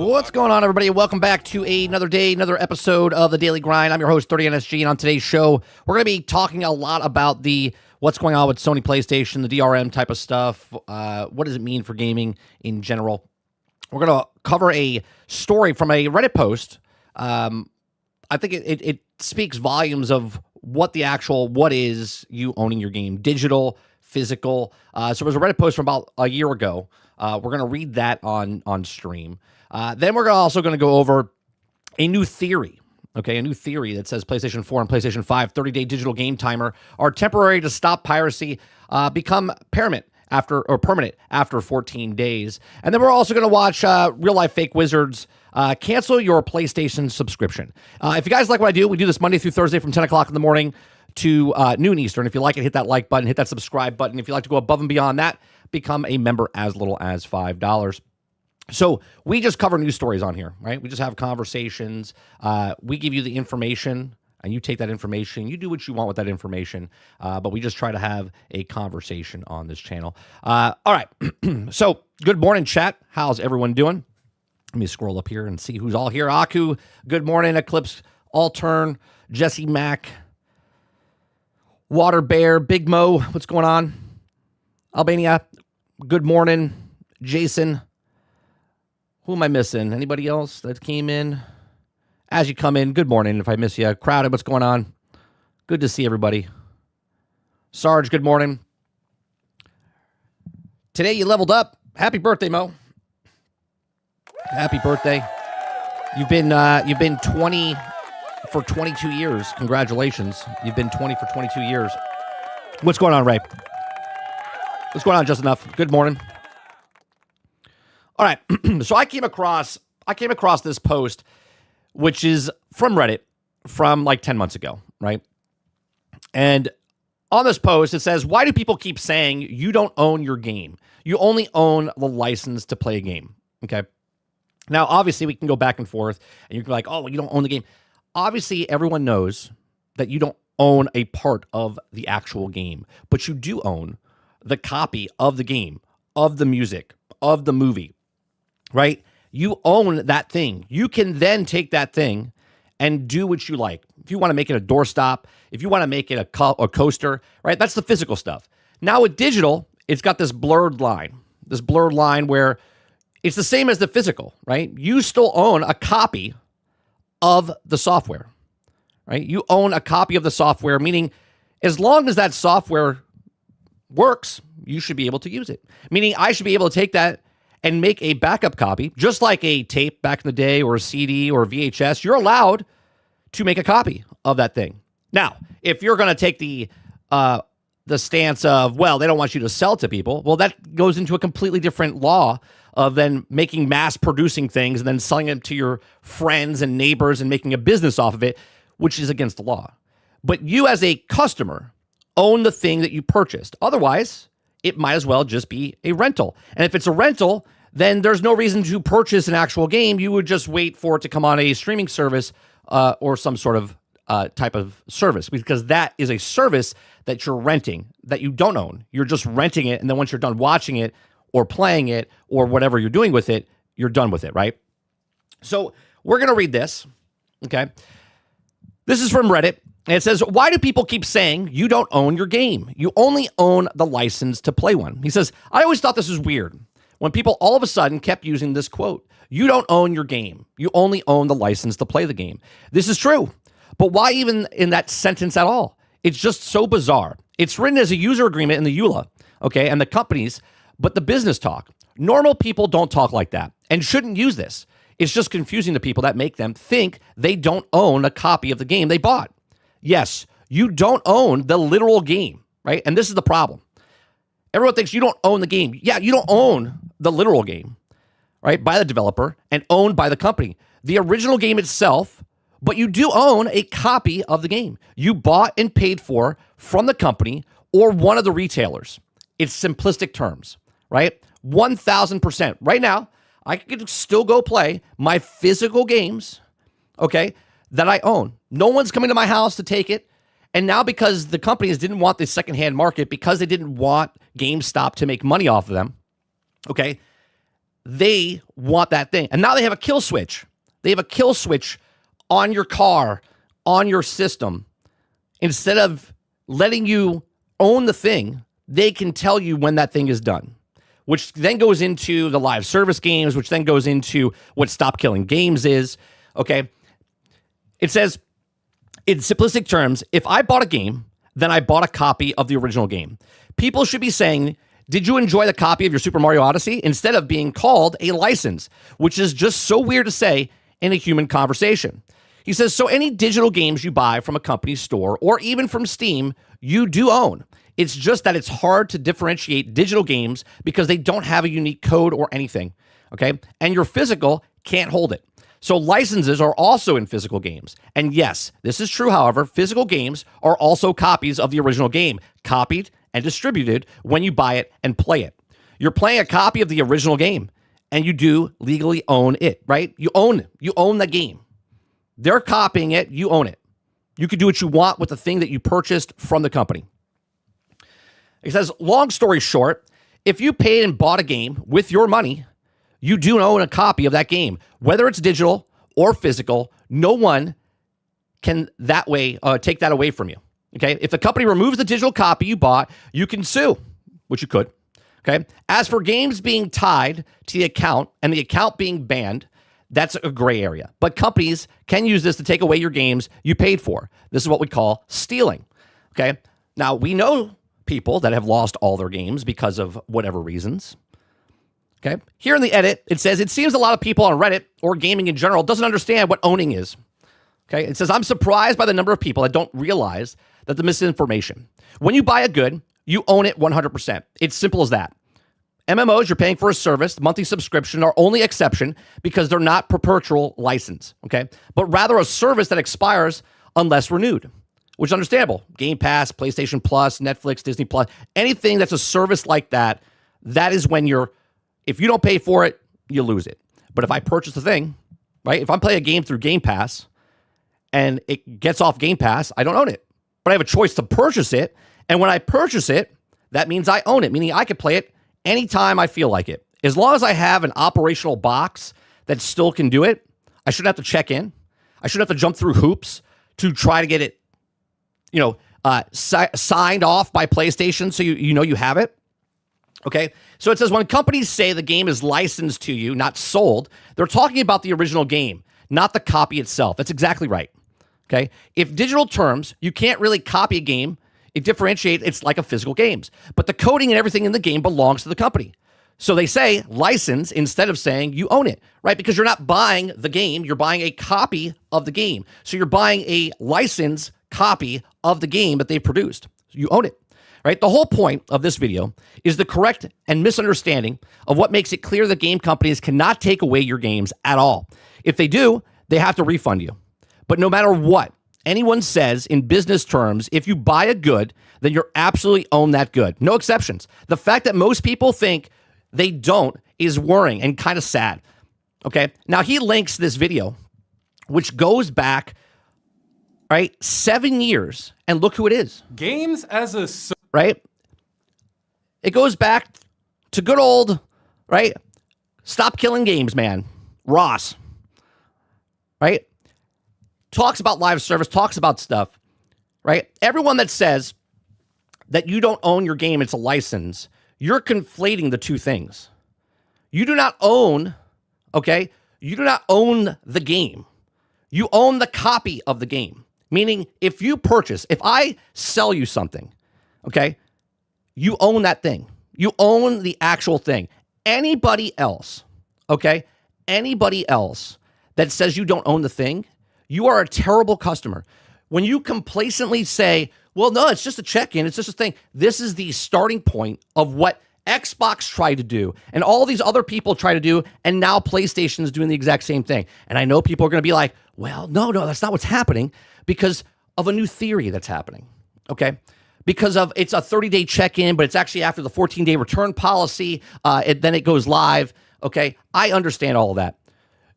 What's going on, everybody? Welcome back to another day, another episode of The Daily Grind. I'm your host, 30NSG, and on today's show, we're going to be talking a lot about what's going on with Sony PlayStation, the DRM type of stuff. What does it mean for gaming in general? We're going to cover a story from a Reddit post. I think it speaks volumes of what is you owning your game, digital, physical. So there was a Reddit post from about a year ago. We're going to read that on stream. Then we're also going to go over a new theory, a new theory that says PlayStation 4 and PlayStation 5 30-day digital game timer are temporary to stop piracy, become permanent after 14 days. And then we're also going to watch real-life fake wizards cancel your PlayStation subscription. If you guys like what I do, we do this Monday through Thursday from 10 o'clock in the morning to noon Eastern. If you like it, hit that like button, hit that subscribe button. If you like to go above and beyond that, become a member as little as $5. So we just cover news stories on here, right? We just have conversations. We give you the information, and you take that information. You do what you want with that information, but we just try to have a conversation on this channel. All right. So good morning, chat. How's everyone doing? Let me scroll up here and see who's all here. Aku, good morning. Eclipse, Altern, Jesse Mack, Water Bear, Big Mo, what's going on? Albania, good morning. Jason, who am I missing? Anybody else that came in? As you come in, good morning. If I miss you, Crowded, what's going on? Good to see everybody. Sarge, good morning. Today you leveled up. Happy birthday, Mo. Happy birthday. You've been 20 for 22 years. Congratulations. You've been 20 for 22 years. What's going on, Ray? What's going on, Just Enough? Good morning. All right. So I came across this post, which is from Reddit from like 10 months ago, right? And on this post, it says, why do people keep saying you don't own your game? You only own the license to play a game, okay? Now, obviously, we can go back and forth, and you can be like, oh, you don't own the game. Obviously, everyone knows that you don't own a part of the actual game, but you do own the copy of the game, of the music, of the movie, right? You own that thing. You can then take that thing and do what you like. If you want to make it a doorstop, if you want to make it a coaster, right? That's the physical stuff. Now with digital, it's got this blurred line where it's the same as the physical, right? You still own a copy of the software, right? You own a copy of the software, meaning as long as that software works, you should be able to use it. Meaning I should be able to take that and make a backup copy, just like a tape back in the day or a CD or a VHS. You're allowed to make a copy of that thing. Now, if you're going to take the stance of, well, they don't want you to sell to people, well, that goes into a completely different law of then making mass producing things and then selling them to your friends and neighbors and making a business off of it, which is against the law. But you as a customer own the thing that you purchased. Otherwise, it might as well just be a rental. And if it's a rental, then there's no reason to purchase an actual game. You would just wait for it to come on a streaming service or some sort of type of service, because that is a service that you're renting that you don't own. You're just renting it. And then once you're done watching it or playing it or whatever you're doing with it, you're done with it, right? So we're going to read this, okay? This is from Reddit. And it says, why do people keep saying you don't own your game? You only own the license to play one. He says, I always thought this was weird when people all of a sudden kept using this quote. You don't own your game. You only own the license to play the game. This is true. But why even in that sentence at all? It's just so bizarre. It's written as a user agreement in the EULA, okay, and the companies, but the business talk. Normal people don't talk like that and shouldn't use this. It's just confusing to people that make them think they don't own a copy of the game they bought. Yes, you don't own the literal game, right? And this is the problem. Everyone thinks you don't own the game. Yeah, you don't own the literal game, right? By the developer and owned by the company. The original game itself, but you do own a copy of the game. You bought and paid for from the company or one of the retailers. It's simplistic terms, right? 1,000%. Right now, I could still go play my physical games, okay, that I own. No one's coming to my house to take it. And now because the companies didn't want the secondhand market, because they didn't want GameStop to make money off of them, okay, they want that thing. And now they have a kill switch. They have a kill switch on your car, on your system. Instead of letting you own the thing, they can tell you when that thing is done, which then goes into the live service games, which then goes into what Stop Killing Games is. Okay. It says, in simplistic terms, if I bought a game, then I bought a copy of the original game. People should be saying, did you enjoy the copy of your Super Mario Odyssey? Instead of being called a license, which is just so weird to say in a human conversation. He says, so any digital games you buy from a company's store or even from Steam, you do own. It's just that it's hard to differentiate digital games because they don't have a unique code or anything, okay? And your physical can't hold it. So licenses are also in physical games. And yes, this is true, however, physical games are also copies of the original game, copied and distributed when you buy it and play it. You're playing a copy of the original game, and you do legally own it, right? You own the game. They're copying it, you own it. You can do what you want with the thing that you purchased from the company. It says, long story short, if you paid and bought a game with your money, you do own a copy of that game. Whether it's digital or physical, no one can that way take that away from you. Okay? If the company removes the digital copy you bought, you can sue, which you could. Okay? As for games being tied to the account and the account being banned, that's a gray area. But companies can use this to take away your games you paid for. This is what we call stealing. Okay? Now, we know people that have lost all their games because of whatever reasons. Okay. Here in the edit, it says, it seems a lot of people on Reddit or gaming in general doesn't understand what owning is. Okay. It says, I'm surprised by the number of people that don't realize that the misinformation. When you buy a good, you own it 100%. It's simple as that. MMOs, you're paying for a service, monthly subscription are only exception because they're not perpetual license. Okay. But rather a service that expires unless renewed, which is understandable. Game Pass, PlayStation Plus, Netflix, Disney Plus, anything that's a service like that, that is when if you don't pay for it, you lose it. But if I purchase the thing, right? If I'm playing a game through Game Pass and it gets off Game Pass, I don't own it. But I have a choice to purchase it. And when I purchase it, that means I own it, meaning I can play it anytime I feel like it. As long as I have an operational box that still can do it, I shouldn't have to check in. I shouldn't have to jump through hoops to try to get it, signed off by PlayStation so you know you have it. Okay, so it says when companies say the game is licensed to you, not sold, they're talking about the original game, not the copy itself. That's exactly right. Okay, if digital terms, you can't really copy a game. It differentiates. It's like a physical games, but the coding and everything in the game belongs to the company. So they say license instead of saying you own it, right? Because you're not buying the game, you're buying a copy of the game. So you're buying a license copy of the game that they've produced. You own it. Right? The whole point of this video is the correct and misunderstanding of what makes it clear that game companies cannot take away your games at all. If they do, they have to refund you. But no matter what anyone says in business terms, if you buy a good, then you're absolutely own that good. No exceptions. The fact that most people think they don't is worrying and kind of sad. Okay? Now, he links this video, which goes back, right, 7 years, and look who it is. Games as a... Right? It goes back to good old, right? Stop Killing Games, man. Ross. Right? Talks about live service, talks about stuff. Right? Everyone that says that you don't own your game, it's a license, you're conflating the two things. You do not own, okay? You do not own the game. You own the copy of the game. Meaning, if you purchase, if I sell you something, okay, you own that thing. You own the actual thing. Anybody else, okay, anybody else that says you don't own the thing, you are a terrible customer. When you complacently say, well, no, it's just a check-in, it's just a thing. This is the starting point of what Xbox tried to do and all these other people try to do, and now PlayStation is doing the exact same thing. And I know people are going to be like, well, no, that's not what's happening because of a new theory that's happening, okay? Because of it's a 30-day check-in, but it's actually after the 14-day return policy, then it goes live, okay? I understand all of that.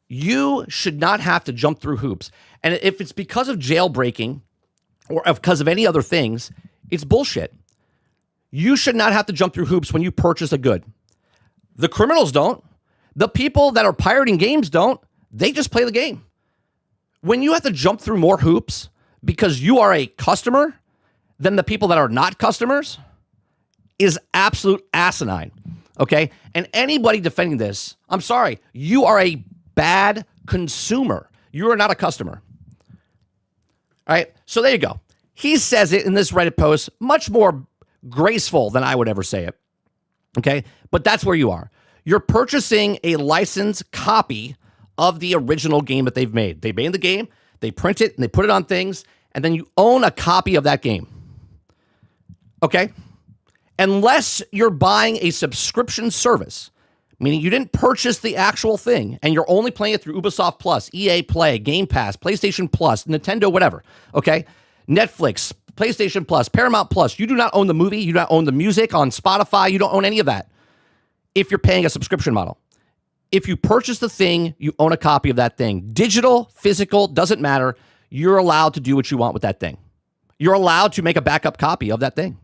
You should not have to jump through hoops. And if it's because of jailbreaking or because of any other things, it's bullshit. You should not have to jump through hoops when you purchase a good. The criminals don't, The people that are pirating games don't. They just play the game. When you have to jump through more hoops because you are a customer than the people that are not customers is absolute asinine. Okay? And anybody defending this, I'm sorry, you are a bad consumer. You are not a customer. All right? So there you go. He says it in this Reddit post, much more graceful than I would ever say it. Okay? But that's where you are. You're purchasing a licensed copy of the original game that they've made. They made the game, they print it, and they put it on things, and then you own a copy of that game. Okay? Unless you're buying a subscription service, meaning you didn't purchase the actual thing, and you're only playing it through Ubisoft Plus, EA Play, Game Pass, PlayStation Plus, Nintendo, whatever. Okay? Netflix, PlayStation Plus, Paramount Plus. You do not own the movie. You do not own the music on Spotify. You don't own any of that if you're paying a subscription model. If you purchase the thing, you own a copy of that thing. Digital, physical, doesn't matter. You're allowed to do what you want with that thing. You're allowed to make a backup copy of that thing.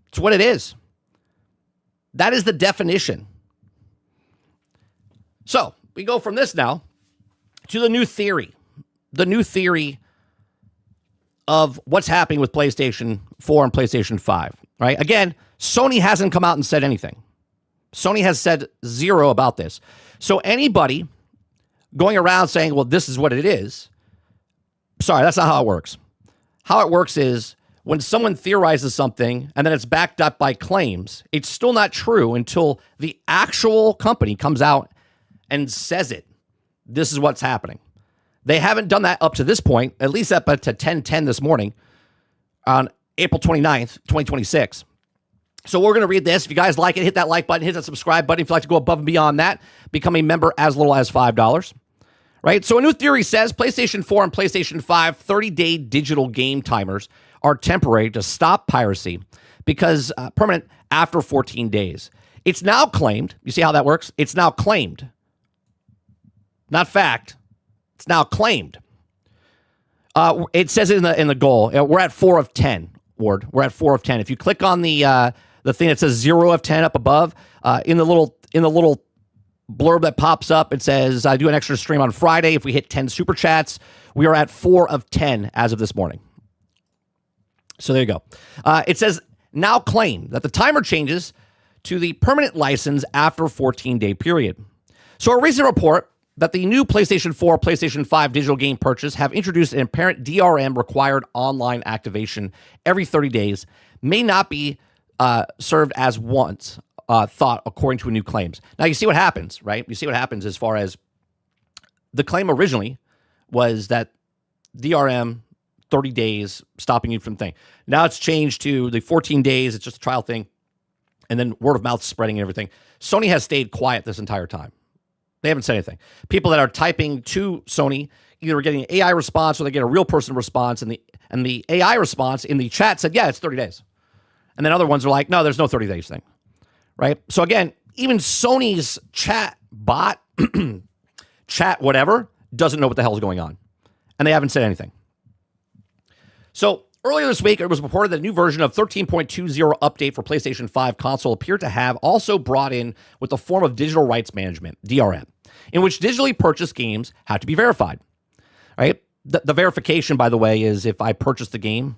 It's what it is. That is the definition. So we go from this now to the new theory. The new theory of what's happening with PlayStation 4 and PlayStation 5, right? Again, Sony hasn't come out and said anything. Sony has said zero about this. So anybody going around saying, well, this is what it is, sorry, that's not how it works. How it works is when someone theorizes something and then it's backed up by claims, it's still not true until the actual company comes out and says it. This is what's happening. They haven't done that up to this point, at least up to 10:10 this morning on April 29th, 2026. So we're going to read this. If you guys like it, hit that like button, hit that subscribe button. If you'd like to go above and beyond that, become a member as little as $5. Right? So a new theory says PlayStation 4 and PlayStation 5 30-day digital game timers are temporary to stop piracy because permanent after 14 days. It's now claimed. You see how that works? It's now claimed. Not fact. It's now claimed. It says it in the goal. We're at 4 of 10, Ward. We're at 4 of 10. If you click on the thing that says 0 of 10 up above, in the little blurb that pops up, it says, I do an extra stream on Friday. If we hit 10 super chats, we are at 4 of 10 as of this morning. So there you go. It says, now claim that the timer changes to the permanent license after a 14-day period. So a recent report that the new PlayStation 4, PlayStation 5 digital game purchase have introduced an apparent DRM required online activation every 30 days may not be served as once thought, according to new claims. Now, you see what happens, right? You see what happens as far as the claim originally was that DRM, 30 days, stopping you from thing. Now it's changed to the 14 days. It's just a trial thing. And then word of mouth spreading and everything. Sony has stayed quiet this entire time. They haven't said anything. People that are typing to Sony either are getting an AI response or they get a real person response, and the AI response in the chat said, yeah, it's 30 days. And then other ones are like, no, there's no 30 days thing. Right? So again, even Sony's chat bot, chat whatever, doesn't know what the hell is going on. And they haven't said anything. So earlier this week, it was reported that a new version of 13.20 update for PlayStation 5 console appeared to have also brought in with the form of digital rights management, DRM, in which digitally purchased games have to be verified. Right? The verification, by the way, is if I purchase the game,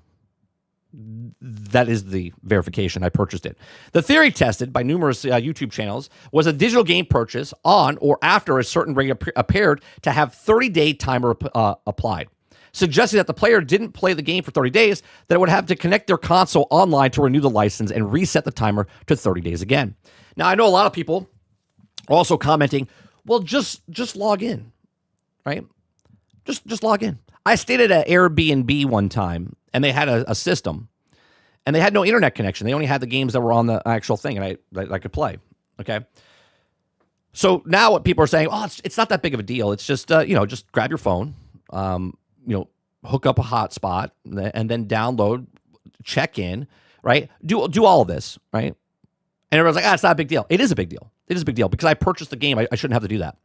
that is the verification. I purchased it. The theory tested by numerous YouTube channels was a digital game purchase on or after a certain rate appeared to have 30-day timer applied, suggesting that the player didn't play the game for 30 days, that it would have to connect their console online to renew the license and reset the timer to 30 days again. Now, I know a lot of people are also commenting, well, just log in, right? Just log in. I stayed at an Airbnb one time, and they had a system, and they had no internet connection. They only had the games that were on the actual thing, and I could play, okay? So now what people are saying, oh, it's not that big of a deal. It's just, just grab your phone, hook up a hotspot, and then download, check in, right? Do all of this, right? And everyone's like, it's not a big deal. It is a big deal. It is a big deal because I purchased the game. I shouldn't have to do that.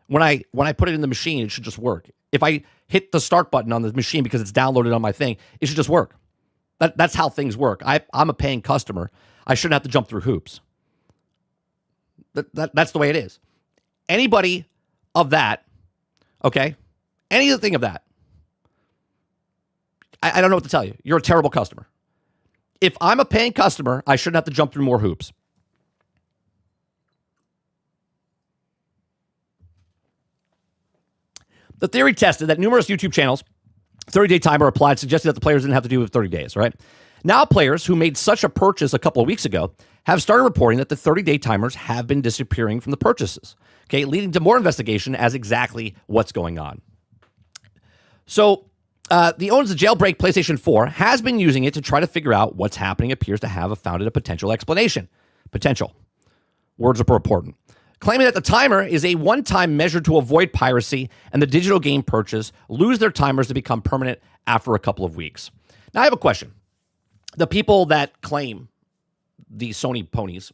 When I put it in the machine, it should just work. If I hit the start button on the machine because it's downloaded on my thing, it should just work. That's how things work. I'm a paying customer. I shouldn't have to jump through hoops. That's the way it is. Anybody of that, okay, anything of that, I don't know what to tell you. You're a terrible customer. If I'm a paying customer, I shouldn't have to jump through more hoops. The theory tested that numerous YouTube channels, 30-day timer applied, suggesting that the players didn't have to do it 30 days, right? Now players who made such a purchase a couple of weeks ago have started reporting that the 30-day timers have been disappearing from the purchases, okay, leading to more investigation as exactly what's going on. So the owners of Jailbreak PlayStation 4 has been using it to try to figure out what's happening, appears to have founded a potential explanation. Potential. Words are important. Claiming that the timer is a one-time measure to avoid piracy and the digital game purchase lose their timers to become permanent after a couple of weeks. Now, I have a question. The people that claim the Sony ponies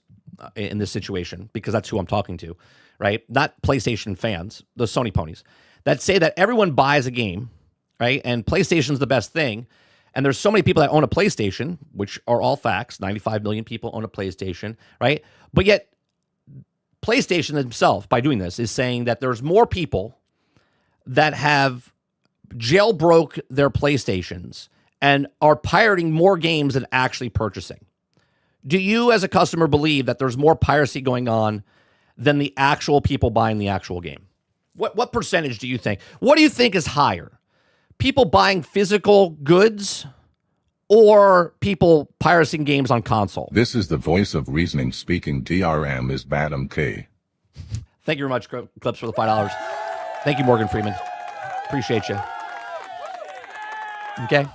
in this situation, because that's who I'm talking to, right? Not PlayStation fans, the Sony ponies, that say that everyone buys a game, right? And PlayStation's the best thing. And there's so many people that own a PlayStation, which are all facts. 95 million people own a PlayStation, right? But yet, PlayStation themselves, by doing this, is saying that there's more people that have jailbroke their PlayStations and are pirating more games than actually purchasing. Do you, as a customer, believe that there's more piracy going on than the actual people buying the actual game? What percentage do you think? What do you think is higher? People buying physical goods or people pirating games on console? This is the voice of reasoning speaking. DRM is Badam K. Thank you very much, Clips, for the $5. Thank you, Morgan Freeman. Appreciate you. Okay.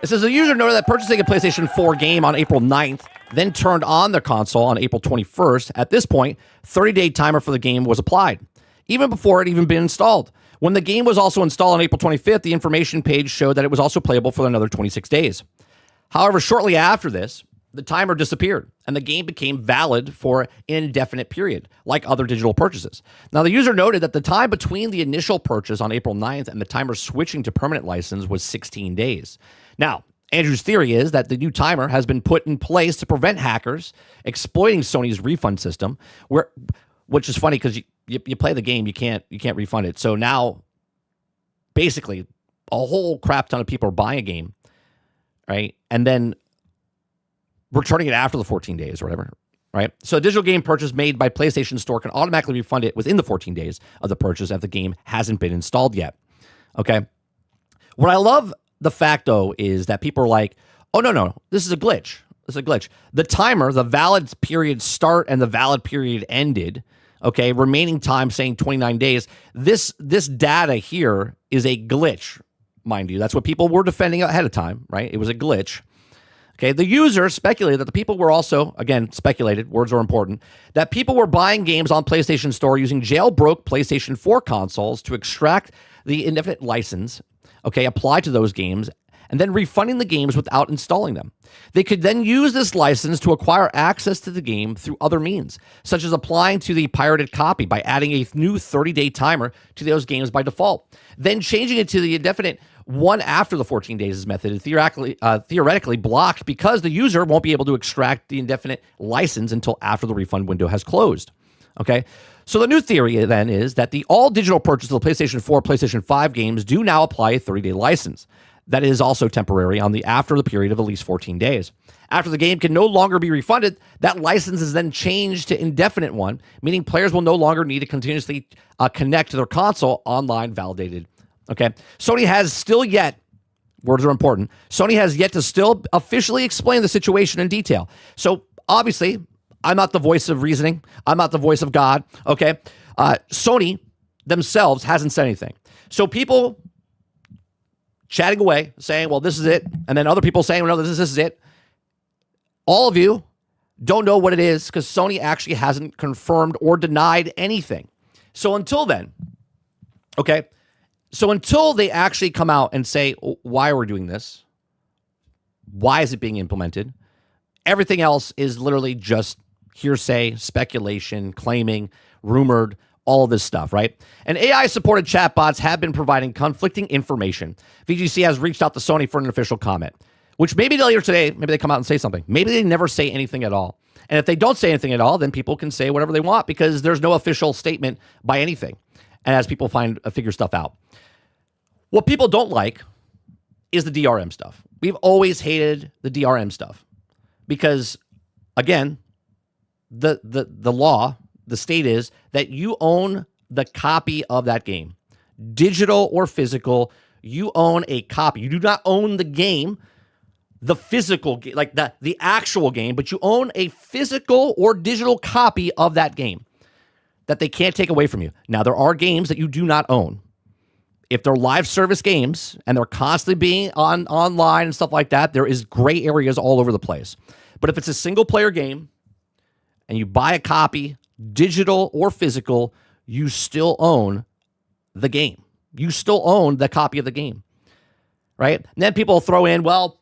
It says the user noted that purchasing a PlayStation 4 game on April 9th, then turned on their console on April 21st. At this point, 30-day timer for the game was applied, even before it even been installed. When the game was also installed on April 25th, the information page showed that it was also playable for another 26 days. However, shortly after this, the timer disappeared, and the game became valid for an indefinite period, like other digital purchases. Now, the user noted that the time between the initial purchase on April 9th and the timer switching to permanent license was 16 days. Now, Andrew's theory is that the new timer has been put in place to prevent hackers exploiting Sony's refund system, which is funny because you play the game, you can't refund it. So now, basically, a whole crap ton of people are buying a game, right, and then returning it after the 14 days or whatever, right? So a digital game purchase made by PlayStation Store can automatically refund it within the 14 days of the purchase if the game hasn't been installed yet, okay? What I love the fact, though, is that people are like, oh, no, this is a glitch. This is a glitch. The timer, the valid period start and the valid period ended, okay, remaining time saying 29 days. This data here is a glitch, mind you. That's what people were defending ahead of time, right? It was a glitch. Okay, the user speculated that the people were also, again, speculated, words are important, that people were buying games on PlayStation Store using jailbroke PlayStation 4 consoles to extract the indefinite license, okay, applied to those games, and then refunding the games without installing them. They could then use this license to acquire access to the game through other means, such as applying to the pirated copy by adding a new 30-day timer to those games by default, then changing it to the indefinite one after the 14 days is method is theoretically blocked because the user won't be able to extract the indefinite license until after the refund window has closed. Okay, so the new theory then is that the all digital purchase of the PlayStation 4, PlayStation 5 games do now apply a 30-day license. That is also temporary after the period of at least 14 days. After the game can no longer be refunded, that license is then changed to indefinite one, meaning players will no longer need to continuously connect to their console online validated. Okay, Sony has still yet, words are important, Sony has yet to still officially explain the situation in detail. So obviously, I'm not the voice of reasoning. I'm not the voice of God. Okay, Sony themselves hasn't said anything. So people chatting away, saying, well, this is it. And then other people saying, well, no, this is it. All of you don't know what it is because Sony actually hasn't confirmed or denied anything. So until then, okay, so until they actually come out and say why we're doing this, why is it being implemented, everything else is literally just hearsay, speculation, claiming, rumored, all of this stuff, right? And AI-supported chatbots have been providing conflicting information. VGC has reached out to Sony for an official comment. which maybe later today, maybe they come out and say something. Maybe they never say anything at all. And if they don't say anything at all, then people can say whatever they want because there's no official statement by anything. And as people figure stuff out. What people don't like is the DRM stuff. We've always hated the DRM stuff because, again, the law, the state is that you own the copy of that game. Digital or physical, you own a copy. You do not own the game, the physical game, like the actual game, but you own a physical or digital copy of that game that they can't take away from you. Now, there are games that you do not own. If they're live service games and they're constantly being online and stuff like that, there is gray areas all over the place. But if it's a single player game and you buy a copy, digital or physical, you still own the game. You still own the copy of the game, right? And then people throw in, well,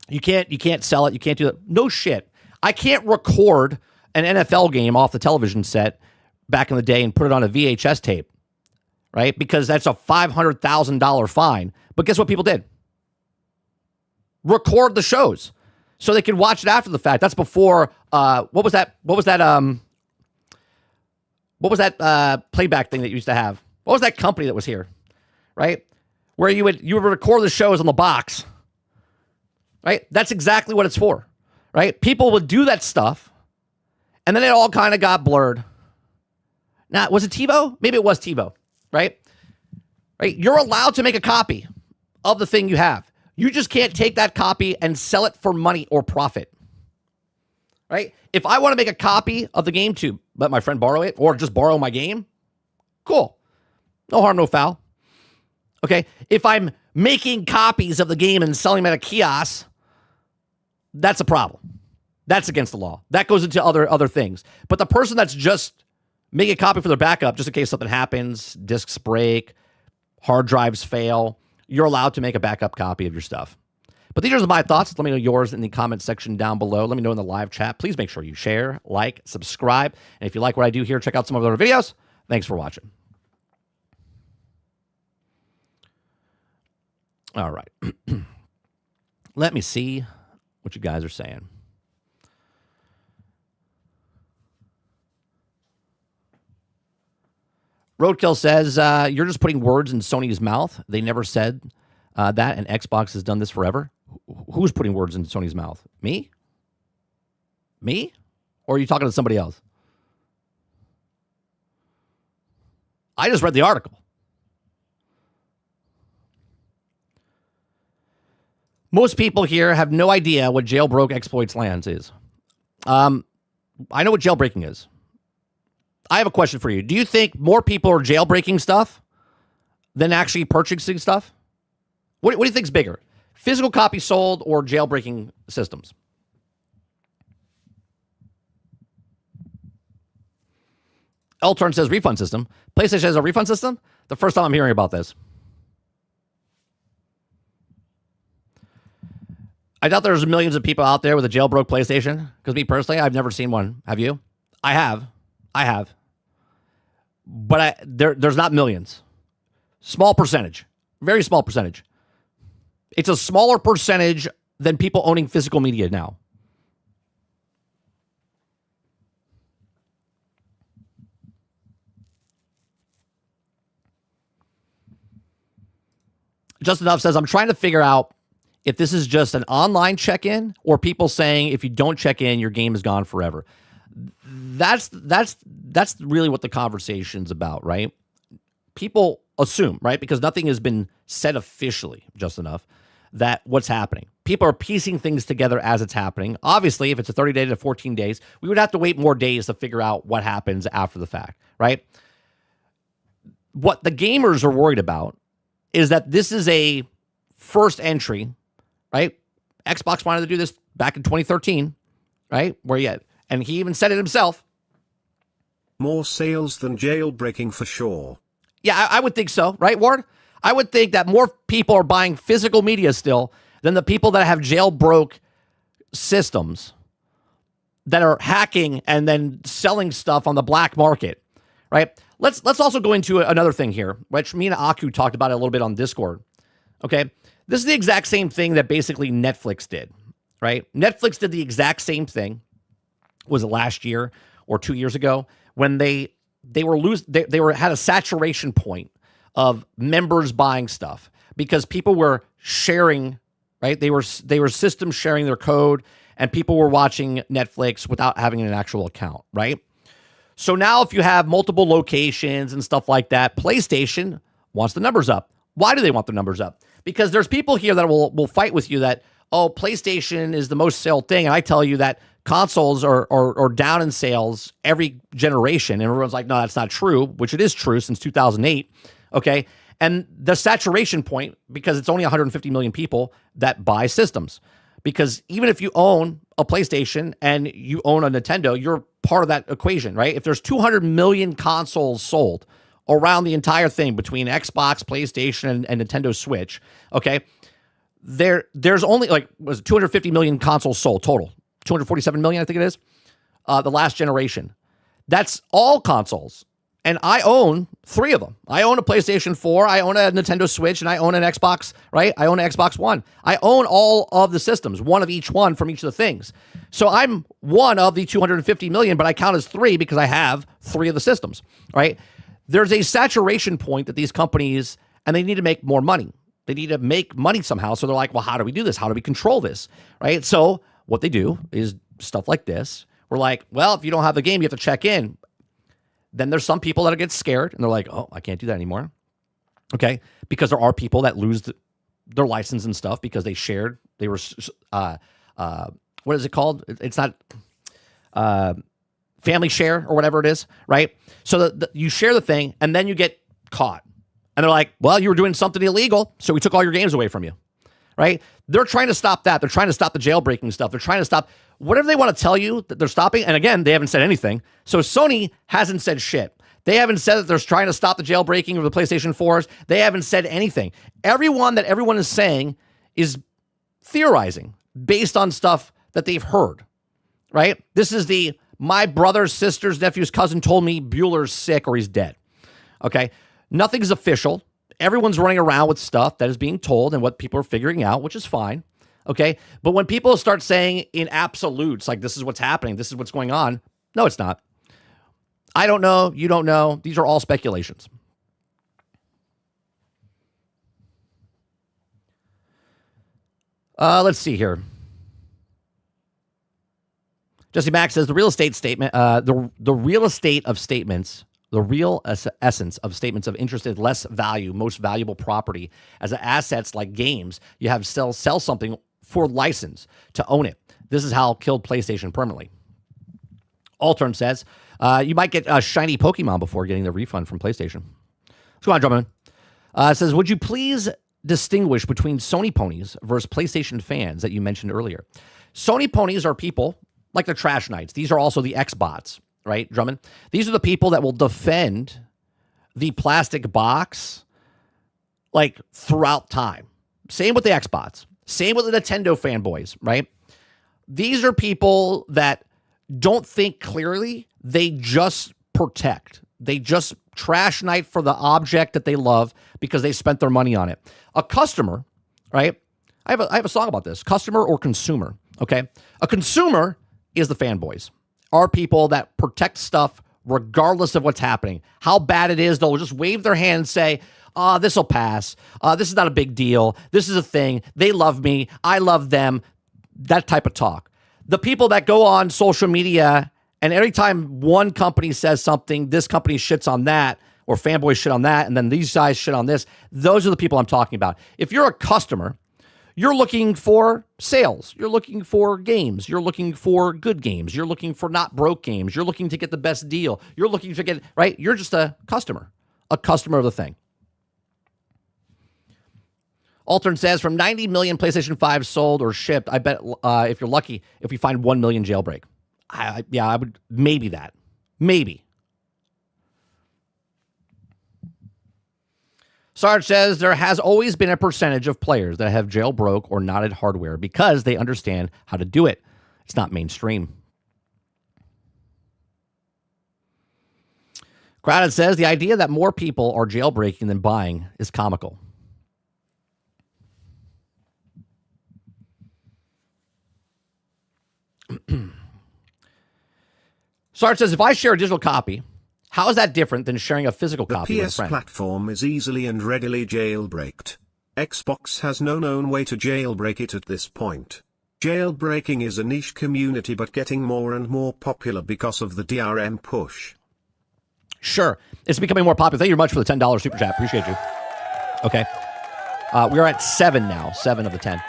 you can't sell it. You can't do it. No shit. I can't record an NFL game off the television set back in the day and put it on a VHS tape, right? Because that's a $500,000 fine. But guess what people did? Record the shows so they could watch it after the fact. That's before, what was that playback thing that you used to have? What was that company that was here, right? Where you would record the shows on the box, right? That's exactly what it's for, right? People would do that stuff, and then it all kind of got blurred. Now, was it TiVo? Maybe it was TiVo, right? Right? You're allowed to make a copy of the thing you have. You just can't take that copy and sell it for money or profit, right? If I want to make a copy of the game to let my friend borrow it or just borrow my game, cool. No harm, no foul. Okay? If I'm making copies of the game and selling them at a kiosk, that's a problem. That's against the law. That goes into other things. But the person that's just making a copy for their backup, just in case something happens, discs break, hard drives fail, you're allowed to make a backup copy of your stuff. But these are my thoughts. Let me know yours in the comment section down below. Let me know in the live chat. Please make sure you share, like, subscribe. And if you like what I do here, check out some of the other videos. Thanks for watching. All right. Let me see what you guys are saying. Roadkill says, you're just putting words in Sony's mouth. They never said that, and Xbox has done this forever. Who's putting words in Sony's mouth? Me? Me? Or are you talking to somebody else? I just read the article. Most people here have no idea what jailbroke exploits lands is. I know what jailbreaking is. I have a question for you. Do you think more people are jailbreaking stuff than actually purchasing stuff? What do you think is bigger? Physical copies sold or jailbreaking systems? Elturn says refund system. PlayStation has a refund system? The first time I'm hearing about this. I doubt there's millions of people out there with a jailbroke PlayStation. Because me personally, I've never seen one. Have you? I have. But there's not millions. Small percentage. Very small percentage. It's a smaller percentage than people owning physical media now. Justin Duff says, I'm trying to figure out if this is just an online check-in or people saying if you don't check in, your game is gone forever. That's really what the conversation's about, right? People assume, right? Because nothing has been said officially, just enough, that what's happening. People are piecing things together as it's happening. Obviously, if it's a 30 day to 14 days, we would have to wait more days to figure out what happens after the fact, right? What the gamers are worried about is that this is a first entry, right? Xbox wanted to do this back in 2013, right? And he even said it himself. More sales than jailbreaking for sure. Yeah, I would think so, right, Ward? I would think that more people are buying physical media still than the people that have jailbroke systems that are hacking and then selling stuff on the black market, right? Let's also go into another thing here, which me and Aku talked about it a little bit on Discord, okay? This is the exact same thing that basically Netflix did, right? Netflix did the exact same thing. Was it last year or 2 years ago when they had a saturation point of members buying stuff because people were sharing, right? They were systems sharing their code and people were watching Netflix without having an actual account, right? So now if you have multiple locations and stuff like that, PlayStation wants the numbers up. Why do they want the numbers up? Because there's people here that will fight with you that, oh, PlayStation is the most sold thing. And I tell you that consoles are down in sales every generation. And everyone's like, no, that's not true, which it is true since 2008. Okay. And the saturation point, because it's only 150 million people that buy systems. Because even if you own a PlayStation and you own a Nintendo, you're part of that equation, right? If there's 200 million consoles sold around the entire thing between Xbox, PlayStation, and Nintendo Switch, okay, there's only was it 250 million consoles sold total. 247 million, I think it is, the last generation. That's all consoles. And I own 3 of them. I own a PlayStation 4, I own a Nintendo Switch, and I own an Xbox, right? I own an Xbox One. I own all of the systems, one of each one from each of the things. So I'm one of the 250 million, but I count as 3 because I have 3 of the systems, right? There's a saturation point that these companies, and they need to make more money. They need to make money somehow. So they're like, well, how do we do this? How do we control this, right? So what they do is stuff like this. We're like, well, if you don't have the game, you have to check in. Then there's some people that get scared and they're like, oh, I can't do that anymore. Okay. Because there are people that lose their license and stuff because they were, what is it called? It's not family share or whatever it is, right? So you share the thing and then you get caught. And they're like, well, you were doing something illegal, so we took all your games away from you, right? They're trying to stop that. They're trying to stop the jailbreaking stuff. They're trying to stop whatever they want to tell you that they're stopping. And again, they haven't said anything. So Sony hasn't said shit. They haven't said that they're trying to stop the jailbreaking of the PlayStation 4s. They haven't said anything. Everyone is saying is theorizing based on stuff that they've heard, right? This is my brother's sister's nephew's cousin told me Bueller's sick or he's dead. Okay. Nothing's official. Everyone's running around with stuff that is being told and what people are figuring out, which is fine. Okay. But when people start saying in absolutes, like this is what's happening, this is what's going on. No, it's not. I don't know. You don't know. These are all speculations. Let's see here. Jesse Mack says the real estate statement, the real estate of statements, the real essence of statements of interest is less value, most valuable property. As assets like games, you have sell something for license to own it. This is how killed PlayStation permanently. Altern says you might get a shiny Pokemon before getting the refund from PlayStation. What's going on, gentlemen? It says, would you please distinguish between Sony ponies versus PlayStation fans that you mentioned earlier? Sony ponies are people like the Trash Knights. These are also the X-bots, right, Drummond? These are the people that will defend the plastic box like throughout time. Same with the X-bots. Same with the Nintendo fanboys, right? These are people that don't think clearly. They just protect. They just Trash Knight for the object that they love because they spent their money on it. A customer, right? I have a song about this. Customer or consumer, okay? A consumer is the fanboys. Are people that protect stuff regardless of what's happening. How bad it is, they'll just wave their hand and say, this will pass. This is not a big deal. This is a thing. They love me. I love them. That type of talk. The people that go on social media and every time one company says something, this company shits on that, or fanboys shit on that, and then these guys shit on this. Those are the people I'm talking about. If you're a customer, you're looking for sales. You're looking for games. You're looking for good games. You're looking for not broke games. You're looking to get the best deal. You're looking to get, right? You're just a customer of the thing. Altern says, from 90 million PlayStation 5 sold or shipped, I bet if you're lucky, if we find 1 million jailbreak. I would, maybe that. Maybe. Sarge says, there has always been a percentage of players that have jailbroke or knotted hardware because they understand how to do it. It's not mainstream. Crowded says, the idea that more people are jailbreaking than buying is comical. Sarge says, if I share a digital copy, how is that different than sharing a physical copy with a PS friend? platform is easily and readily jailbreaked. Xbox has no known way to jailbreak it at this point. Jailbreaking is a niche community but getting more and more popular because of the DRM push. Sure. It's becoming more popular. Thank you very much for the $10 super chat. Appreciate you. Okay. We're at 7 now. 7 of the 10.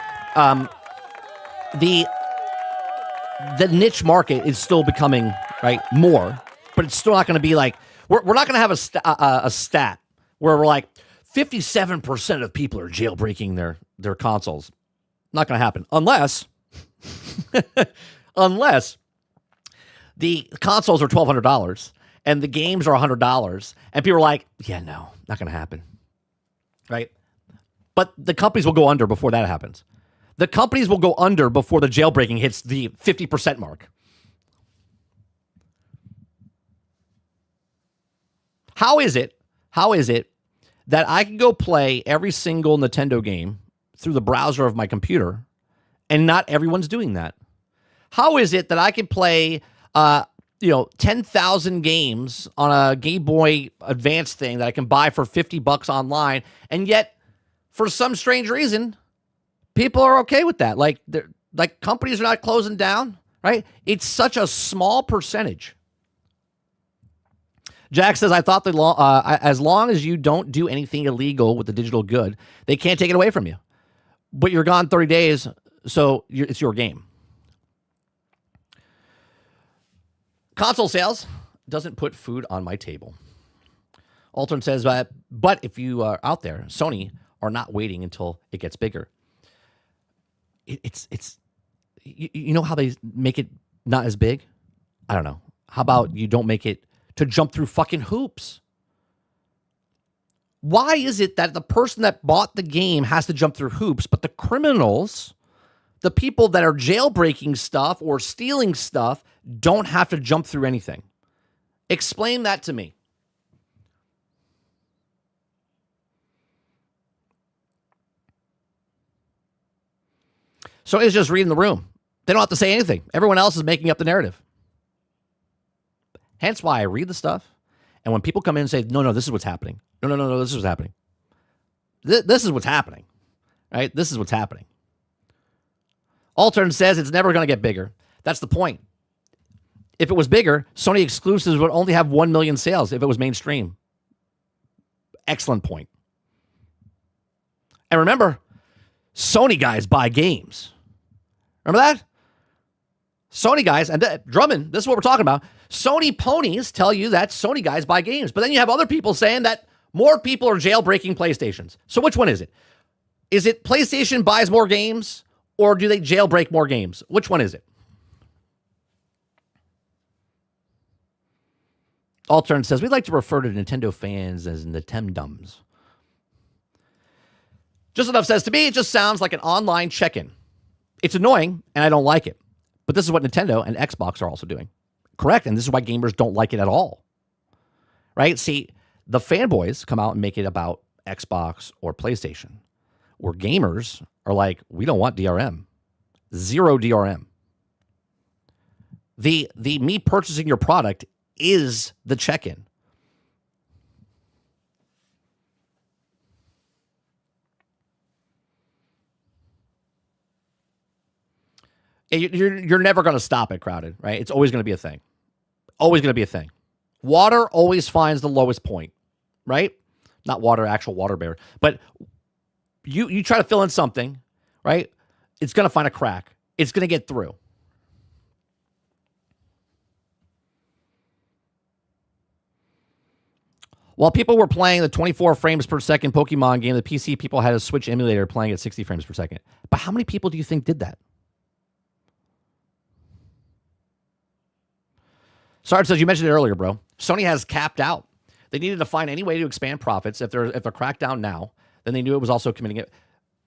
The niche market is still becoming, right, more, but it's still not going to be like, we're not going to have a stat where we're like, 57% of people are jailbreaking their consoles. Not going to happen unless the consoles are $1,200 and the games are $100 and people are like, yeah, no, not going to happen. Right? But the companies will go under before that happens. The companies will go under before the jailbreaking hits the 50% mark. How is it that I can go play every single Nintendo game through the browser of my computer and not everyone's doing that? How is it that I can play 10,000 games on a Game Boy Advance thing that I can buy for $50 online, and yet for some strange reason people are okay with that? Like companies are not closing down, right? It's such a small percentage. Jack says, I thought the law, as long as you don't do anything illegal with the digital good, they can't take it away from you. But you're gone 30 days, so it's your game. Console sales doesn't put food on my table. Altern says, but if you are out there, Sony are not waiting until it gets bigger. It's you know how they make it not as big? I don't know. How about you don't make it to jump through fucking hoops? Why is it that the person that bought the game has to jump through hoops, but the criminals, the people that are jailbreaking stuff or stealing stuff, don't have to jump through anything? Explain that to me. So it's just reading the room. They don't have to say anything. Everyone else is making up the narrative. Hence why I read the stuff. And when people come in and say, no, this is what's happening. No, this is what's happening. This is what's happening. Right? This is what's happening. Altern says it's never going to get bigger. That's the point. If it was bigger, Sony exclusives would only have 1 million sales if it was mainstream. Excellent point. And remember, Sony guys buy games. Remember that? Sony guys, and Drummond, this is what we're talking about. Sony ponies tell you that Sony guys buy games. But then you have other people saying that more people are jailbreaking PlayStations. So which one is it? Is it PlayStation buys more games, or do they jailbreak more games? Which one is it? Altern says, we'd like to refer to Nintendo fans as Nintendums. Just Enough says, to me, it just sounds like an online check-in. It's annoying, and I don't like it. But this is what Nintendo and Xbox are also doing. Correct, and this is why gamers don't like it at all. Right? See, the fanboys come out and make it about Xbox or PlayStation, where gamers are like, we don't want DRM. Zero DRM. The me purchasing your product is the check-in. You're never going to stop it, Crowded, right? It's always going to be a thing. Always going to be a thing. Water always finds the lowest point, right? Not water, actual water bearer. But you try to fill in something, right? It's going to find a crack. It's going to get through. While people were playing the 24 frames per second Pokemon game, the PC people had a Switch emulator playing at 60 frames per second. But how many people do you think did that? Sarge says, you mentioned it earlier, bro. Sony has capped out. They needed to find any way to expand profits. If they're cracked down now, then they knew it was also committing it.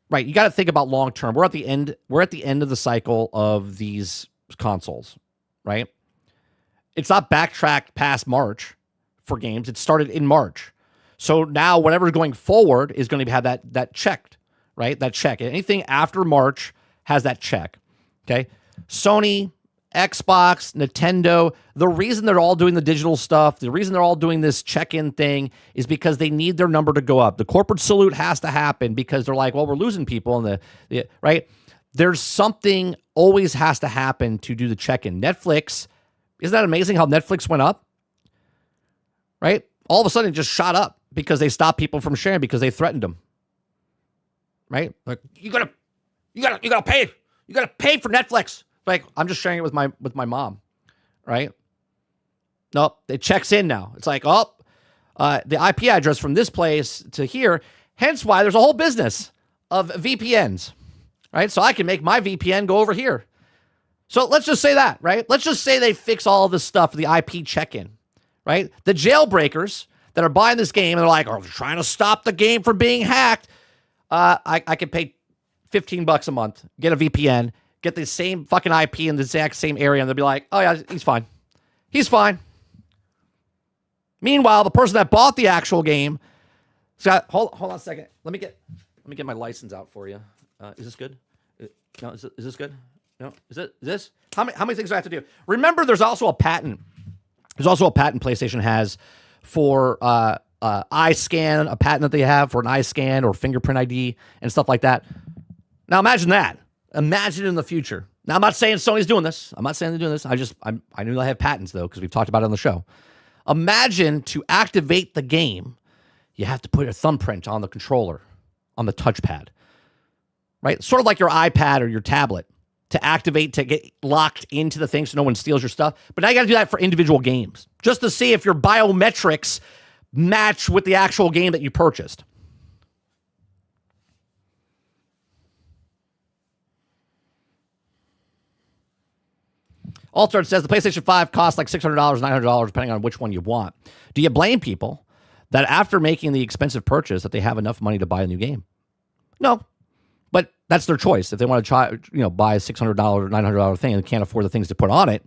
Right, you got to think about long term. We're at the end of the cycle of these consoles, right? It's not backtracked past March for games. It started in March. So now whatever's going forward is going to have that checked, right? That check. Anything after March has that check. Okay? Sony, Xbox, Nintendo, the reason they're all doing the digital stuff, the reason they're all doing this check-in thing is because they need their number to go up. The corporate salute has to happen because they're like, well, we're losing people in the right? There's something always has to happen to do the check-in. Netflix, isn't that amazing how Netflix went up? Right? All of a sudden it just shot up because they stopped people from sharing because they threatened them. Right? Like, you gotta pay. You gotta pay for Netflix. Like, I'm just sharing it with my mom, right? Nope, it checks in now. It's like, the IP address from this place to here, hence why there's a whole business of VPNs, right? So I can make my VPN go over here. So let's just say that, right? Let's just say they fix all this stuff, the IP check-in, right? The jailbreakers that are buying this game and they're like, oh, they're trying to stop the game from being hacked. I could pay $15 a month, get a VPN, get the same fucking IP in the exact same area, and they'll be like, oh yeah, he's fine. He's fine. Meanwhile, the person that bought the actual game, hold on a second. Let me get my license out for you. Is this good? No, is this good? No, is this? How many things do I have to do? Remember, there's also a patent. There's also a patent PlayStation has for eye scan, a patent that they have for an eye scan or fingerprint ID and stuff like that. Now imagine that. Imagine in the future. Now I'm not saying Sony's doing this. I'm not saying they're doing this. I knew they have patents though because we've talked about it on the show. Imagine to activate the game, you have to put your thumbprint on the controller, on the touchpad, right? Sort of like your iPad or your tablet to activate, to get locked into the thing so no one steals your stuff. But now you got to do that for individual games just to see if your biometrics match with the actual game that you purchased. Altered says the PlayStation 5 costs like $600, $900, depending on which one you want. Do you blame people that after making the expensive purchase that they have enough money to buy a new game? No, but that's their choice. If they want to try, buy a $600 or $900 thing and can't afford the things to put on it,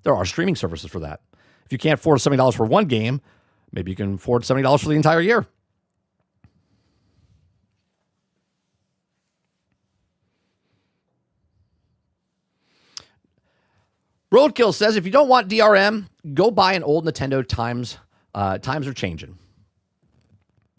there are streaming services for that. If you can't afford $70 for one game, maybe you can afford $70 for the entire year. Roadkill says, if you don't want DRM, go buy an old Nintendo. Times are changing.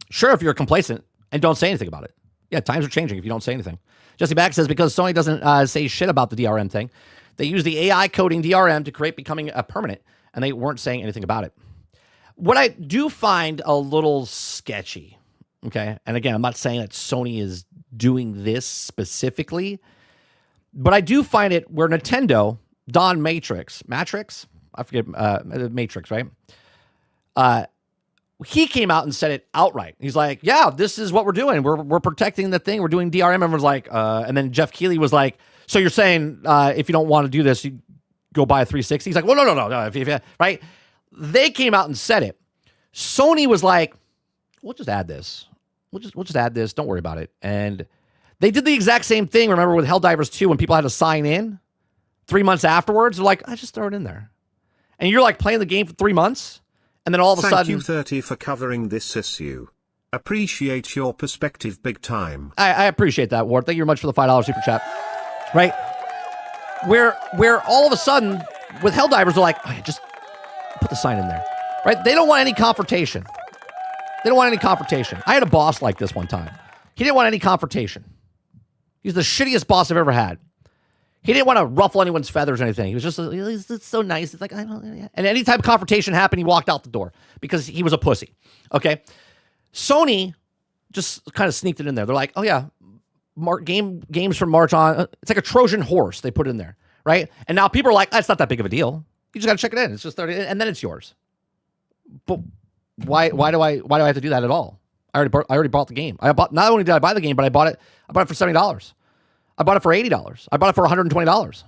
Sure, if you're complacent and don't say anything about it. Yeah, times are changing if you don't say anything. Jesse Back says, because Sony doesn't say shit about the DRM thing, they use the AI coding DRM to create becoming a permanent, and they weren't saying anything about it. What I do find a little sketchy, okay, and again, I'm not saying that Sony is doing this specifically, but I do find it where Nintendo... Don Matrix, I forget, Matrix, right? He came out and said it outright. He's like, yeah, this is what we're doing. We're protecting the thing. We're doing DRM. Everyone's like, and then Jeff Keighley was like, so you're saying if you don't want to do this, you go buy a 360? He's like, well, no. If right? They came out and said it. Sony was like, we'll just add this. We'll just add this. Don't worry about it. And they did the exact same thing. Remember with Helldivers 2 when people had to sign in? 3 months afterwards, they're like, I just throw it in there. And you're like playing the game for 3 months, and then all of a sudden... Thank you, 30, for covering this issue. Appreciate your perspective big time. I appreciate that, Ward. Thank you very much for the $5 super chat. Right? Where all of a sudden, with Helldivers, they're like, oh, yeah, just put the sign in there. Right? They don't want any confrontation. I had a boss like this one time. He didn't want any confrontation. He's the shittiest boss I've ever had. He didn't want to ruffle anyone's feathers or anything. He was just, it's so nice. It's like, I don't know. And anytime confrontation happened, he walked out the door because he was a pussy. Okay. Sony just kind of sneaked it in there. They're like, oh yeah, games from March on. It's like a Trojan horse. They put it in there. Right. And now people are like, it's not that big of a deal. You just got to check it in. It's just 30, and then it's yours. But why do I have to do that at all? I already bought the game. Not only did I buy the game, but I bought it for $70. I bought it for $80. I bought it for $120.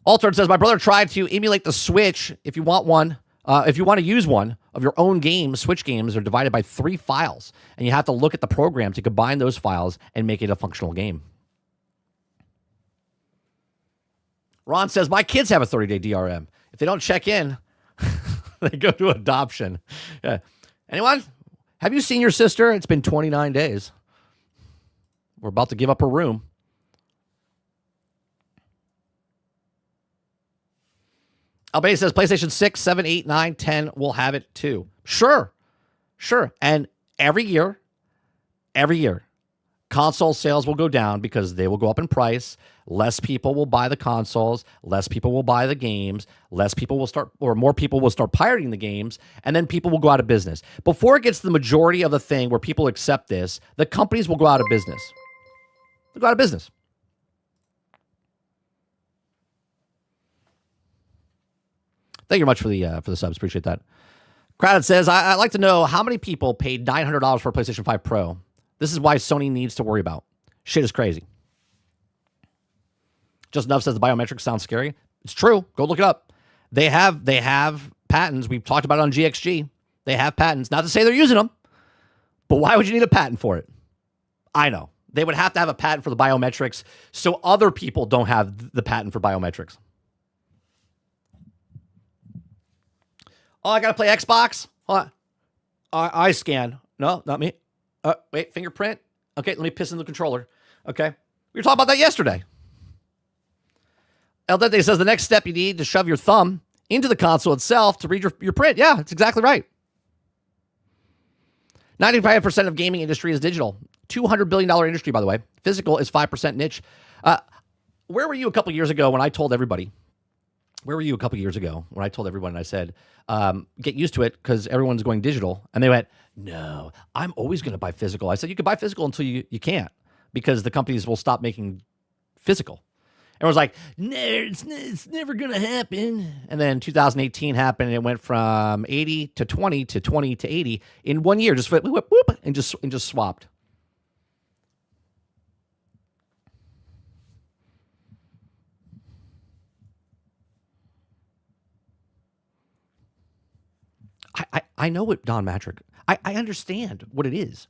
Altered says, my brother tried to emulate the Switch. If you want one, if you want to use one of your own games, Switch games are divided by 3 files, and you have to look at the program to combine those files and make it a functional game. Ron says, my kids have a 30-day DRM. If they don't check in, they go to adoption. Yeah. Anyone? Have you seen your sister? It's been 29 days. We're about to give up her room. Albany says PlayStation 6, 7, 8, 9, 10 will have it too. Sure. And every year, console sales will go down because they will go up in price. Less people will buy the consoles. Less people will buy the games. More people will start pirating the games. And then people will go out of business. Before it gets to the majority of the thing where people accept this, the companies will go out of business. They'll go out of business. Thank you very much for the subs. Appreciate that. Crowded says, I'd like to know how many people paid $900 for a PlayStation 5 Pro. This is why Sony needs to worry about. Shit is crazy. Just Enough says the biometrics sounds scary. It's true. Go look it up. They have patents. We've talked about it on GXG. They have patents. Not to say they're using them, but why would you need a patent for it? I know. They would have to have a patent for the biometrics so other people don't have the patent for biometrics. Oh, I got to play Xbox? Hold on. I scan. No, not me. Wait, fingerprint? Okay, let me piss in the controller. Okay. We were talking about that yesterday. El Dente says the next step you need to shove your thumb into the console itself to read your print. Yeah, that's exactly right. 95% of gaming industry is digital. $200 billion industry, by the way. Physical is 5% niche. Where were you a couple years ago when I told everybody? And I said, get used to it because everyone's going digital. And they went, no, I'm always going to buy physical. I said, you can buy physical until you can't because the companies will stop making physical. Everyone's like, no, it's never going to happen. And then 2018 happened and it went from 80 to 20 to 20 to 80 in 1 year. Just whoop, whoop, and just swapped. I know what Don Matrick. I understand what it is.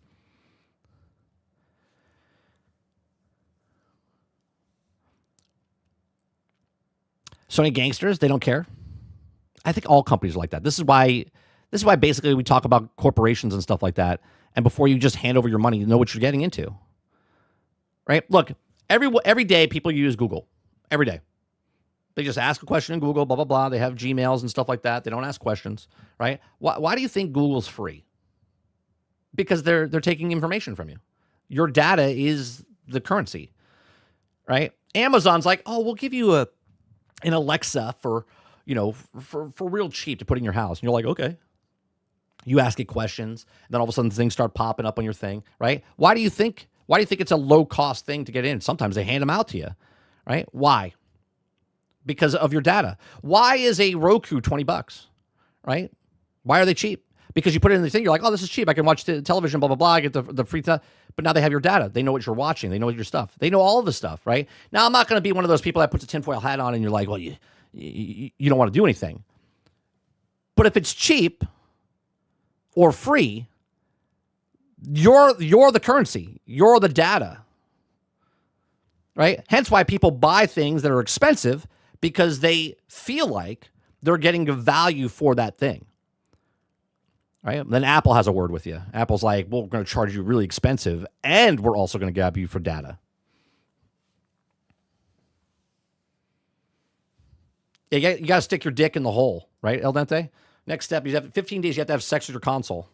Sony gangsters, they don't care. I think all companies are like that. This is why basically we talk about corporations and stuff like that. And before you just hand over your money, you know what you're getting into. Right? Look, every day people use Google. Every day. They just ask a question in Google, blah, blah, blah. They have Gmails and stuff like that. They don't ask questions, right? Why do you think Google's free? Because they're taking information from you. Your data is the currency, right? Amazon's like, oh, we'll give you an Alexa for real cheap to put in your house. And you're like, okay. You ask it questions, and then all of a sudden things start popping up on your thing, right? Why do you think it's a low-cost thing to get in? Sometimes they hand them out to you, right? Why? Because of your data. Why is a Roku $20, right? Why are they cheap? Because you put it in the thing, you're like, oh, this is cheap. I can watch the television, blah, blah, blah. I get the free stuff. But now they have your data. They know what you're watching. They know your stuff. They know all of the stuff, right? Now, I'm not going to be one of those people that puts a tinfoil hat on and you're like, well, you don't want to do anything. But if it's cheap or free, you're the currency. You're the data, right? Hence why people buy things that are expensive because they feel like they're getting a value for that thing. Right? Then Apple has a word with you. Apple's like, well, we're going to charge you really expensive, and we're also going to grab you for data. Yeah, you got to stick your dick in the hole, right, El Dente? Next step, you have 15 days, you have to have sex with your console.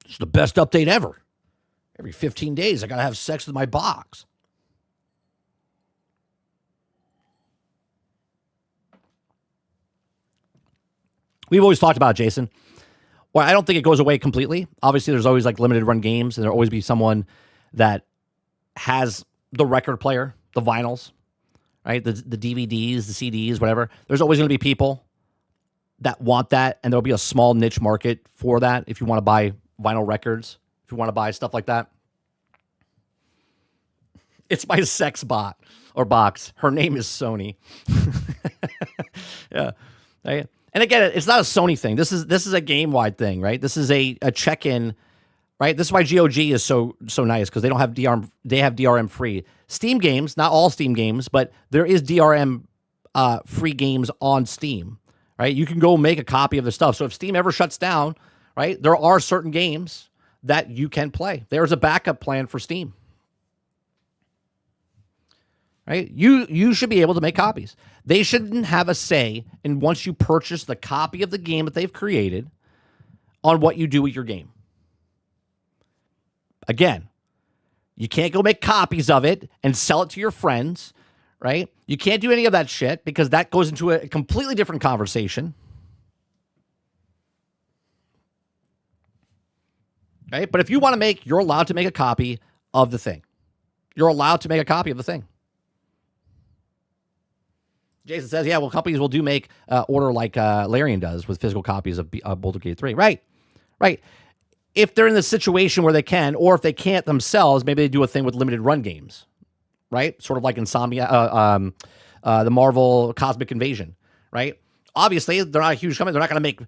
It's the best update ever. Every 15 days, I got to have sex with my box. We've always talked about it, Jason. Well, I don't think it goes away completely. Obviously, there's always like limited run games, and there'll always be someone that has the record player, the vinyls, right? The DVDs, the CDs, whatever. There's always going to be people that want that, and there'll be a small niche market for that if you want to buy vinyl records, if you want to buy stuff like that. It's my sex bot or box. Her name is Sony. Yeah. Right? And again, it's not a Sony thing. This is a game-wide thing, right? This is a check-in, right? This is why GOG is so nice, because they don't have DRM. They have DRM free. Steam games, not all Steam games, but there is DRM free games on Steam, right? You can go make a copy of the stuff. So if Steam ever shuts down, right, there are certain games that you can play. There's a backup plan for Steam. right? You should be able to make copies. They shouldn't have a say in once you purchase the copy of the game that they've created on what you do with your game. Again, you can't go make copies of it and sell it to your friends, right? You can't do any of that shit because that goes into a completely different conversation. Right? But if you want to make, you're allowed to make a copy of the thing. You're allowed to make a copy of the thing. Jason says, yeah, well, companies will do make order like Larian does with physical copies of Baldur's Gate 3. Right. Right. If they're in the situation where they can, or if they can't themselves, maybe they do a thing with limited run games. Right? Sort of like Insomnia, the Marvel Cosmic Invasion. Right? Obviously, they're not a huge company. They're not going to make...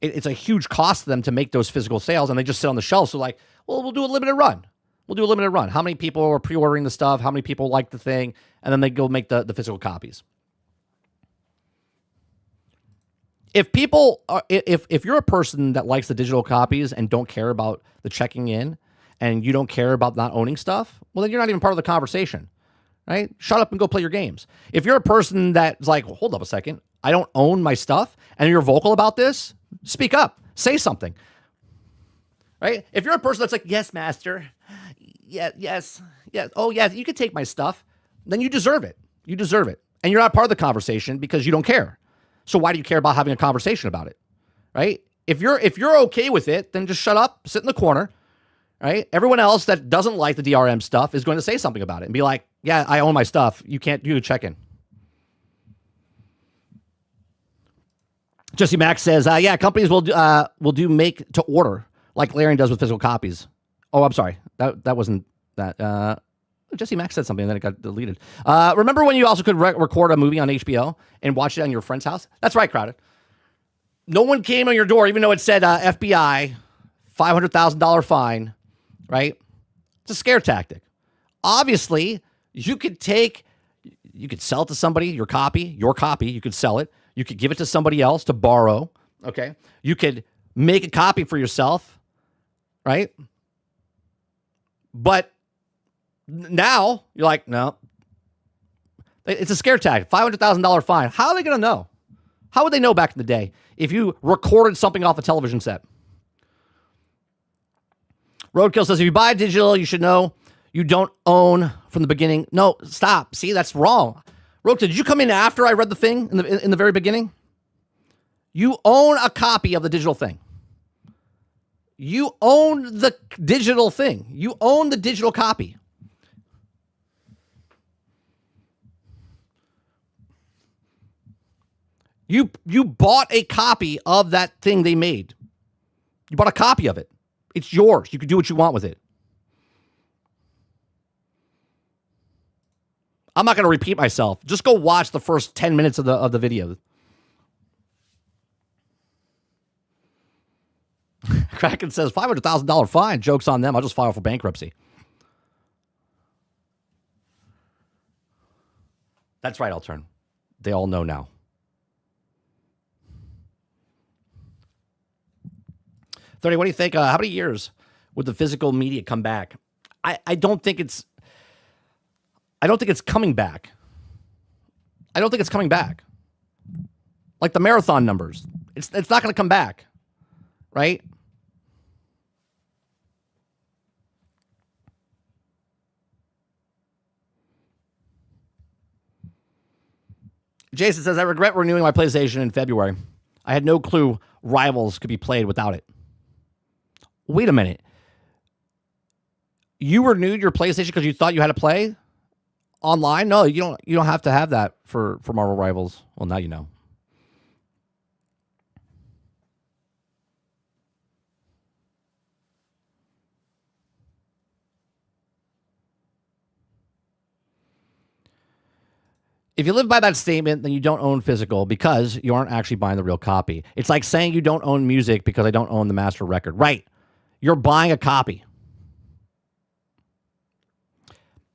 It's a huge cost to them to make those physical sales, and they just sit on the shelf. So like, well, we'll do a limited run. We'll do a limited run. How many people are pre-ordering the stuff? How many people like the thing? And then they go make the physical copies. If people are, if you're a person that likes the digital copies and don't care about the checking in, and you don't care about not owning stuff, well, then you're not even part of the conversation, right? Shut up and go play your games. If you're a person that's like, well, hold up a second, I don't own my stuff, and you're vocal about this, speak up, say something, right? If you're a person that's like, yes, master, yes, oh yeah, you can take my stuff, then you deserve it. You deserve it, and you're not part of the conversation because you don't care. So why do you care about having a conversation about it, right? If you're okay with it, then just shut up, sit in the corner, right? Everyone else that doesn't like the DRM stuff is going to say something about it and be like, yeah, I own my stuff. You can't do a check-in. Jesse Max says, yeah, companies will do make to order like Larian does with physical copies. Oh, I'm sorry. That wasn't that. Jesse Max said something and then it got deleted. Remember when you also could record a movie on HBO and watch it on your friend's house? That's right, Crowded. No one came on your door, even though it said FBI, $500,000 fine, right? It's a scare tactic. Obviously, you could sell it to somebody, your copy, you could sell it. You could give it to somebody else to borrow, okay? You could make a copy for yourself, right? But now you're like, no. It's a scare tactic. $500,000 fine. How are they going to know? How would they know back in the day if you recorded something off a television set? Roadkill says, if you buy digital, you should know you don't own from the beginning. No, stop. See, that's wrong. Roadkill, did you come in after I read the thing in the very beginning? You own a copy of the digital thing. You own the digital thing. You own the digital copy. You bought a copy of that thing they made. You bought a copy of it. It's yours. You can do what you want with it. I'm not going to repeat myself. Just go watch the first 10 minutes of the video. Kraken says, $500,000 fine. Joke's on them. I'll just file for bankruptcy. That's right, I'll turn. They all know now. 30, what do you think? How many years would the physical media come back? I don't think it's coming back. I don't think it's coming back. Like the marathon numbers. It's not going to come back. Right? Jason says, I regret renewing my PlayStation in February. I had no clue Rivals could be played without it. Wait a minute. You renewed your PlayStation because you thought you had to play online? No, you don't have to have that for Marvel Rivals. Well, now you know. If you live by that statement, then you don't own physical because you aren't actually buying the real copy. It's like saying you don't own music because I don't own the master record. Right. You're buying a copy.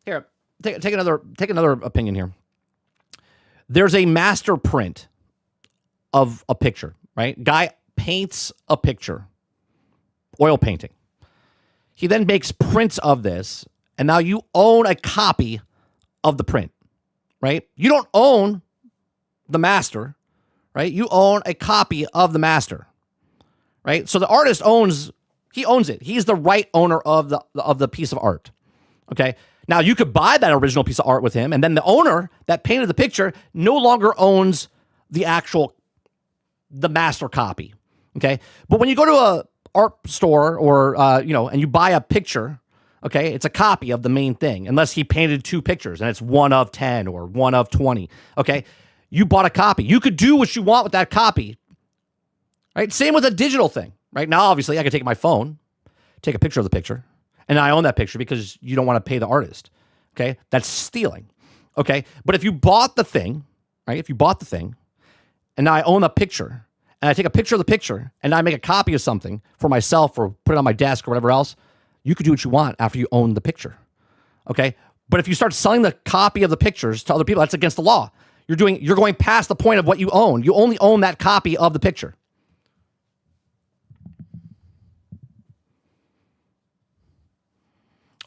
Here, take another opinion here. There's a master print of a picture, right? Guy paints a picture, oil painting. He then makes prints of this, and now you own a copy of the print. right? You don't own the master, right? You own a copy of the master, right? So the artist owns it. He's the right owner of the piece of art. Okay. Now you could buy that original piece of art with him, and then the owner that painted the picture no longer owns the master copy. Okay. But when you go to a art store or, and you buy a picture, okay, it's a copy of the main thing, unless he painted 2 pictures and it's 1 of 10 or 1 of 20. Okay. You bought a copy. You could do what you want with that copy, right? Same with a digital thing, right? Now, obviously, I can take my phone, take a picture of the picture, and I own that picture because you don't want to pay the artist. Okay. That's stealing. Okay. But if you bought the thing, right? If you bought the thing and now I own the picture and I take a picture of the picture and I make a copy of something for myself or put it on my desk or whatever else, you could do what you want after you own the picture. Okay. But if you start selling the copy of the pictures to other people, that's against the law. You're going past the point of what you own. You only own that copy of the picture.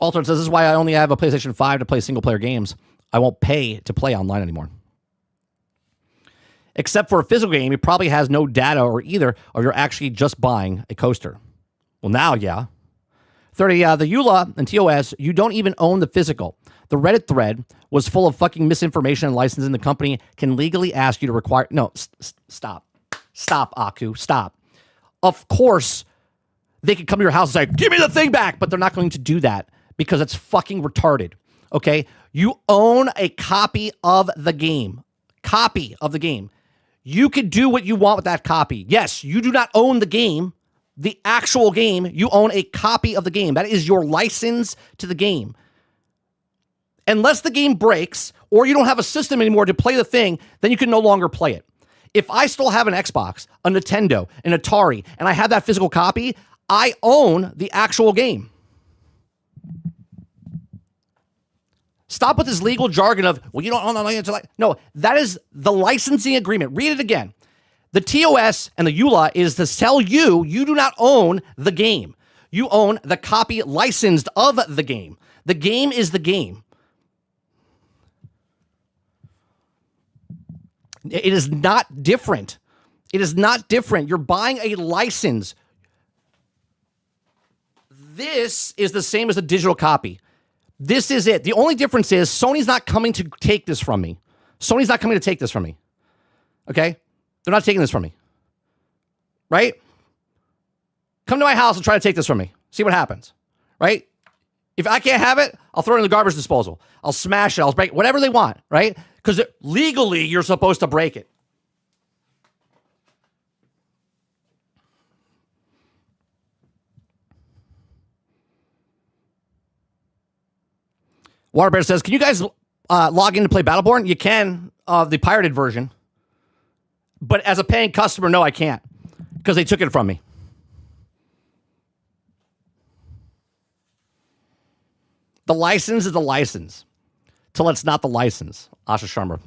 Altered says, this is why I only have a PlayStation 5 to play single-player games. I won't pay to play online anymore. Except for a physical game, it probably has no data or either, or you're actually just buying a coaster. Well, now, yeah. 30, the EULA and TOS, you don't even own the physical. The Reddit thread was full of fucking misinformation and licensing. The company can legally ask you to require... No, stop. Stop, Aku. Stop. Of course, they could come to your house and say, give me the thing back, but they're not going to do that. Because it's fucking retarded, okay? You own a copy of the game. Copy of the game. You can do what you want with that copy. Yes, you do not own the game, the actual game. You own a copy of the game. That is your license to the game. Unless the game breaks or you don't have a system anymore to play the thing, then you can no longer play it. If I still have an Xbox, a Nintendo, an Atari, and I have that physical copy, I own the actual game. Stop with this legal jargon of, well, you don't own the license. No, that is the licensing agreement. Read it again. The TOS and the EULA is to tell you do not own the game. You own the copy licensed of the game. The game is the game. It is not different. It is not different. You're buying a license. This is the same as a digital copy. This is it. The only difference is Sony's not coming to take this from me. Sony's not coming to take this from me. Okay? They're not taking this from me. Right? Come to my house and try to take this from me. See what happens. Right? If I can't have it, I'll throw it in the garbage disposal. I'll smash it. I'll break it. Whatever they want. Right? Because legally, you're supposed to break it. Waterbear says, can you guys log in to play Battleborn? You can, the pirated version. But as a paying customer, no, I can't. Because they took it from me. The license is the license. Till it's not the license. Asha Sharma.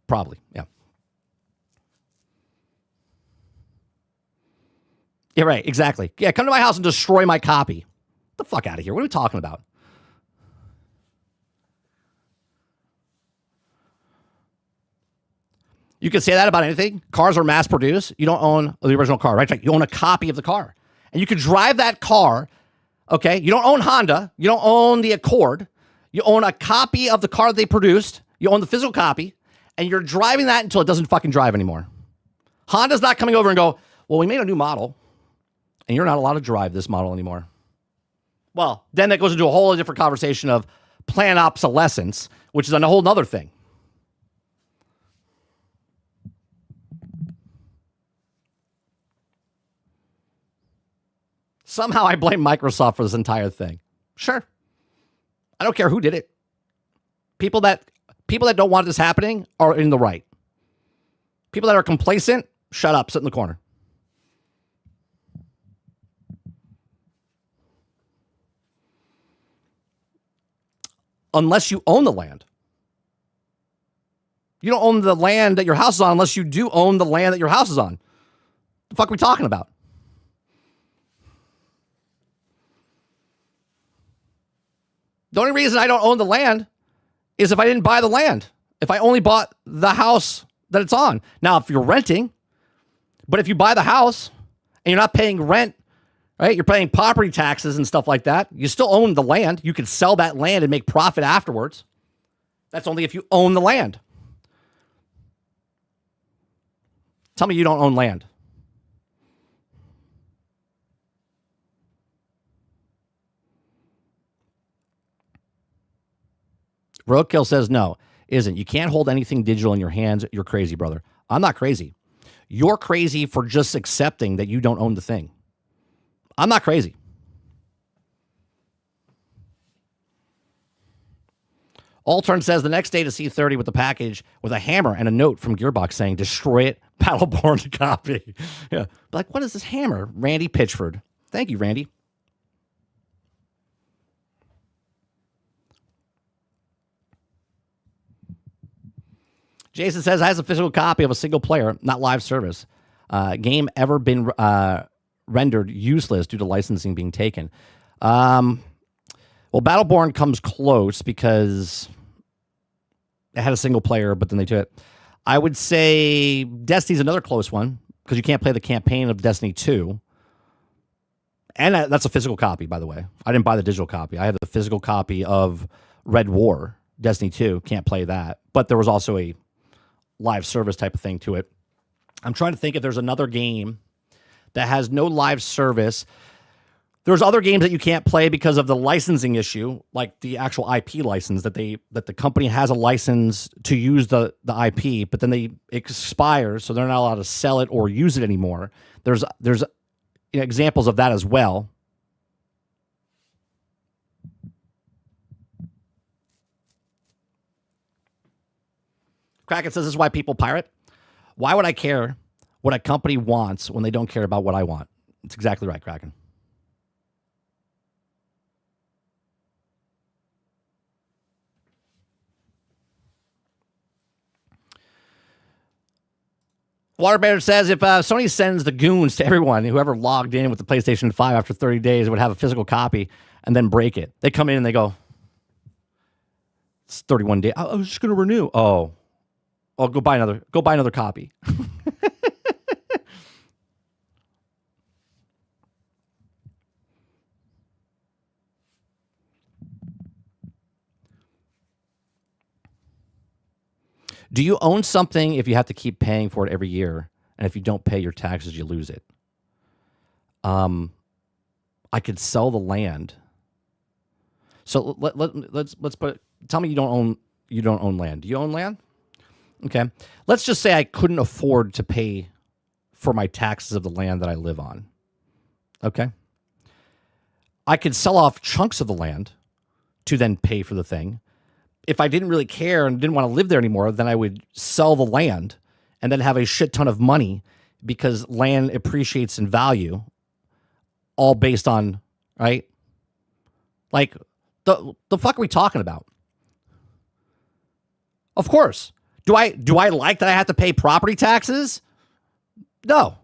Probably, yeah. Yeah, right, exactly. Yeah, come to my house and destroy my copy. Get the fuck out of here. What are we talking about? You can say that about anything. Cars are mass produced. You don't own the original car, right? You own a copy of the car. And you can drive that car, okay? You don't own Honda. You don't own the Accord. You own a copy of the car that they produced. You own the physical copy. And you're driving that until it doesn't fucking drive anymore. Honda's not coming over and go, well, we made a new model. And you're not allowed to drive this model anymore. Well, then that goes into a whole different conversation of planned obsolescence, which is a whole nother thing. Somehow I blame Microsoft for this entire thing. Sure. I don't care who did it. People that don't want this happening are in the right. People that are complacent, shut up, sit in the corner. Unless you own the land. You don't own the land that your house is on unless you do own the land that your house is on. The fuck are we talking about? The only reason I don't own the land is if I didn't buy the land. if I only bought the house that it's on. Now, if you're renting, but if you buy the house and you're not paying rent, right? You're paying property taxes and stuff like that. You still own the land. You can sell that land and make profit afterwards. That's only if you own the land. Tell me you don't own land. Roadkill says no, isn't. You can't hold anything digital in your hands. You're crazy, brother. I'm not crazy. You're crazy for just accepting that you don't own the thing. I'm not crazy. Altern says the next day to C30 with the package with a hammer and a note from Gearbox saying, destroy it, Battleborn copy. Yeah. Like, what is this hammer? Randy Pitchford. Thank you, Randy. Jason says, has a physical copy of a single player, not live service. Game ever been rendered useless due to licensing being taken? Well, Battleborn comes close because it had a single player, but then they took it. I would say Destiny's another close one because you can't play the campaign of Destiny 2. And that's a physical copy, by the way. I didn't buy the digital copy. I have the physical copy of Red War, Destiny 2. Can't play that. But there was also a live service type of thing to it. I'm trying to think if there's another game that has no live service. There's other games that you can't play because of the licensing issue, like the actual IP license that the company has a license to use the IP, but then they expire, so they're not allowed to sell it or use it anymore. There's examples of that as well. Kraken says this is why people pirate. Why would I care what a company wants when they don't care about what I want? It's exactly right, Kraken. Waterbear says if Sony sends the goons to everyone, whoever logged in with the PlayStation 5 after 30 days would have a physical copy and then break it. They come in and they go, it's 31 days. I was just going to renew. Oh, go buy another copy. Do you own something if you have to keep paying for it every year, and if you don't pay your taxes, you lose it? I could sell the land. So let's put. Tell me you don't own land. Do you own land? Okay. Let's just say I couldn't afford to pay for my taxes of the land that I live on. Okay. I could sell off chunks of the land to then pay for the thing. If I didn't really care and didn't want to live there anymore, then I would sell the land and then have a shit ton of money because land appreciates in value, all based on, right? Like, the fuck are we talking about? Of course. Do I like that I have to pay property taxes? No.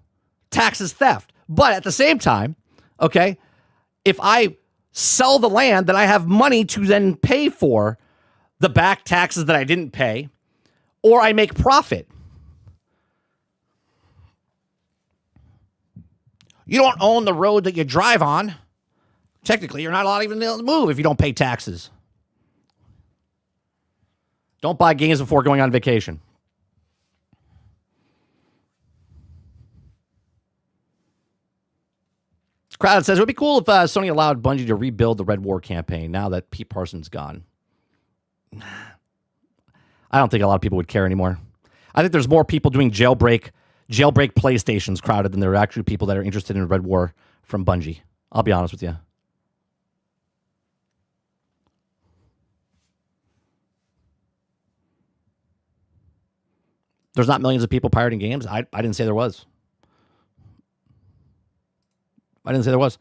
Tax is theft. But at the same time, okay, if I sell the land, then I have money to then pay for the back taxes that I didn't pay, or I make profit. You don't own the road that you drive on. Technically, you're not allowed even to move if you don't pay taxes. Don't buy games before going on vacation. Crowd says, it would be cool if Sony allowed Bungie to rebuild the Red War campaign now that Pete Parsons gone. I don't think a lot of people would care anymore. I think there's more people doing jailbreak PlayStations crowded than there are actually people that are interested in Red War from Bungie. I'll be honest with you. There's not millions of people pirating games. I didn't say there was. I didn't say there was.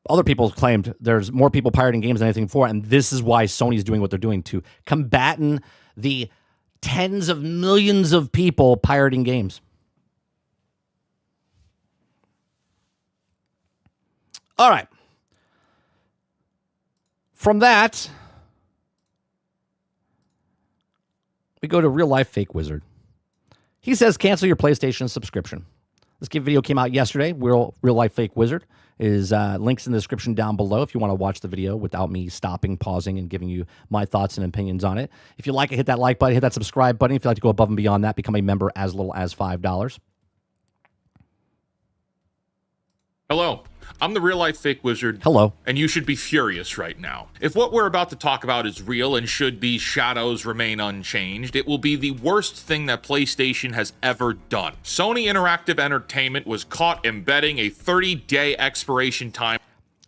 Other people claimed there's more people pirating games than anything before, and this is why Sony's doing what they're doing to combating the tens of millions of people pirating games. All right. From that, we go to real life fake wizard. He says cancel your PlayStation subscription. This video came out yesterday. Real life fake wizard is links in the description down below if you want to watch the video without me stopping, pausing, and giving you my thoughts and opinions on it. If you like it, hit that like button, hit that subscribe button. If you'd like to go above and beyond that, become a member as little as $5. Hello, I'm the real life fake wizard. Hello. And you should be furious right now. If what we're about to talk about is real and should these shadows remain unchanged, it will be the worst thing that PlayStation has ever done. Sony Interactive Entertainment was caught embedding a 30-day expiration time.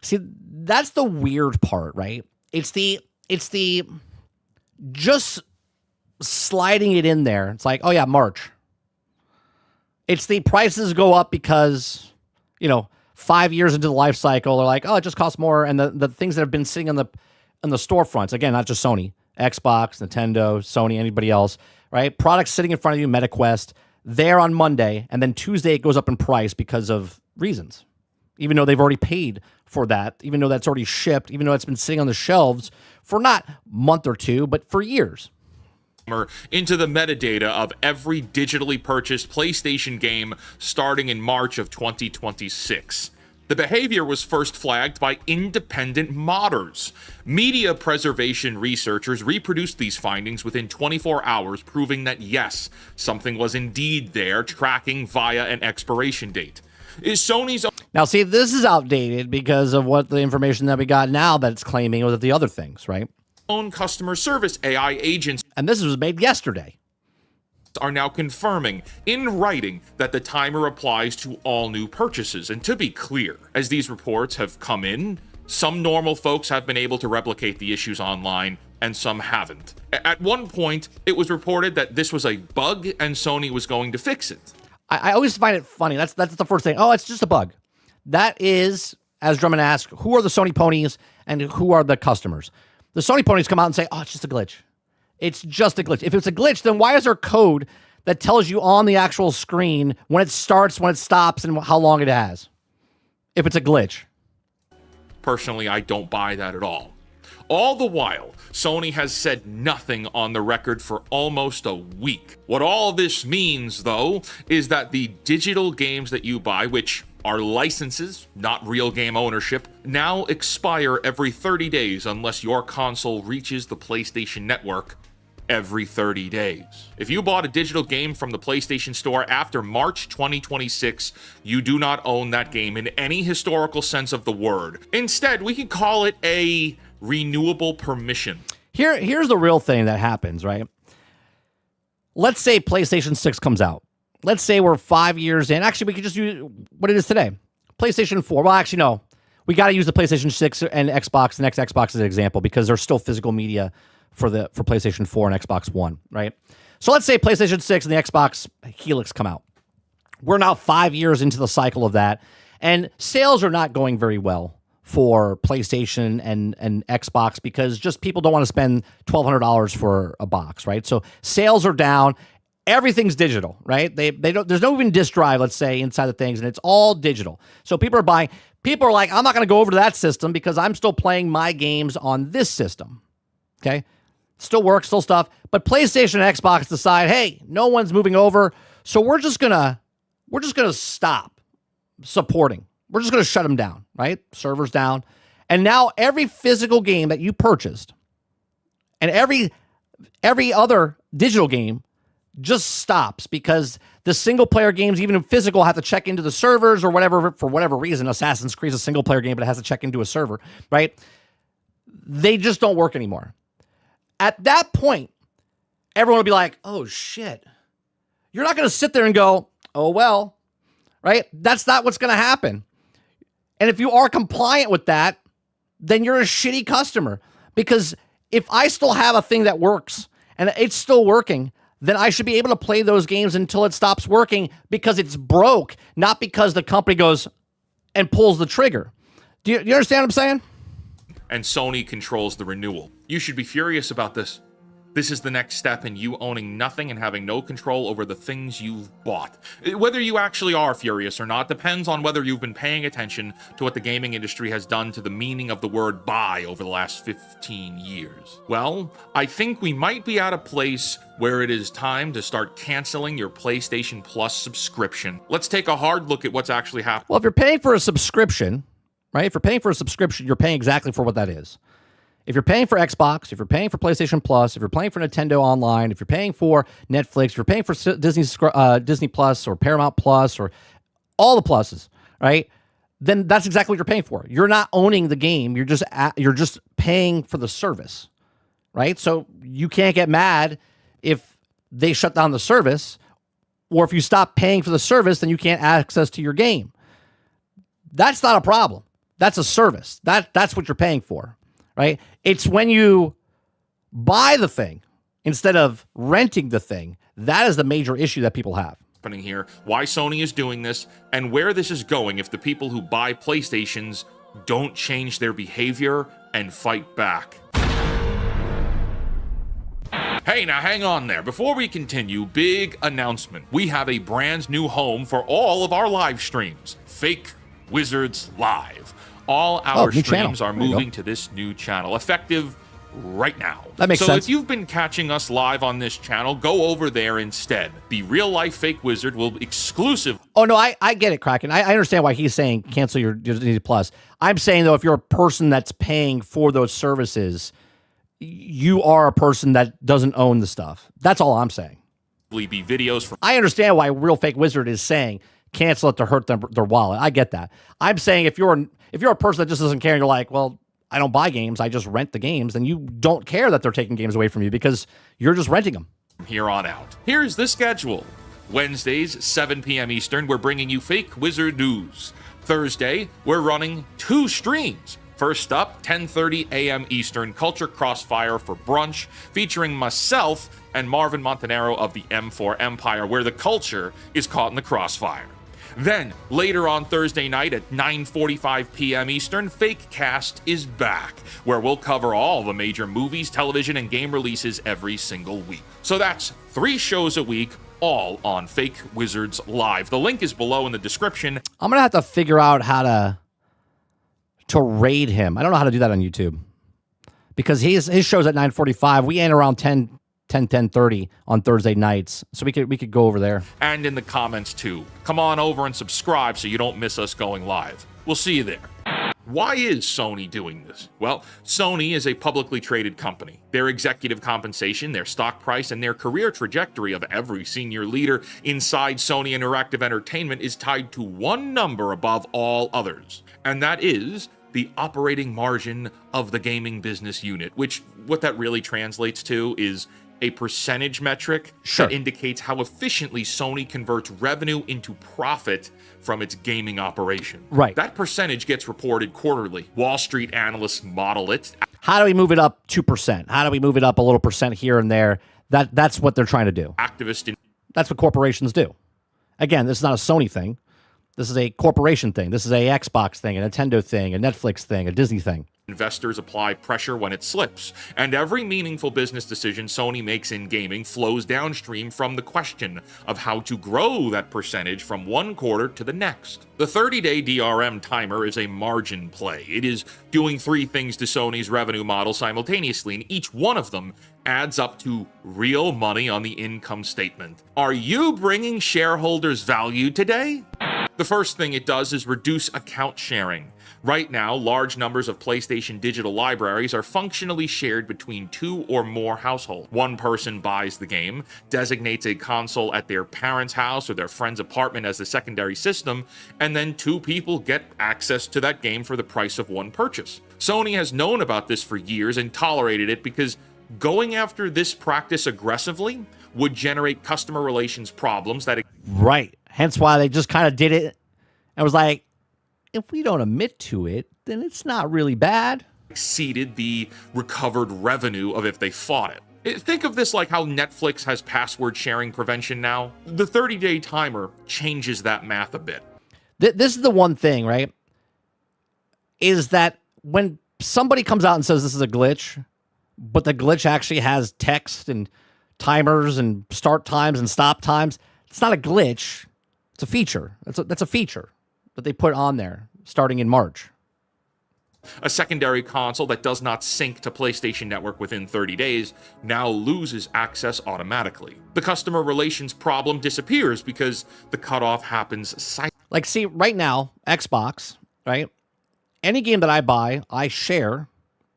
See, that's the weird part, right? It's the just sliding it in there. It's like, oh yeah, March. It's the prices go up because, 5 years into the life cycle, they're like, oh, it just costs more. And the things that have been sitting on the storefronts, again, not just Sony, Xbox, Nintendo, Sony, anybody else, right? Products sitting in front of you, MetaQuest, there on Monday, and then Tuesday it goes up in price because of reasons. Even though they've already paid for that, even though that's already shipped, even though it's been sitting on the shelves for not a month or two, but for years. Into the metadata of every digitally purchased PlayStation game starting in March of 2026. The behavior was first flagged by independent modders. Media preservation researchers reproduced these findings within 24 hours, proving that yes, something was indeed there, tracking via an expiration date. Is Sony's... Now, see, this is outdated because of what the information that we got now that it's claiming was the other things, right? own customer service AI agents, and this was made yesterday, are now confirming in writing that the timer applies to all new purchases. And to be clear, as these reports have come in, some normal folks have been able to replicate the issues online and some haven't. At one point, it was reported that this was a bug and Sony was going to fix it. I always find it funny. That's the first thing. Oh, it's just a bug. That is, as Drummond asked, who are the Sony ponies and who are the customers? The Sony ponies come out and say, oh, it's just a glitch. It's just a glitch. If it's a glitch, then why is there code that tells you on the actual screen when it starts, when it stops, and how long it has? If it's a glitch. Personally, I don't buy that at all. All the while, Sony has said nothing on the record for almost a week. What all this means, though, is that the digital games that you buy, which are licenses, not real game ownership, now expire every 30 days unless your console reaches the PlayStation Network every 30 days. If you bought a digital game from the PlayStation Store after March 2026, you do not own that game in any historical sense of the word. Instead, we can call it a renewable permission. Here's the real thing that happens, right? Let's say PlayStation 6 comes out. Let's say we're 5 years in. Actually, we could just use what it is today. PlayStation 4. Well, actually, no. We got to use the PlayStation 6 and Xbox, the next Xbox as an example, because there's still physical media for PlayStation 4 and Xbox One, right? So let's say PlayStation 6 and the Xbox Helix come out. We're now 5 years into the cycle of that, and sales are not going very well for PlayStation and Xbox because just people don't want to spend $1,200 for a box, right? So sales are down. Everything's digital, right? They don't. There's no even disk drive, let's say, inside the things, and it's all digital. So people are buying. People are like, I'm not going to go over to that system because I'm still playing my games on this system. Okay, still works, still stuff. But PlayStation and Xbox decide, hey, no one's moving over, so we're just gonna stop supporting. We're just gonna shut them down, right? Servers down, and now every physical game that you purchased, and every other digital game just stops because the single player games, even in physical, have to check into the servers or whatever, for whatever reason. Assassin's Creed is a single player game, but it has to check into a server, right? They just don't work anymore. At that point, everyone will be like, oh shit. You're not going to sit there and go, oh well, right? That's not what's going to happen. And if you are compliant with that, then you're a shitty customer. Because if I still have a thing that works and it's still working, then I should be able to play those games until it stops working because it's broke, not because the company goes and pulls the trigger. Do you understand what I'm saying? And Sony controls the renewal. You should be furious about this. This is the next step in you owning nothing and having no control over the things you've bought. Whether you actually are furious or not depends on whether you've been paying attention to what the gaming industry has done to the meaning of the word buy over the last 15 years. Well, I think we might be at a place where it is time to start canceling your PlayStation Plus subscription. Let's take a hard look at what's actually happening. Well, if you're paying for a subscription, right? If you're paying for a subscription, you're paying exactly for what that is. If you're paying for Xbox, if you're paying for PlayStation Plus, if you're paying for Nintendo Online, if you're paying for Netflix, if you're paying for Disney Plus or Paramount Plus or all the pluses, right? Then that's exactly what you're paying for. You're not owning the game. You're just paying for the service, right? So you can't get mad if they shut down the service, or if you stop paying for the service, then you can't access to your game. That's not a problem. That's a service. That's what you're paying for. Right? It's when you buy the thing instead of renting the thing. That is the major issue that people have. Here, why Sony is doing this, and where this is going if the people who buy PlayStations don't change their behavior and fight back. Hey, now hang on there. Before we continue, big announcement. We have a brand new home for all of our live streams. Fake Wizards Live. All our streams are moving to this new channel, effective right now. That makes sense. So if you've been catching us live on this channel, go over there instead. The Real Life Fake Wizard will be exclusive. Oh, no, I get it, Kraken. I understand why he's saying cancel your Disney Plus. I'm saying, though, if you're a person that's paying for those services, you are a person that doesn't own the stuff. That's all I'm saying. Be videos from. I understand why Real Fake Wizard is saying cancel it to hurt their wallet. I get that. I'm saying if you're a person that just doesn't care and you're like, well, I don't buy games, I just rent the games, then you don't care that they're taking games away from you because you're just renting them. Here on out. Here's the schedule. Wednesdays, 7 p.m. Eastern, we're bringing you Fake Wizard News. Thursday, we're running 2 streams. First up, 10:30 a.m. Eastern, Culture Crossfire for brunch, featuring myself and Marvin Montanaro of the M4 Empire, where the culture is caught in the crossfire. Then, later on Thursday night at 9:45 p.m. Eastern, Fake Cast is back, where we'll cover all the major movies, television, and game releases every single week. So that's 3 shows a week, all on Fake Wizards Live. The link is below in the description. I'm going to have to figure out how to raid him. I don't know how to do that on YouTube, because his show's at 9:45. We end around 10:30 on Thursday nights, so we could go over there. And in the comments too. Come on over and subscribe so you don't miss us going live. We'll see you there. Why is Sony doing this? Well, Sony is a publicly traded company. Their executive compensation, their stock price, and their career trajectory of every senior leader inside Sony Interactive Entertainment is tied to one number above all others, and that is the operating margin of the gaming business unit, which what that really translates to is a percentage metric that indicates how efficiently Sony converts revenue into profit from its gaming operation. Right. That percentage gets reported quarterly. Wall Street analysts model it. How do we move it up 2%? How do we move it up a little percent here and there? That's what they're trying to do. That's what corporations do. Again, this is not a Sony thing. This is a corporation thing. This is a Xbox thing, a Nintendo thing, a Netflix thing, a Disney thing. Investors apply pressure when it slips, and every meaningful business decision Sony makes in gaming flows downstream from the question of how to grow that percentage from one quarter to the next. The 30-day DRM timer is a margin play. It is doing 3 things to Sony's revenue model simultaneously, and each one of them adds up to real money on the income statement. Are you bringing shareholders value today? The first thing it does is reduce account sharing. Right now, large numbers of PlayStation digital libraries are functionally shared between 2 or more households. One person buys the game, designates a console at their parents' house or their friend's apartment as the secondary system, and then 2 people get access to that game for the price of one purchase. Sony has known about this for years and tolerated it because going after this practice aggressively would generate customer relations problems that... Right. Hence why they just kind of did it and was like, if we don't admit to it, then it's not really bad. Exceeded the recovered revenue of if they fought it. Think of this like how Netflix has password sharing prevention now. The 30-day timer changes that math a bit. This is the one thing, right? Is that when somebody comes out and says this is a glitch, but the glitch actually has text and timers and start times and stop times. It's not a glitch. It's a feature. That's a feature that they put on there starting in March. A secondary console that does not sync to PlayStation Network within 30 days now loses access automatically. The customer relations problem disappears because the cutoff happens Like, see, right now, Xbox, right? Any game that I buy, I share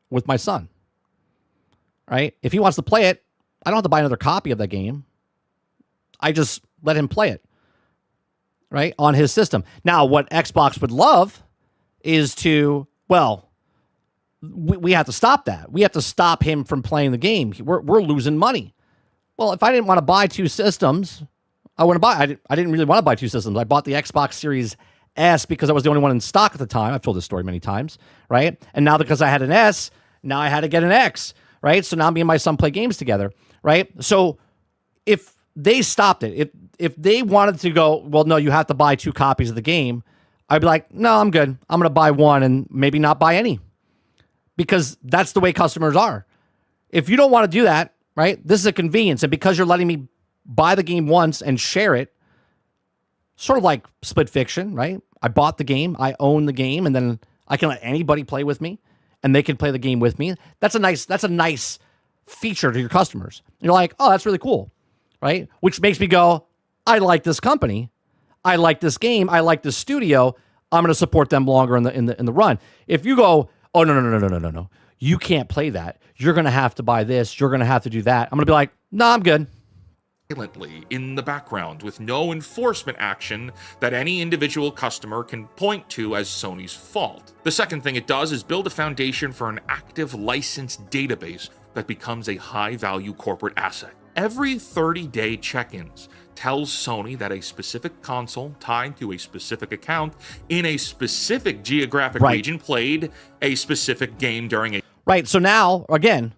with my son, right? If he wants to play it, I don't have to buy another copy of that game. I just let him play it, right, on his system. Now, what Xbox would love is to, well, we have to stop that. We have to stop him from playing the game. We're losing money. Well, if I didn't want to buy two systems, I didn't really want to buy two systems. I bought the Xbox Series S because I was the only one in stock at the time. I've told this story many times, right? And now because I had an S, now I had to get an X, right? So now me and my son play games together, right? So if they stopped it, if they wanted to go, well, no, you have to buy two copies of the game, I'd be like, no, I'm good. I'm going to buy one and maybe not buy any, because that's the way customers are. If you don't want to do that, right, this is a convenience. And because you're letting me buy the game once and share it, sort of like Split Fiction, right? I bought the game, I own the game, and then I can let anybody play with me and they can play the game with me. That's a nice feature to your customers. You're like, oh, that's really cool, right? Which makes me go, I like this company. I like this game. I like this studio. I'm going to support them longer in the run. If you go, oh, no. You can't play that. You're going to have to buy this. You're going to have to do that. I'm going to be like, no, I'm good. Silently in the background with no enforcement action that any individual customer can point to as Sony's fault. The second thing it does is build a foundation for an active licensed database that becomes a high-value corporate asset. Every 30-day check-ins tells Sony that a specific console tied to a specific account in a specific geographic region played a specific game during a... Right, so now, again,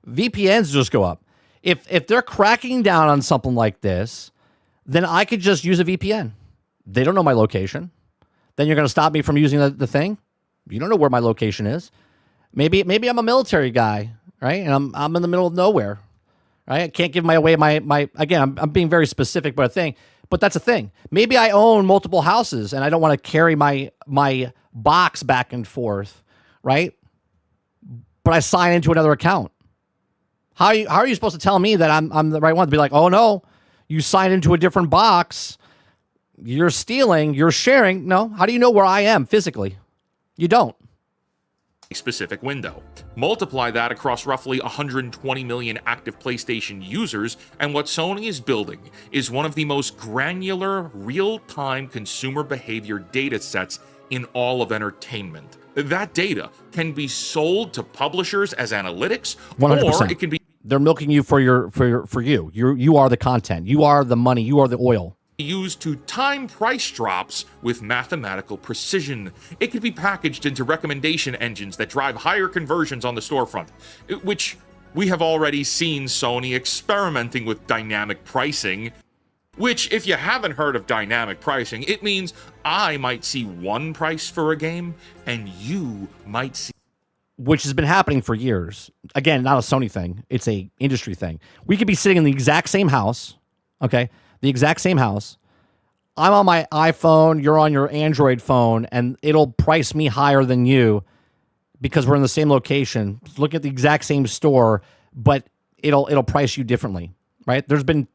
VPNs just go up. If they're cracking down on something like this, then I could just use a VPN. They don't know my location. Then you're going to stop me from using the thing? You don't know where my location is. Maybe I'm a military guy, right? And I'm in the middle of nowhere, right? I can't give away my again, I'm being very specific about a thing, but that's a thing. Maybe I own multiple houses and I don't want to carry my box back and forth, right? But I sign into another account. How are you supposed to tell me that I'm the right one to be like, oh no, you signed into a different box, you're stealing, you're sharing? No, how do you know where I am physically? You don't. Specific window. Multiply that across roughly 120 million active PlayStation users, and what Sony is building is one of the most granular, real-time consumer behavior data sets in all of entertainment. That data can be sold to publishers as analytics, 100%. or it can be... They're milking you for you. You are the content. You are the money. You are the oil. Used to time price drops with mathematical precision. It could be packaged into recommendation engines that drive higher conversions on the storefront, which we have already seen Sony experimenting with dynamic pricing. Which, if you haven't heard of dynamic pricing, it means I might see one price for a game and you might see... Which has been happening for years. Again, not a Sony thing. It's a industry thing. We could be sitting in the exact same house, okay? The exact same house. I'm on my iPhone, you're on your Android phone, and it'll price me higher than you because we're in the same location. Look at the exact same store, but it'll price you differently, right? There's been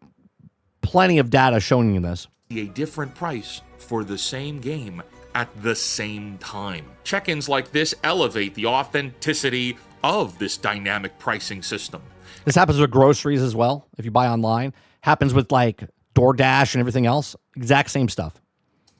plenty of data showing you this. A different price for the same game at the same time. Check-ins like this elevate the authenticity of this dynamic pricing system. This happens with groceries as well. If you buy online, happens with like DoorDash and everything else. Exact same stuff.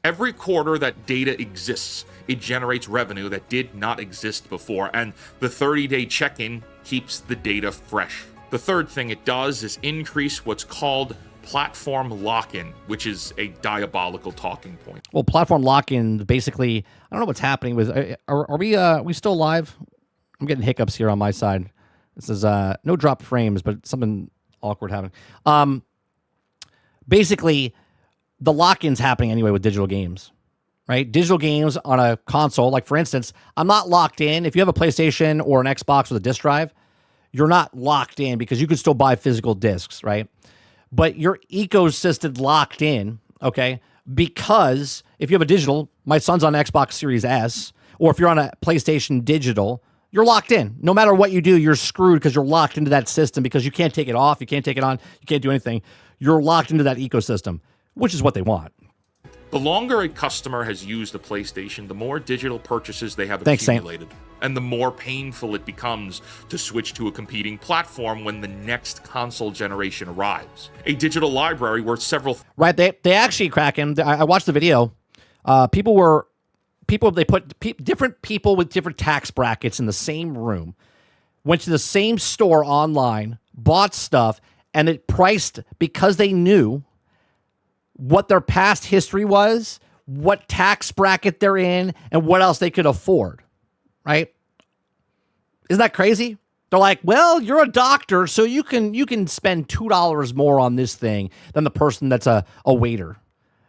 Every quarter that data exists, it generates revenue that did not exist before, and the 30-day check-in keeps the data fresh. The third thing it does is increase what's called platform lock-in, which is a diabolical talking point. Well, platform lock-in, basically, I don't know what's happening with... Are we still live? I'm getting hiccups here on my side. This is no drop frames, but something awkward happening. Basically, the lock-in's happening anyway with digital games, right? Digital games on a console, like for instance, I'm not locked in. If you have a PlayStation or an Xbox with a disk drive, you're not locked in because you can still buy physical discs, right? But you're ecosystem locked in, okay? Because if you have a digital, my son's on Xbox Series S, or if you're on a PlayStation digital, you're locked in. No matter what you do, you're screwed because you're locked into that system because you can't take it off, you can't take it on, you can't do anything. You're locked into that ecosystem, which is what they want. The longer a customer has used a PlayStation, the more digital purchases they have accumulated. And the more painful it becomes to switch to a competing platform when the next console generation arrives. A digital library worth several... Right, they actually, Kraken, I watched the video. They put different people with different tax brackets in the same room, went to the same store online, bought stuff, and it priced because they knew what their past history was, what tax bracket they're in, and what else they could afford, right? Isn't that crazy? They're like, well, you're a doctor, so you can spend $2 more on this thing than the person that's a waiter,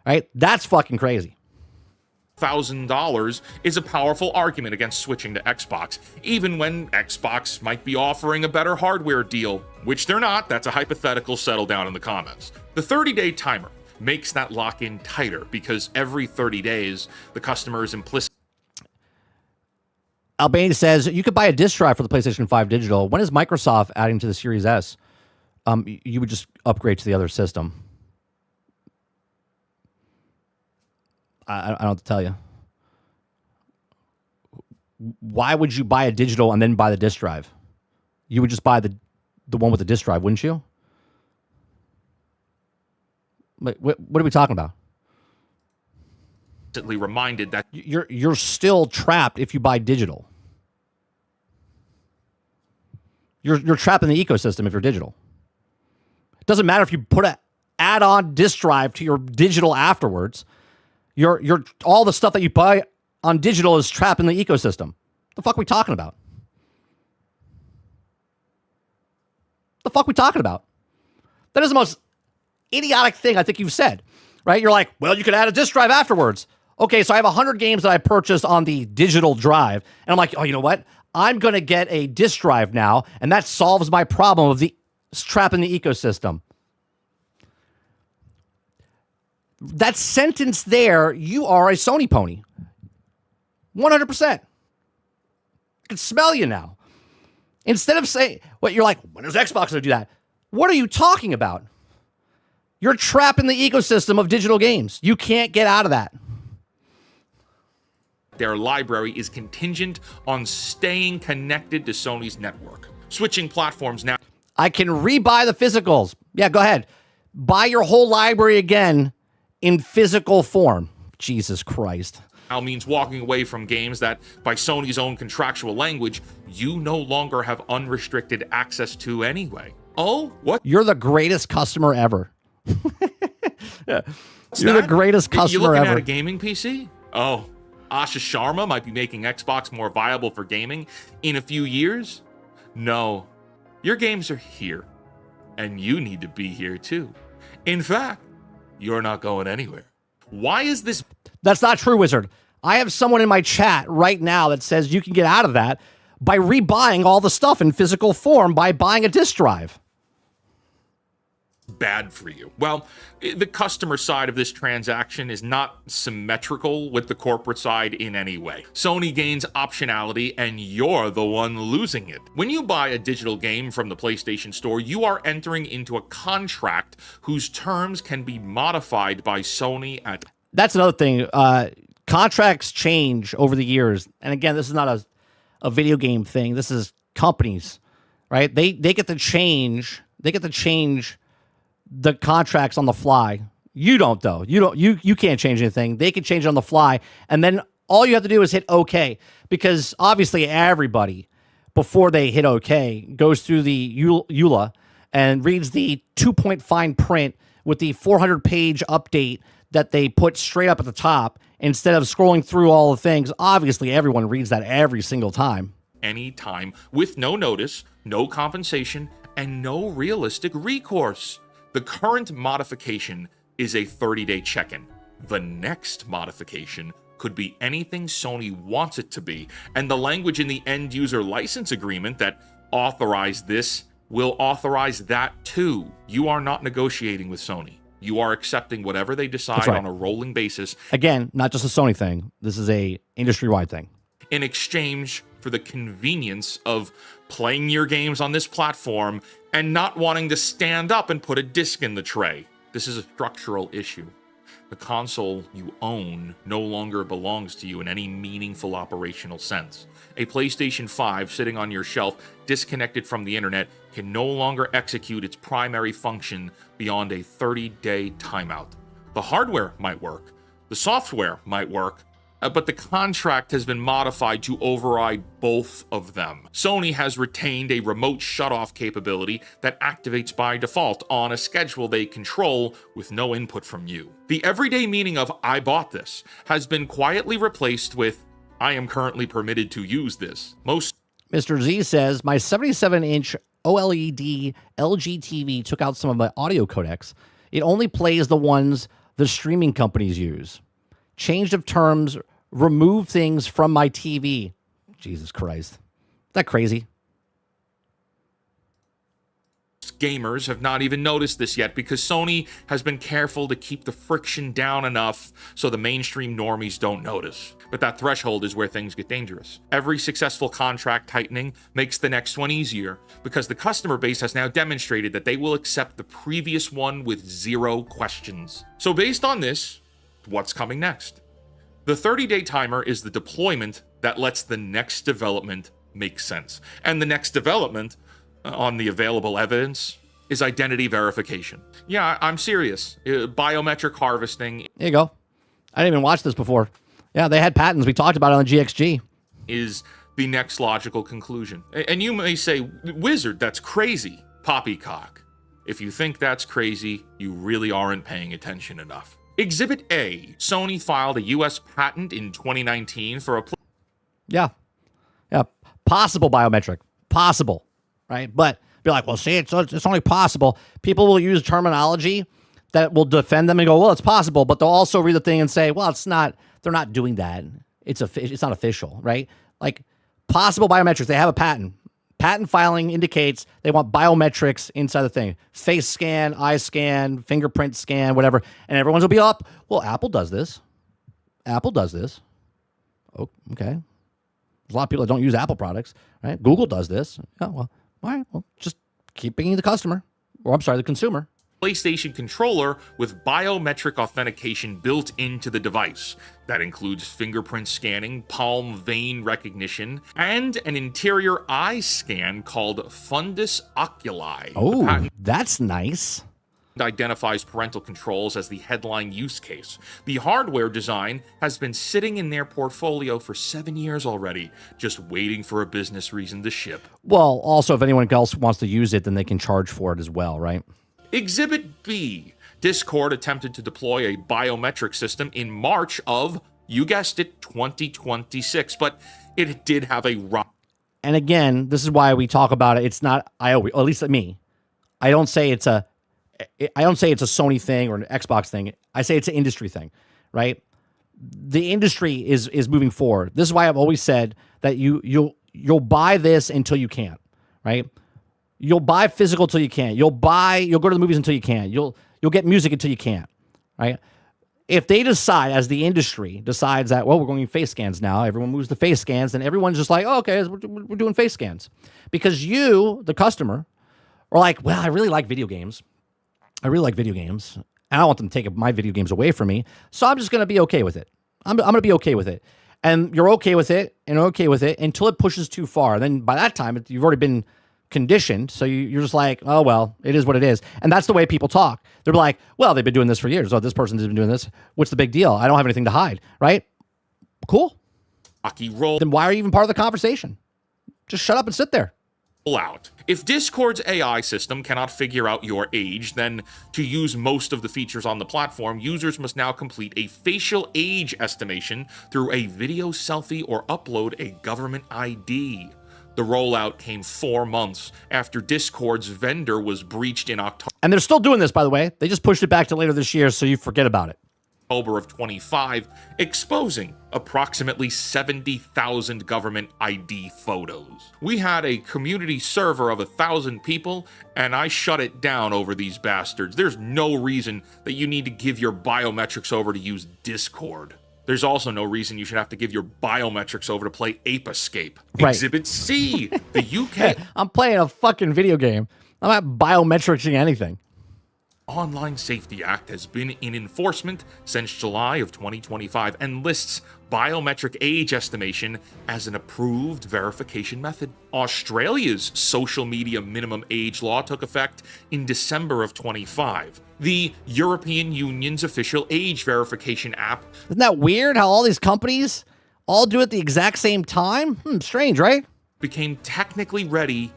right? That's fucking crazy. $1,000 is a powerful argument against switching to Xbox, even when Xbox might be offering a better hardware deal, which they're not. That's a hypothetical. Settle down in the comments. The 30-day timer makes that lock-in tighter because every 30 days, the customer is implicit. Albania says, you could buy a disc drive for the PlayStation 5 digital. When is Microsoft adding to the Series S? You would just upgrade to the other system. I don't have to tell you. Why would you buy a digital and then buy the disc drive? You would just buy the one with the disc drive, wouldn't you? What are we talking about? Reminded that you're still trapped if you buy digital. You're trapped in the ecosystem if you're digital. It doesn't matter if you put an add-on disc drive to your digital afterwards. You're all the stuff that you buy on digital is trapped in the ecosystem. The fuck are we talking about? The fuck are we talking about? That is the most idiotic thing I think you've said, right? You're like, well, you could add a disc drive afterwards. Okay, so I have 100 games that I purchased on the digital drive, and I'm like, oh, you know what? I'm going to get a disc drive now, and that solves my problem of the trap in the ecosystem. That sentence there, you are a Sony pony. 100%. I can smell you now. Instead of saying, what you're like, when is Xbox going to do that? What are you talking about? You're trapped in the ecosystem of digital games. You can't get out of that. Their library is contingent on staying connected to Sony's network. Switching platforms now. I can rebuy the physicals. Yeah, go ahead. Buy your whole library again in physical form. Jesus Christ. Now means walking away from games that, by Sony's own contractual language, you no longer have unrestricted access to anyway. Oh, what? You're the greatest customer ever. Yeah. You're the greatest customer ever. You looking ever. at a gaming PC? Oh, Asha Sharma might be making Xbox more viable for gaming in a few years? No, your games are here, and you need to be here too. In fact, you're not going anywhere. Why is this? That's not true, Wizard. I have someone in my chat right now that says you can get out of that by rebuying all the stuff in physical form by buying a disc drive. Bad for you. Well, the customer side of this transaction is not symmetrical with the corporate side in any way. Sony gains optionality and you're the one losing it. When you buy a digital game from the PlayStation Store, you are entering into a contract whose terms can be modified by Sony at... That's another thing. Contracts change over the years. And again, this is not a video game thing. This is companies, right? They get to change. They get to change the contracts on the fly. You don't, though. You can't change anything. They can change it on the fly, and then all you have to do is hit OK, because obviously everybody, before they hit OK, goes through the EULA and reads the 2-point fine print with the 400-page update that they put straight up at the top instead of scrolling through all the things. Obviously, everyone reads that every single time. Any time, with no notice, no compensation, and no realistic recourse. The current modification is a 30-day check-in. The next modification could be anything Sony wants it to be, and the language in the end-user license agreement that authorize this will authorize that too. You are not negotiating with Sony. You are accepting whatever they decide on a rolling basis. Again, not just a Sony thing. This is a industry-wide thing. In exchange for the convenience of playing your games on this platform and not wanting to stand up and put a disc in the tray. This is a structural issue. The console you own no longer belongs to you in any meaningful operational sense. A PlayStation 5 sitting on your shelf, disconnected from the internet, can no longer execute its primary function beyond a 30-day timeout. The hardware might work, the software might work, but the contract has been modified to override both of them. Sony has retained a remote shutoff capability that activates by default on a schedule they control with no input from you. The everyday meaning of "I bought this" has been quietly replaced with "I am currently permitted to use this." Most Mr. Z says, my 77-inch OLED LG TV took out some of my audio codecs. It only plays the ones the streaming companies use. Changed of terms, remove things from my TV. Jesus Christ. Is that crazy? gamers have not even noticed this yet because Sony has been careful to keep the friction down enough so the mainstream normies don't notice. But that threshold is where things get dangerous. Every successful contract tightening makes the next one easier because the customer base has now demonstrated that they will accept the previous one with zero questions. So based on this, what's coming next? The 30-day timer is the deployment that lets the next development make sense. And the next development, on the available evidence, is identity verification. Yeah, I'm serious. Biometric harvesting. There you go. I didn't even watch this before. Yeah, they had patents. We talked about it on the GXG. Is the next logical conclusion. And you may say, Wizard, that's crazy. Poppycock. If you think that's crazy, you really aren't paying attention enough. Exhibit A. Sony filed a U.S. patent in 2019 for a... Yeah. Possible biometric. Possible. Right? But be like, well, see, it's only possible. People will use terminology that will defend them and go, well, it's possible. But they'll also read the thing and say, well, it's not. They're not doing that. It's not official, right? Like possible biometrics. They have a patent. Patent filing indicates they want biometrics inside the thing. Face scan, eye scan, fingerprint scan, whatever. And everyone's will be up. Well, Apple does this. Apple does this. Oh, okay. There's a lot of people that don't use Apple products, right? Google does this. Oh, well, all right. Well, just keep being the customer. Or I'm sorry, the consumer. PlayStation controller with biometric authentication built into the device. That includes fingerprint scanning, palm vein recognition, and an interior eye scan called fundus oculi. Oh, that's nice. Identifies parental controls as the headline use case. The hardware design has been sitting in their portfolio for 7 years already, just waiting for a business reason to ship. Well, also, if anyone else wants to use it, then they can charge for it as well, right? Exhibit B. Discord attempted to deploy a biometric system in March of, you guessed it, 2026, but it did have a... And again, this is why we talk about it. It's not, at least me, I don't say it's a Sony thing or an Xbox thing. I say it's an industry thing, right? The industry is moving forward. This is why I've always said that you'll buy this until you can't, right? You'll buy physical till you can't. You'll go to the movies until you can't. You'll get music until you can't, right? If they decide, as the industry decides that, well, we're going to face scans now, everyone moves to face scans, and everyone's just like, oh, okay, we're doing face scans. Because you, the customer, are like, well, I really like video games. And I don't want them to take my video games away from me. So I'm just going to be okay with it. I'm going to be okay with it. And you're okay with it and okay with it until it pushes too far. Then by that time, you've already been conditioned. So you're just like, oh, well, it is what it is. And that's the way people talk. They're like, well, they've been doing this for years. Oh, this person's been doing this. What's the big deal? I don't have anything to hide, right? Cool. Hockey roll. Then why are you even part of the conversation? Just shut up and sit there. Out. If Discord's AI system cannot figure out your age, then to use most of the features on the platform, users must now complete a facial age estimation through a video selfie or upload a government ID. The rollout came 4 months after Discord's vendor was breached in October. And they're still doing this, by the way. They just pushed it back to later this year, so you forget about it. October of 25, exposing approximately 70,000 government ID photos. We had a community server of 1,000 people, and I shut it down over these bastards. There's no reason that you need to give your biometrics over to use Discord. There's also no reason you should have to give your biometrics over to play Ape Escape. Right. Exhibit C, the UK Hey, I'm playing a fucking video game. I'm not biometricing anything. Online Safety Act has been in enforcement since July of 2025 and lists biometric age estimation as an approved verification method. Australia's social media minimum age law took effect in December of 25. The European Union's official age verification app Isn't that weird how all these companies all do it at the exact same time? Strange, right? became technically ready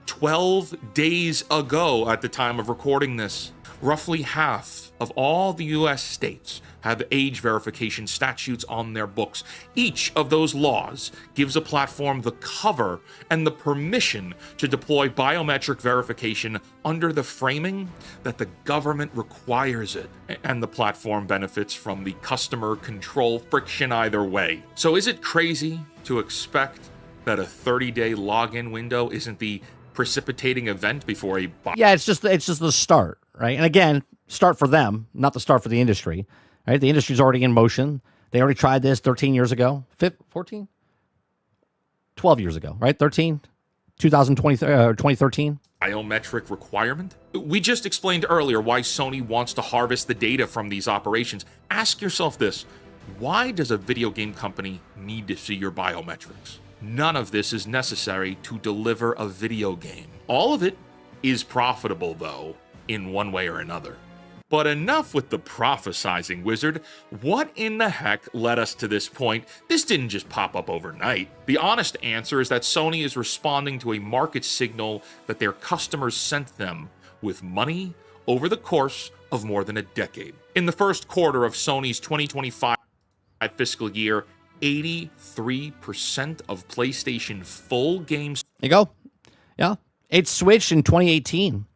12 days ago at the time of recording this. Roughly half of all the US states have age verification statutes on their books. Each of those laws gives a platform the cover and the permission to deploy biometric verification under the framing that the government requires it. And the platform benefits from the customer control friction either way. So is it crazy to expect that a 30-day login window isn't the precipitating event before a Yeah, it's just the start, right? And again, start for them, not the start for the industry, right? The industry's already in motion. They already tried this 13 years ago, 14, 12 years ago, right? 2013. biometric requirement? We just explained earlier why Sony wants to harvest the data from these operations. Ask yourself this: why does a video game company need to see your biometrics? None of this is necessary to deliver a video game. All of it is profitable, though, in one way or another. But enough with the prophesizing, Wizard. What in the heck led us to this point? This didn't just pop up overnight. The honest answer is that Sony is responding to a market signal that their customers sent them with money over the course of more than a decade. In the first quarter of Sony's 2025 fiscal year, 83% of PlayStation full games. There you go. Yeah. It switched in 2018,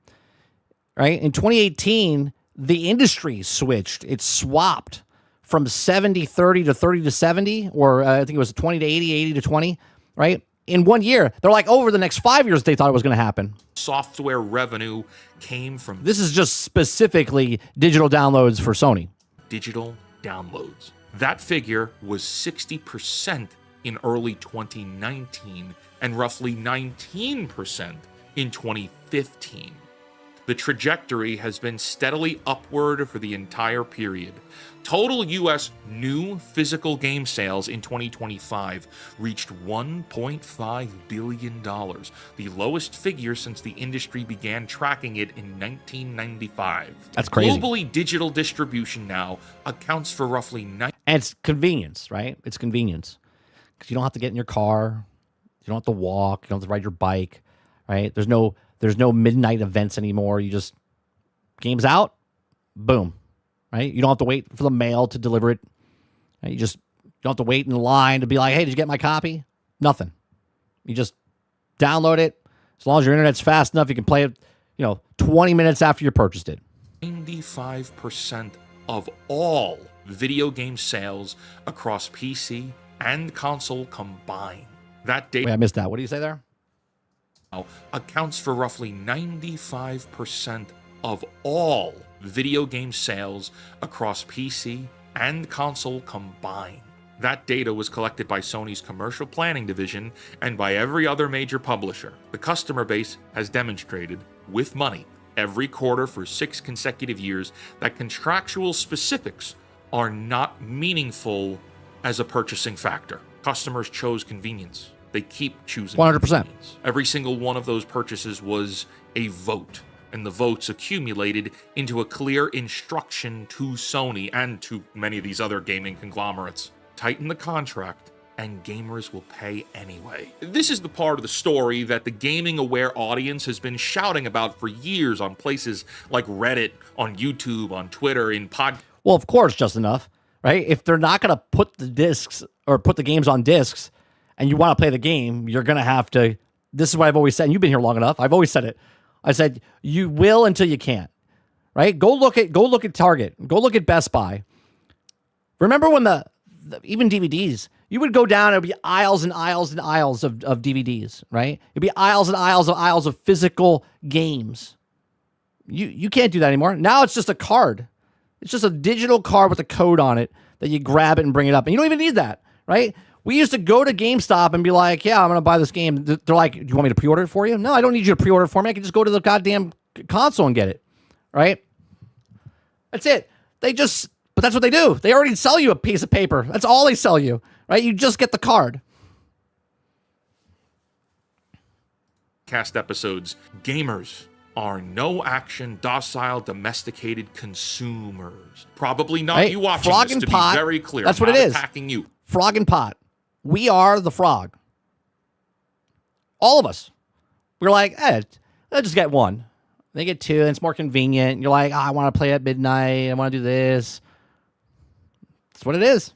right? In 2018, the industry switched. It swapped from 70-30 to 30-70, or I think it was 20 to 80, 80 to 20, right? In 1 year. They're like, over the next 5 years, they thought it was going to happen. Software revenue came from This is just specifically digital downloads for Sony. digital downloads. That figure was 60% in early 2019 and roughly 19% in 2015. The trajectory has been steadily upward for the entire period. Total US new physical game sales in 2025 reached $1.5 billion, the lowest figure since the industry began tracking it in 1995. That's crazy. Globally, digital distribution now accounts for roughly And it's convenience, right? It's convenience. Because you don't have to get in your car. You don't have to walk. You don't have to ride your bike, right? There's no midnight events anymore. You just, game's out, boom, right? You don't have to wait for the mail to deliver it. Right? You don't have to wait in line to be like, hey, did you get my copy? Nothing. You just download it. As long as your internet's fast enough, you can play it, 20 minutes after you purchased it. 95% of all video game sales across PC and console combined. That data Wait, I missed that. What do you say there? accounts for roughly 95% of all video game sales across PC and console combined. That data was collected by Sony's commercial planning division and by every other major publisher. The customer base has demonstrated, with money, every quarter for 6 consecutive years that contractual specifics are not meaningful as a purchasing factor. Customers chose convenience. They keep choosing 100%. convenience. Every single one of those purchases was a vote, and the votes accumulated into a clear instruction to Sony and to many of these other gaming conglomerates. Tighten the contract, and gamers will pay anyway. This is the part of the story that the gaming-aware audience has been shouting about for years on places like Reddit, on YouTube, on Twitter, in pod. Well, of course, just enough, right? If they're not going to put the discs or put the games on discs, and you want to play the game, you're going to have to. This is what I've always said. And you've been here long enough. I've always said it. I said you will until you can't. Right? Go look at Target. Go look at Best Buy. Remember when even DVDs, you would go down, it would be aisles and aisles and aisles of DVDs, right? It'd be aisles and aisles of physical games. You can't do that anymore. Now it's just a card. It's just a digital card with a code on it that you grab it and bring it up. And you don't even need that, right? We used to go to GameStop and be like, yeah, I'm going to buy this game. They're like, do you want me to pre-order it for you? No, I don't need you to pre-order it for me. I can just go to the goddamn console and get it, right? That's it. But that's what they do. They already sell you a piece of paper. That's all they sell you, right? You just get the card. Cast episodes, gamers are no action, docile, domesticated consumers. Probably not right? you watching Frog this, and to pot. be very clear. That's I'm what not it is. Attacking you. Frog and pot. We are the frog. All of us. We're like, let's just get one. They get two, and it's more convenient. You're like, I want to play at midnight. I want to do this. That's what it is.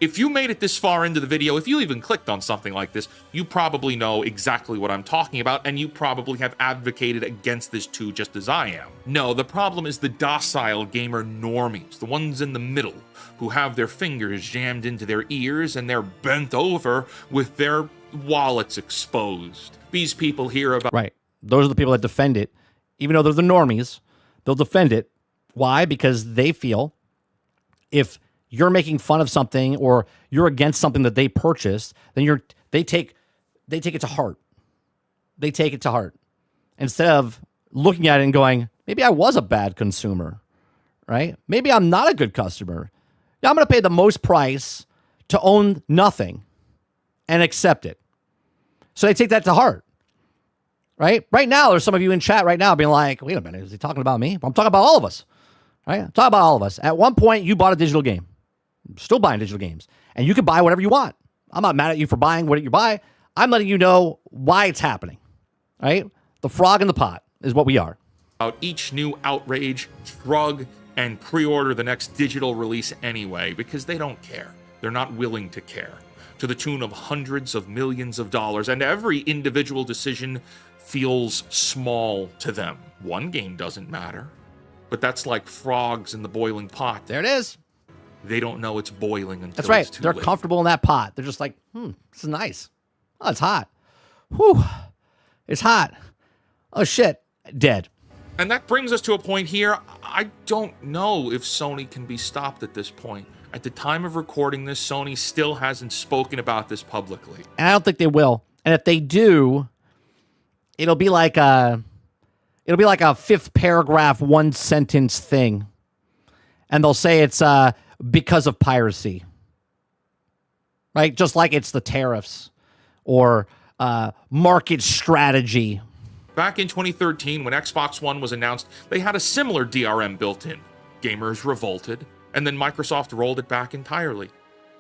If you made it this far into the video, if you even clicked on something like this, you probably know exactly what I'm talking about, and you probably have advocated against this too, just as I am. No, the problem is the docile gamer normies, the ones in the middle, who have their fingers jammed into their ears and they're bent over with their wallets exposed. These people hear about... Right. Those are the people that defend it. Even though they're the normies, they'll defend it. Why? Because they feel if you're making fun of something or you're against something that they purchased, then they take it to heart. They take it to heart. Instead of looking at it and going, maybe I was a bad consumer, right? Maybe I'm not a good customer. I'm going to pay the most price to own nothing and accept it. So they take that to heart, right? Right now, there's some of you in chat right now being like, wait a minute, is he talking about me? I'm talking about all of us, right? I'm talking about all of us. At one point, you bought a digital game. Still buying digital games. And you can buy whatever you want. I'm not mad at you for buying what you buy. I'm letting you know why it's happening, right? The frog in the pot is what we are. About each new outrage, shrug, and pre-order the next digital release anyway, because they don't care. They're not willing to care. To the tune of hundreds of millions of dollars, and every individual decision feels small to them. One game doesn't matter, but that's like frogs in the boiling pot. There it is. They don't know it's boiling until That's right. it's too They're late. comfortable in that pot. They're just like, this is nice. Oh, it's hot. Whew. It's hot. Oh, shit. Dead. And that brings us to a point here. I don't know if Sony can be stopped at this point. At the time of recording this, Sony still hasn't spoken about this publicly. And I don't think they will. And if they do, it'll be like a fifth paragraph, one sentence thing. And they'll say it's because of piracy. Right? Just like it's the tariffs or market strategy. Back in 2013, when Xbox One was announced, they had a similar DRM built in. Gamers revolted, and then Microsoft rolled it back entirely.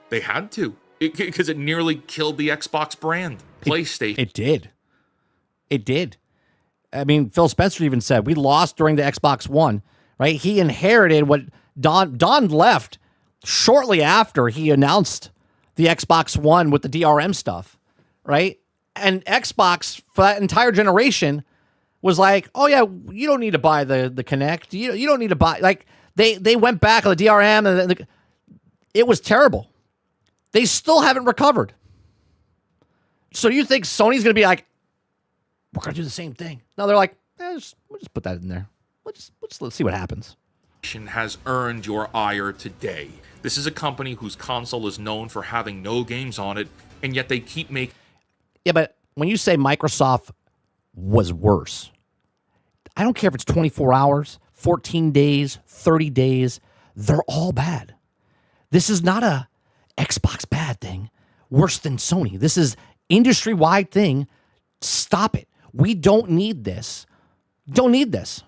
They had to, because it nearly killed the Xbox brand. PlayStation. It did. It did. I mean, Phil Spencer even said, we lost during the Xbox One, right? He inherited what Don left shortly after he announced the Xbox One with the DRM stuff, right? And Xbox, for that entire generation, was like, oh yeah, you don't need to buy the Kinect. You don't need to buy, like, they went back on the DRM, and it was terrible. They still haven't recovered. So you think Sony's going to be like, we're going to do the same thing? No, they're like, we'll just put that in there. Let's see what happens. Has earned your ire today. This is a company whose console is known for having no games on it, and yet they keep making... Yeah, but when you say Microsoft was worse, I don't care if it's 24 hours, 14 days, 30 days. They're all bad. This is not a Xbox bad thing, worse than Sony. This is industry-wide thing. Stop it. We don't need this. Don't need this.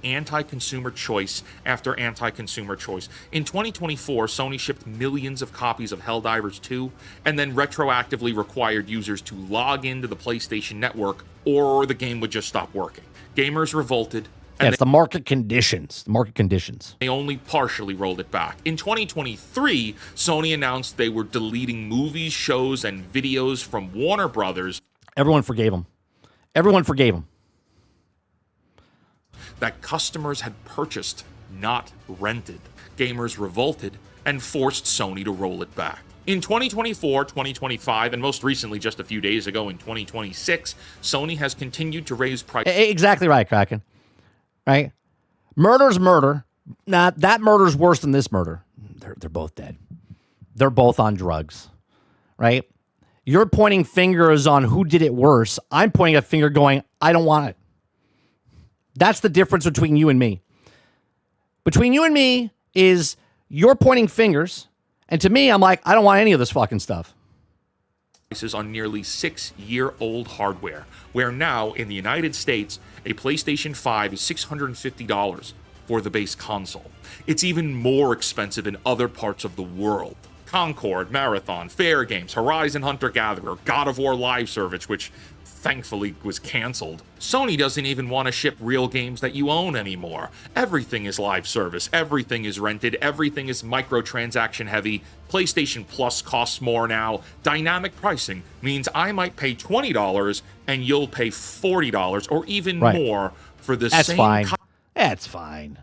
Anti-consumer choice after anti-consumer choice. In 2024, Sony shipped millions of copies of Helldivers 2 and then retroactively required users to log into the PlayStation Network or the game would just stop working. Gamers revolted. And it's the market conditions. The market conditions. They only partially rolled it back. In 2023, Sony announced they were deleting movies, shows, and videos from Warner Brothers. Everyone forgave them. Everyone forgave them. That customers had purchased not rented. Gamers revolted and forced Sony to roll it back. In 2024, 2025, and most recently just a few days ago in 2026, Sony has continued to raise prices. Exactly right, Kraken. Right? Murder's murder. Nah, that murder's worse than this murder. They're both dead. They're both on drugs. Right? You're pointing fingers on who did it worse. I'm pointing a finger going, I don't want it. That's the difference between you and me. Between you and me is you're pointing fingers, and to me, I'm like, I don't want any of this fucking stuff. On nearly 6-year-old hardware, where now in the United States, a PlayStation 5 is $650 for the base console. It's even more expensive in other parts of the world. Concord, Marathon, Fair Games, Horizon Hunter Gatherer, God of War Live Service, which thankfully was canceled. Sony doesn't even want to ship real games that you own anymore. Everything is live service, everything is rented, everything is microtransaction heavy. PlayStation Plus costs more now. Dynamic pricing means I might pay $20 and you'll pay $40 or even more for the That's same fine. That's fine.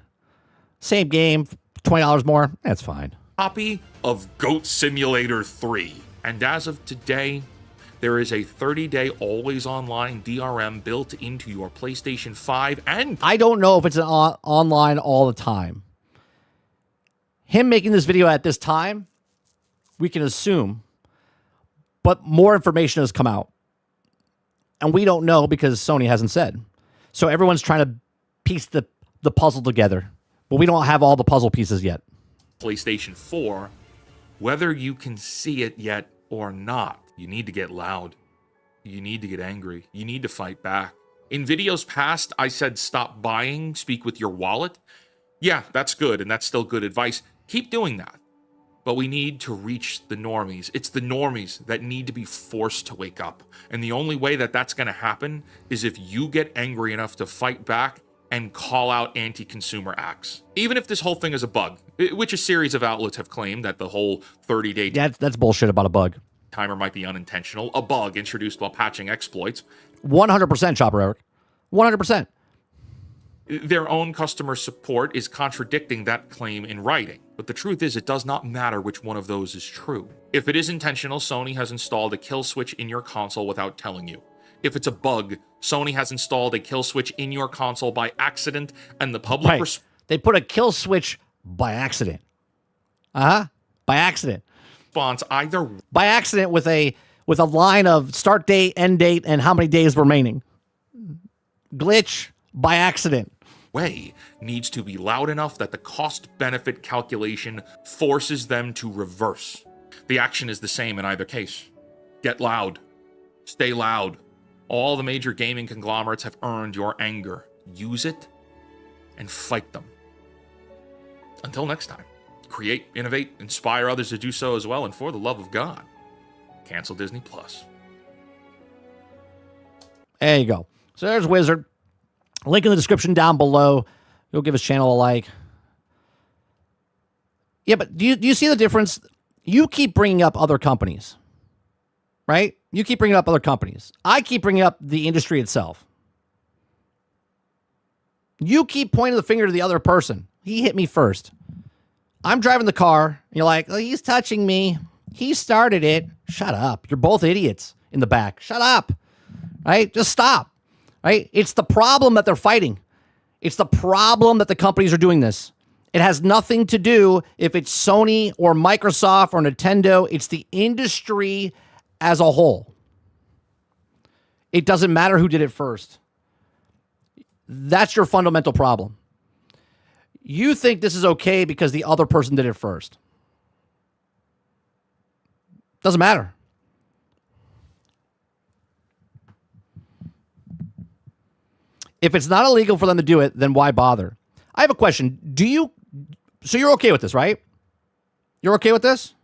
Same game, $20 more. That's fine. Copy of Goat Simulator 3. And as of today, there is a 30-day always online DRM built into your PlayStation 5 and I don't know if it's online all the time. Him making this video at this time, we can assume, but more information has come out. And we don't know because Sony hasn't said. So everyone's trying to piece the puzzle together, but we don't have all the puzzle pieces yet. PlayStation 4, whether you can see it yet or not. You need to get loud. You need to get angry. You need to fight back. In videos past, I said stop buying, speak with your wallet. Yeah, that's good, and that's still good advice. Keep doing that. But we need to reach the normies. It's the normies that need to be forced to wake up. And the only way that that's going to happen is if you get angry enough to fight back and call out anti-consumer acts. Even if this whole thing is a bug, which a series of outlets have claimed that the whole 30-day That's bullshit about a bug. timer might be unintentional, a bug introduced while patching exploits. 100% Chopper Eric. 100%. Their own customer support is contradicting that claim in writing. But the truth is, it does not matter which one of those is true. If it is intentional, Sony has installed a kill switch in your console without telling you. If it's a bug, Sony has installed a kill switch in your console by accident, and the public... Right. They put a kill switch by accident. By accident. Response either By accident with a line of start date, end date, and how many days remaining. Glitch by accident. way needs to be loud enough that the cost-benefit calculation forces them to reverse. The action is the same in either case. Get loud. Stay loud. All the major gaming conglomerates have earned your anger. Use it and fight them. Until next time, create, innovate, inspire others to do so as well, and for the love of God, cancel Disney Plus. There you go. So there's Wizard. Link in the description down below. You'll give his channel a like. Yeah, but do you see the difference? You keep bringing up other companies, right? You keep bringing up other companies. I keep bringing up the industry itself. You keep pointing the finger to the other person. He hit me first. I'm driving the car. And you're like, oh, he's touching me. He started it. Shut up. You're both idiots in the back. Shut up. Right? Just stop. Right? It's the problem that they're fighting. It's the problem that the companies are doing this. It has nothing to do if it's Sony or Microsoft or Nintendo. It's the industry as a whole. It doesn't matter who did it first. That's your fundamental problem. You think this is okay because the other person did it first. Doesn't matter. If it's not illegal for them to do it, then why bother? I have a question. So you're okay with this, right? You're okay with this?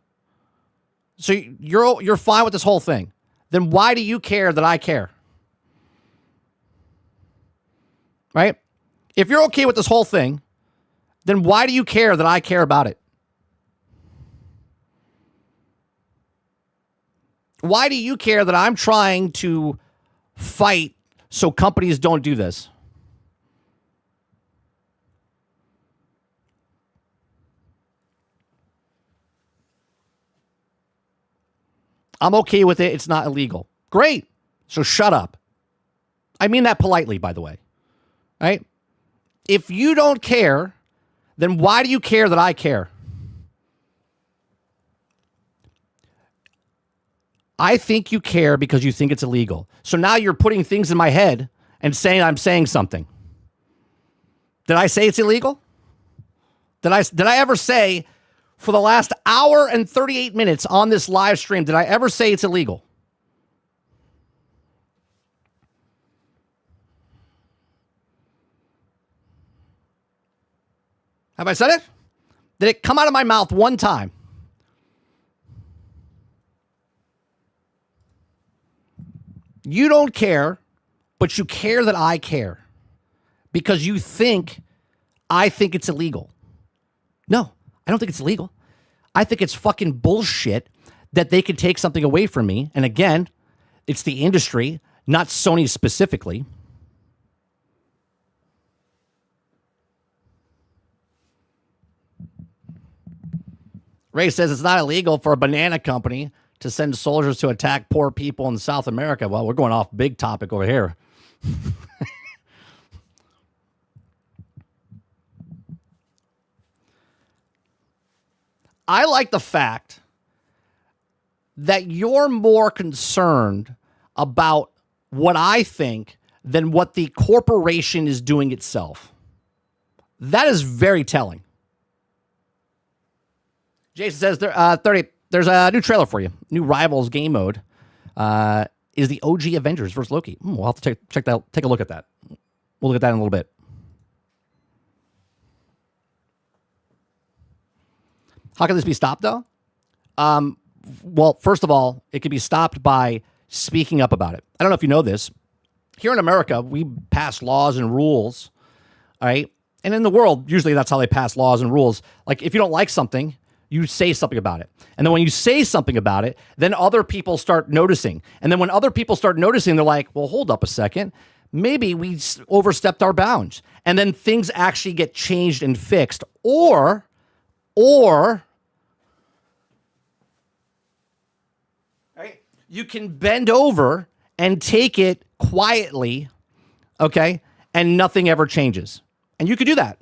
So you're fine with this whole thing. Then why do you care that I care? Right? If you're okay with this whole thing, then why do you care that I care about it? Why do you care that I'm trying to fight so companies don't do this? I'm okay with it. It's not illegal. Great. So shut up. I mean that politely, by the way. Right? If you don't care, then why do you care that I care? I think you care because you think it's illegal. So now you're putting things in my head and saying I'm saying something. Did I say it's illegal? Did I ever say for the last hour and 38 minutes on this live stream, did I ever say it's illegal? Have I said it? Did it come out of my mouth one time? You don't care, but you care that I care because you think I think it's illegal. No, I don't think it's illegal. I think it's fucking bullshit that they could take something away from me. And again, it's the industry, not Sony specifically. Ray says it's not illegal for a banana company to send soldiers to attack poor people in South America. Well, we're going off big topic over here. I like the fact that you're more concerned about what I think than what the corporation is doing itself. That is very telling. Jason says, 30, there's a new trailer for you. New Rivals game mode is the OG Avengers versus Loki. We'll have to check that. Take a look at that. We'll look at that in a little bit. How can this be stopped, though? Well, first of all, it can be stopped by speaking up about it. I don't know if you know this. Here in America, we pass laws and rules, all right? And in the world, usually that's how they pass laws and rules. Like, if you don't like something, you say something about it. And then when you say something about it, then other people start noticing. And then when other people start noticing, they're like, well, hold up a second. Maybe we overstepped our bounds. And then things actually get changed and fixed. Or right, you can bend over and take it quietly, okay, and nothing ever changes. And you could do that.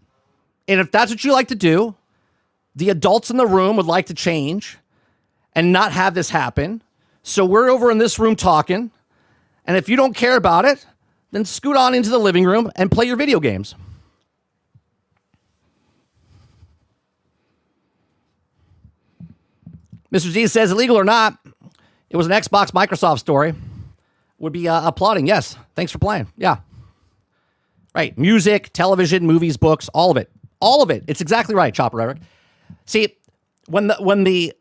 And if that's what you like to do, the adults in the room would like to change and not have this happen. So we're over in this room talking. And if you don't care about it, then scoot on into the living room and play your video games. Mr. Z says, illegal or not, it was an Xbox Microsoft story. Would be applauding. Yes. Thanks for playing. Yeah. Right. Music, television, movies, books, all of it. All of it. It's exactly right, Chopper Eric. See, when the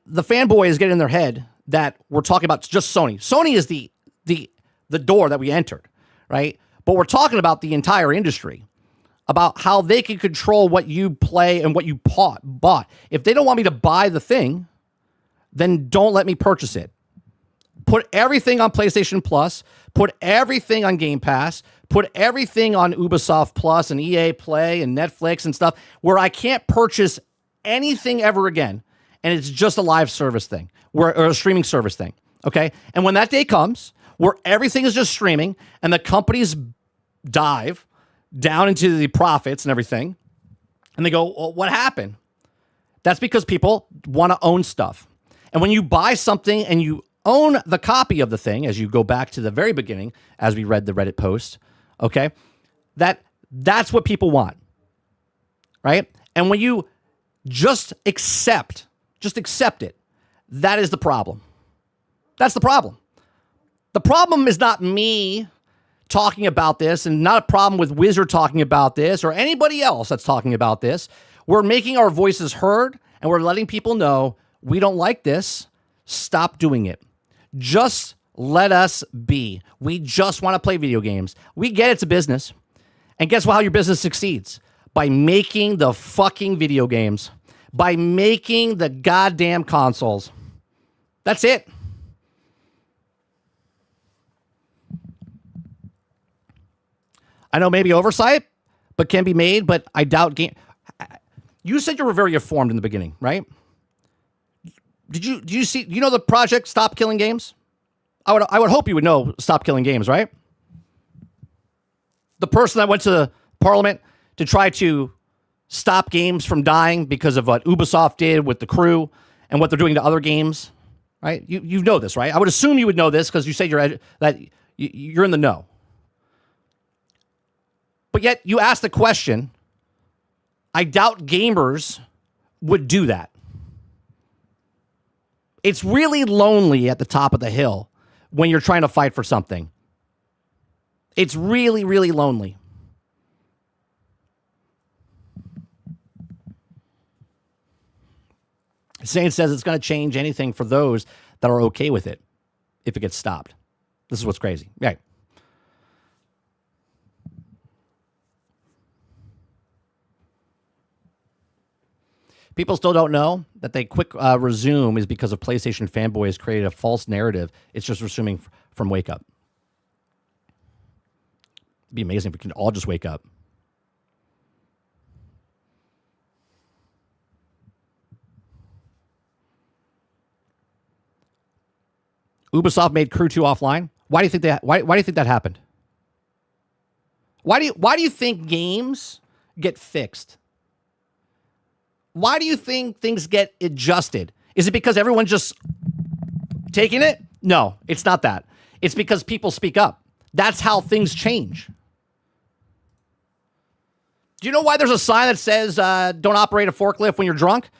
fanboys get in their head that we're talking about just Sony. Sony is the door that we entered, right? But we're talking about the entire industry, about how they can control what you play and what you bought. If they don't want me to buy the thing, then don't let me purchase it. Put everything on PlayStation Plus, put everything on Game Pass, put everything on Ubisoft Plus and EA Play and Netflix and stuff where I can't purchase anything ever again. And it's just a live service thing or a streaming service thing. Okay. And when that day comes where everything is just streaming and the companies dive down into the profits and everything, and they go, well, what happened? That's because people want to own stuff. And when you buy something and you own the copy of the thing, as you go back to the very beginning, as we read the Reddit post, okay, that's what people want, right? And when you just accept it, that is the problem. That's the problem. The problem is not me talking about this and not a problem with Wizard talking about this or anybody else that's talking about this. We're making our voices heard and we're letting people know we don't like this. Stop doing it. Just let us be. We just want to play video games. We get it's a business. And guess how your business succeeds? By making the fucking video games. By making the goddamn consoles. That's it. I know maybe oversight, but can be made, but I doubt game. You said you were very informed in the beginning, right? Did you see, you know the project Stop Killing Games? I would hope you would know Stop Killing Games, right? The person that went to Parliament to try to stop games from dying because of what Ubisoft did with The Crew and what they're doing to other games, right? You know this, right? I would assume you would know this because you say you're in the know. But yet you ask the question, I doubt gamers would do that. It's really lonely at the top of the hill when you're trying to fight for something. It's really, really lonely. Zane says it's going to change anything for those that are okay with it if it gets stopped. This is what's crazy. Right. People still don't know that they quick resume is because of PlayStation fanboys created a false narrative. It's just resuming from Wake Up. It'd be amazing if we can all just wake up. Ubisoft made Crew 2 offline. Why do you think that? Why do you think that happened? Why do you think games get fixed? Why do you think things get adjusted? Is it because everyone's just taking it? No, it's not that. It's because people speak up. That's how things change. Do you know why there's a sign that says don't operate a forklift when you're drunk?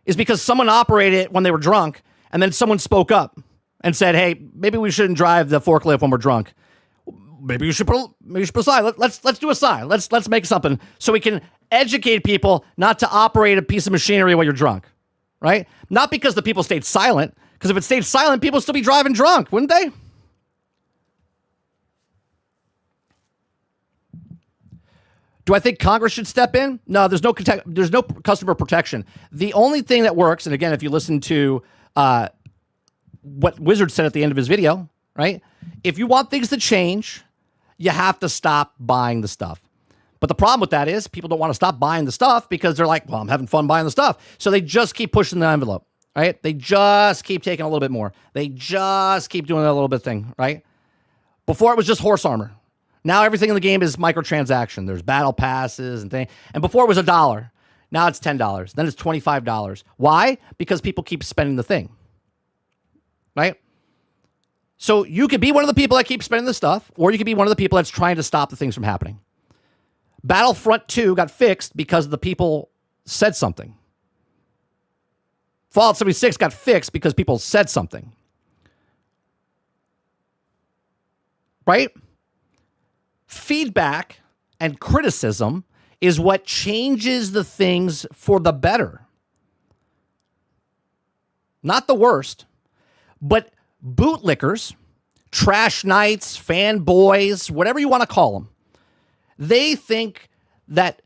Is because someone operated it when they were drunk, and then someone spoke up and said, hey, maybe we shouldn't drive the forklift when we're drunk. Maybe you should put a sign. Let's do a sign. Let's make something so we can educate people not to operate a piece of machinery while you're drunk, right? Not because the people stayed silent, because if it stayed silent, people would still be driving drunk, wouldn't they? Do I think Congress should step in? No, there's no customer protection. The only thing that works, and again, if you listen to what Wizard said at the end of his video, right? If you want things to change, you have to stop buying the stuff. But the problem with that is people don't want to stop buying the stuff because they're like, well, I'm having fun buying the stuff. So they just keep pushing the envelope, right? They just keep taking a little bit more. They just keep doing that little bit thing, right? Before it was just horse armor. Now everything in the game is microtransaction. There's battle passes and things. And before it was $1. Now it's $10. Then it's $25. Why? Because people keep spending the thing, right? So you could be one of the people that keep spending the stuff, or you could be one of the people that's trying to stop the things from happening. Battlefront 2 got fixed because the people said something. Fallout 76 got fixed because people said something. Right? Feedback and criticism is what changes the things for the better. Not the worst, but bootlickers, trash knights, fanboys, whatever you want to call them, they think that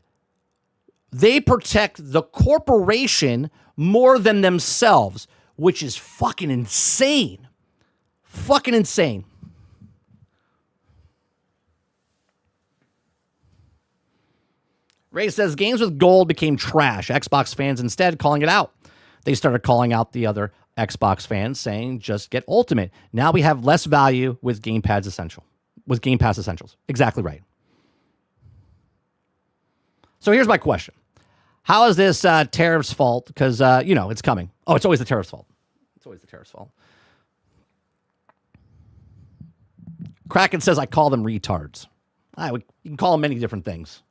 they protect the corporation more than themselves, which is fucking insane. Fucking insane. Ray says games with gold became trash. Xbox fans instead calling it out. They started calling out the other Xbox fans saying just get Ultimate. Now we have less value with Game Pass Essentials. Exactly right. So here's my question. How is this tariffs' fault? Because, it's coming. Oh, it's always the tariffs' fault. It's always the tariffs' fault. Kraken says I call them retards. You can call them many different things.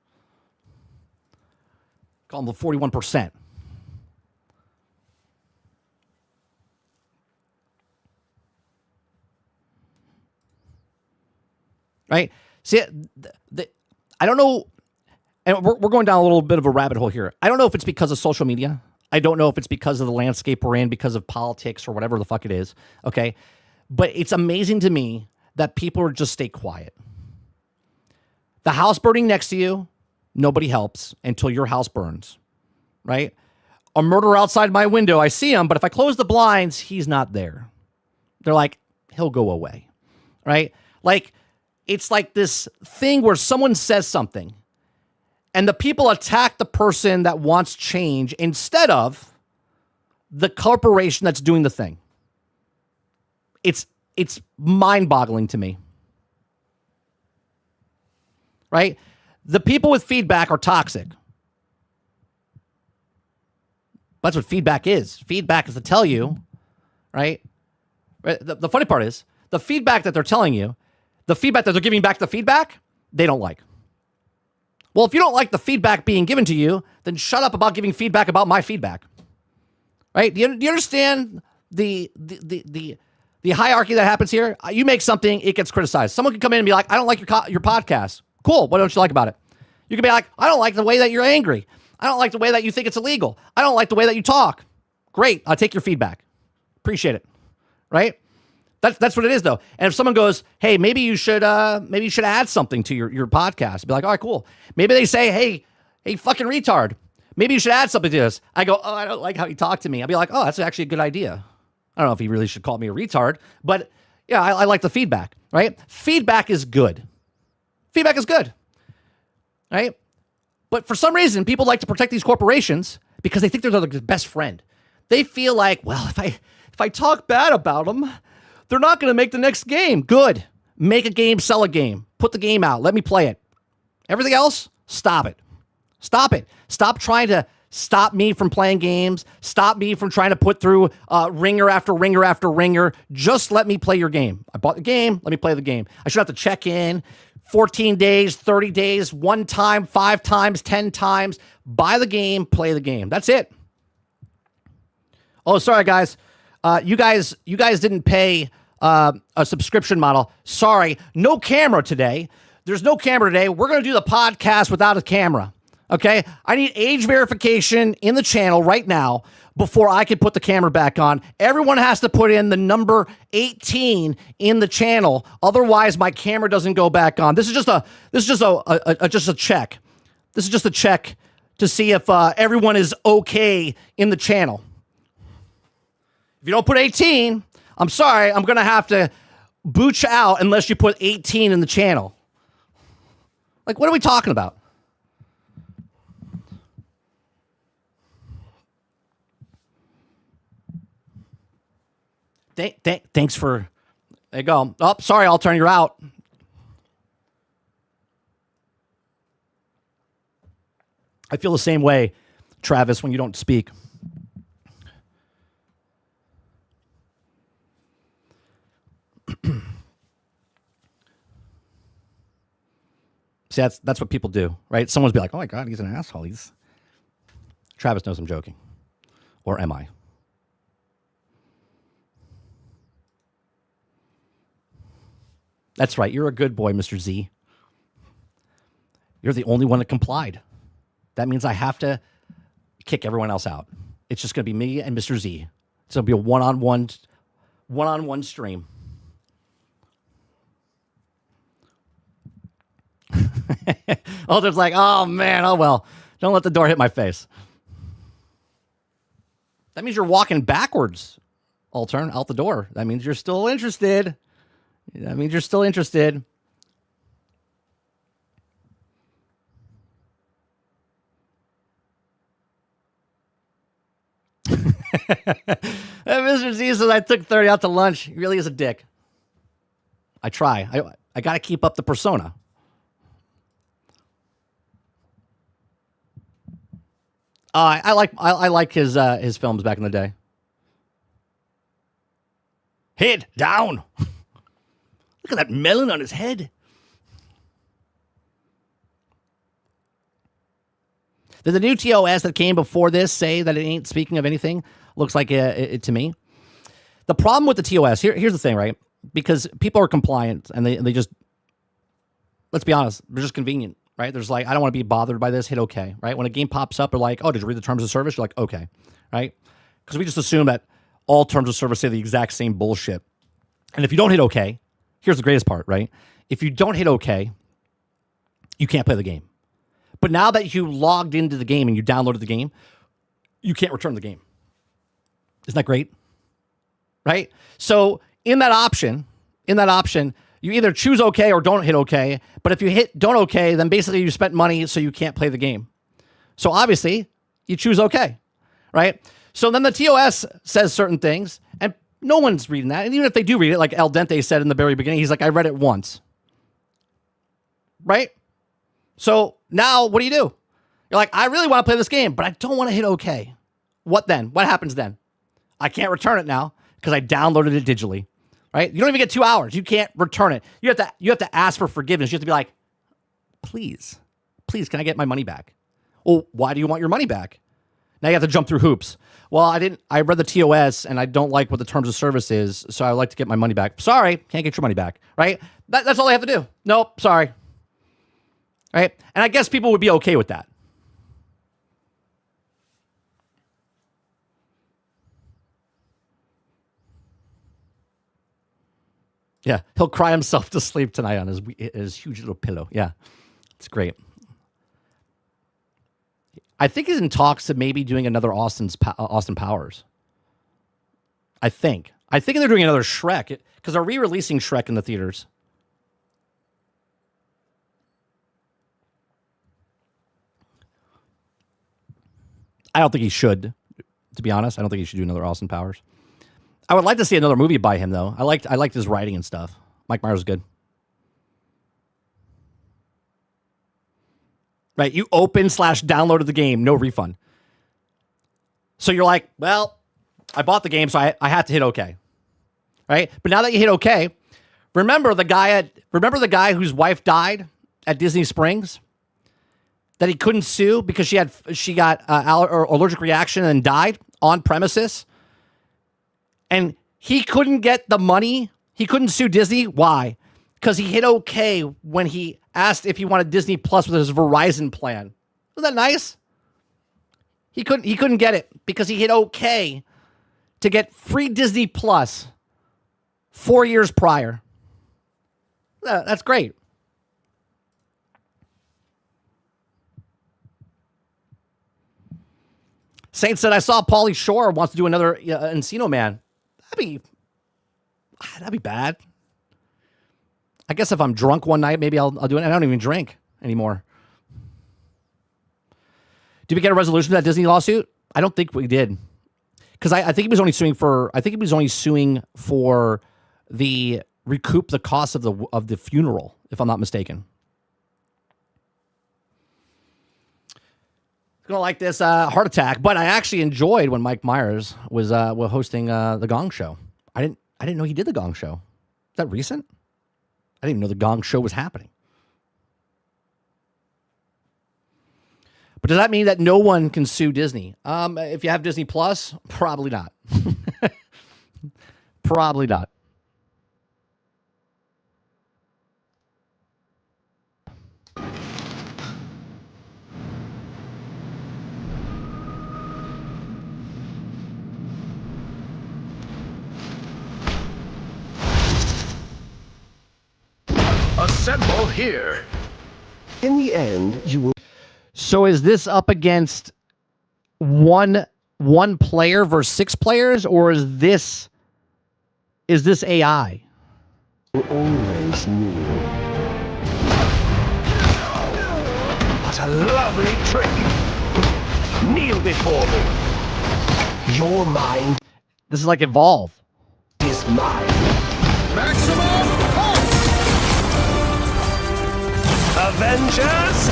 Call them the 41%. Right? See, I don't know, and we're going down a little bit of a rabbit hole here. I don't know if it's because of social media. I don't know if it's because of the landscape we're in, because of politics or whatever the fuck it is. Okay? But it's amazing to me that people just stay quiet. The house burning next to you, nobody helps until your house burns. Right? A murderer outside my window, I see him, but if I close the blinds, he's not there. They're like, he'll go away. Right? Like, it's like this thing where someone says something and the people attack the person that wants change instead of the corporation that's doing the thing. It's mind-boggling to me. Right? The people with feedback are toxic. That's what feedback is. Feedback is to tell you, right? The funny part is, the feedback that they're telling you, the feedback that they're giving back the feedback, they don't like. Well, if you don't like the feedback being given to you, then shut up about giving feedback about my feedback. Right? Do you understand the hierarchy that happens here? You make something, it gets criticized. Someone can come in and be like, I don't like your podcast. Cool. What don't you like about it? You can be like, I don't like the way that you're angry. I don't like the way that you think it's illegal. I don't like the way that you talk. Great. I'll take your feedback. Appreciate it. Right? That's what it is, though. And if someone goes, hey, maybe you should add something to your podcast. Be like, all right, cool. Maybe they say, hey, fucking retard. Maybe you should add something to this. I go, oh, I don't like how you talk to me. I'll be like, oh, that's actually a good idea. I don't know if he really should call me a retard, but yeah, I like the feedback, right? Feedback is good. Feedback is good, right? But for some reason, people like to protect these corporations because they think they're their best friend. They feel like, well, if I talk bad about them, they're not going to make the next game. Good. Make a game, sell a game. Put the game out. Let me play it. Everything else, stop it. Stop it. Stop trying to stop me from playing games. Stop me from trying to put through ringer after ringer after ringer. Just let me play your game. I bought the game. Let me play the game. I should have to check in 14 days, 30 days, 1 time, 5 times, 10 times. Buy the game, play the game. That's it. Oh, sorry, guys. You guys didn't pay a subscription model. Sorry, no camera today. There's no camera today. We're going to do the podcast without a camera. Okay? I need age verification in the channel right now before I can put the camera back on. Everyone has to put in the number 18 in the channel. Otherwise, my camera doesn't go back on. This is just a check. This is just a check to see if everyone is okay in the channel. If you don't put 18, I'm sorry, I'm going to have to boot you out unless you put 18 in the channel. Like, what are we talking about? Thanks for... There you go. Oh, sorry, I'll turn you out. I feel the same way, Travis, when you don't speak. See, that's what people do, right? Someone's be like, oh my God, he's an asshole. Travis knows I'm joking. Or am I? That's right. You're a good boy, Mr. Z. You're the only one that complied. That means I have to kick everyone else out. It's just going to be me and Mr. Z. So it'll be a one-on-one stream. Alter's like, oh man, oh well. Don't let the door hit my face. That means you're walking backwards, Alter, out the door. That means you're still interested. That means you're still interested. Mr. Z says I took 30 out to lunch. He really is a dick. I try. I got to keep up the persona. I like his films back in the day. Head down. Look at that melon on his head. Did the new TOS that came before this say that it ain't speaking of anything? Looks like it to me. The problem with the TOS, here's the thing, right? Because people are compliant and they just, let's be honest, they're just convenient, right? There's like, I don't want to be bothered by this, hit okay, right? When a game pops up, they're like, oh, did you read the terms of service? You're like, okay, right? Because we just assume that all terms of service say the exact same bullshit. And if you don't hit okay, here's the greatest part, right? If you don't hit okay, you can't play the game. But now that you logged into the game and you downloaded the game, you can't return the game. Isn't that great? Right? So in that option, you either choose okay or don't hit okay. But if you hit don't okay, then basically you spent money so you can't play the game. So obviously, you choose okay, right? So then the TOS says certain things, and no one's reading that. And even if they do read it, like El Dente said in the very beginning, he's like, I read it once. Right? So now what do? You're like, I really want to play this game, but I don't want to hit OK. What then? What happens then? I can't return it now because I downloaded it digitally. Right? You don't even get 2 hours. You can't return it. You have to ask for forgiveness. You have to be like, please, can I get my money back? Well, why do you want your money back? Now you have to jump through hoops. Well, I read the TOS and I don't like what the terms of service is, so I would like to get my money back. Sorry, can't get your money back, right? That's all they have to do. Nope, sorry. Right? And I guess people would be okay with that. Yeah, he'll cry himself to sleep tonight on his huge little pillow. Yeah, it's great. I think he's in talks of maybe doing another Austin Powers. I think they're doing another Shrek because they're re-releasing Shrek in the theaters. I don't think he should, to be honest. I don't think he should do another Austin Powers. I would like to see another movie by him, though. I liked his writing and stuff. Mike Myers is good. Right, you open/downloaded the game, no refund. So you're like, well, I bought the game, so I had to hit OK. Right? But now that you hit OK, remember the guy whose wife died at Disney Springs? That he couldn't sue because she got allergic reaction and died on premises? And he couldn't get the money. He couldn't sue Disney. Why? Because he hit OK when he asked if he wanted Disney Plus with his Verizon plan. Wasn't that nice? He couldn't get it because he hit OK to get free Disney Plus 4 years prior. That's great. Saint said, I saw Pauly Shore wants to do another Encino Man. That'd be bad. I guess if I'm drunk one night, maybe I'll do it. I don't even drink anymore. Did we get a resolution to that Disney lawsuit? I don't think we did. Because I think he was only suing for the recoup the cost of the funeral, if I'm not mistaken. Gonna like this heart attack, but I actually enjoyed when Mike Myers was hosting the Gong Show. I didn't know he did the Gong Show. Is that recent? I didn't even know the Gong Show was happening. But does that mean that no one can sue Disney? If you have Disney Plus, probably not. Probably not. Assemble here. In the end, you will. So is this up against one player versus 6 players, or is this AI? Always knew. What a lovely trick. Kneel before me. Your mind This is like Evolve. is mine. Maximum pulse! Avengers,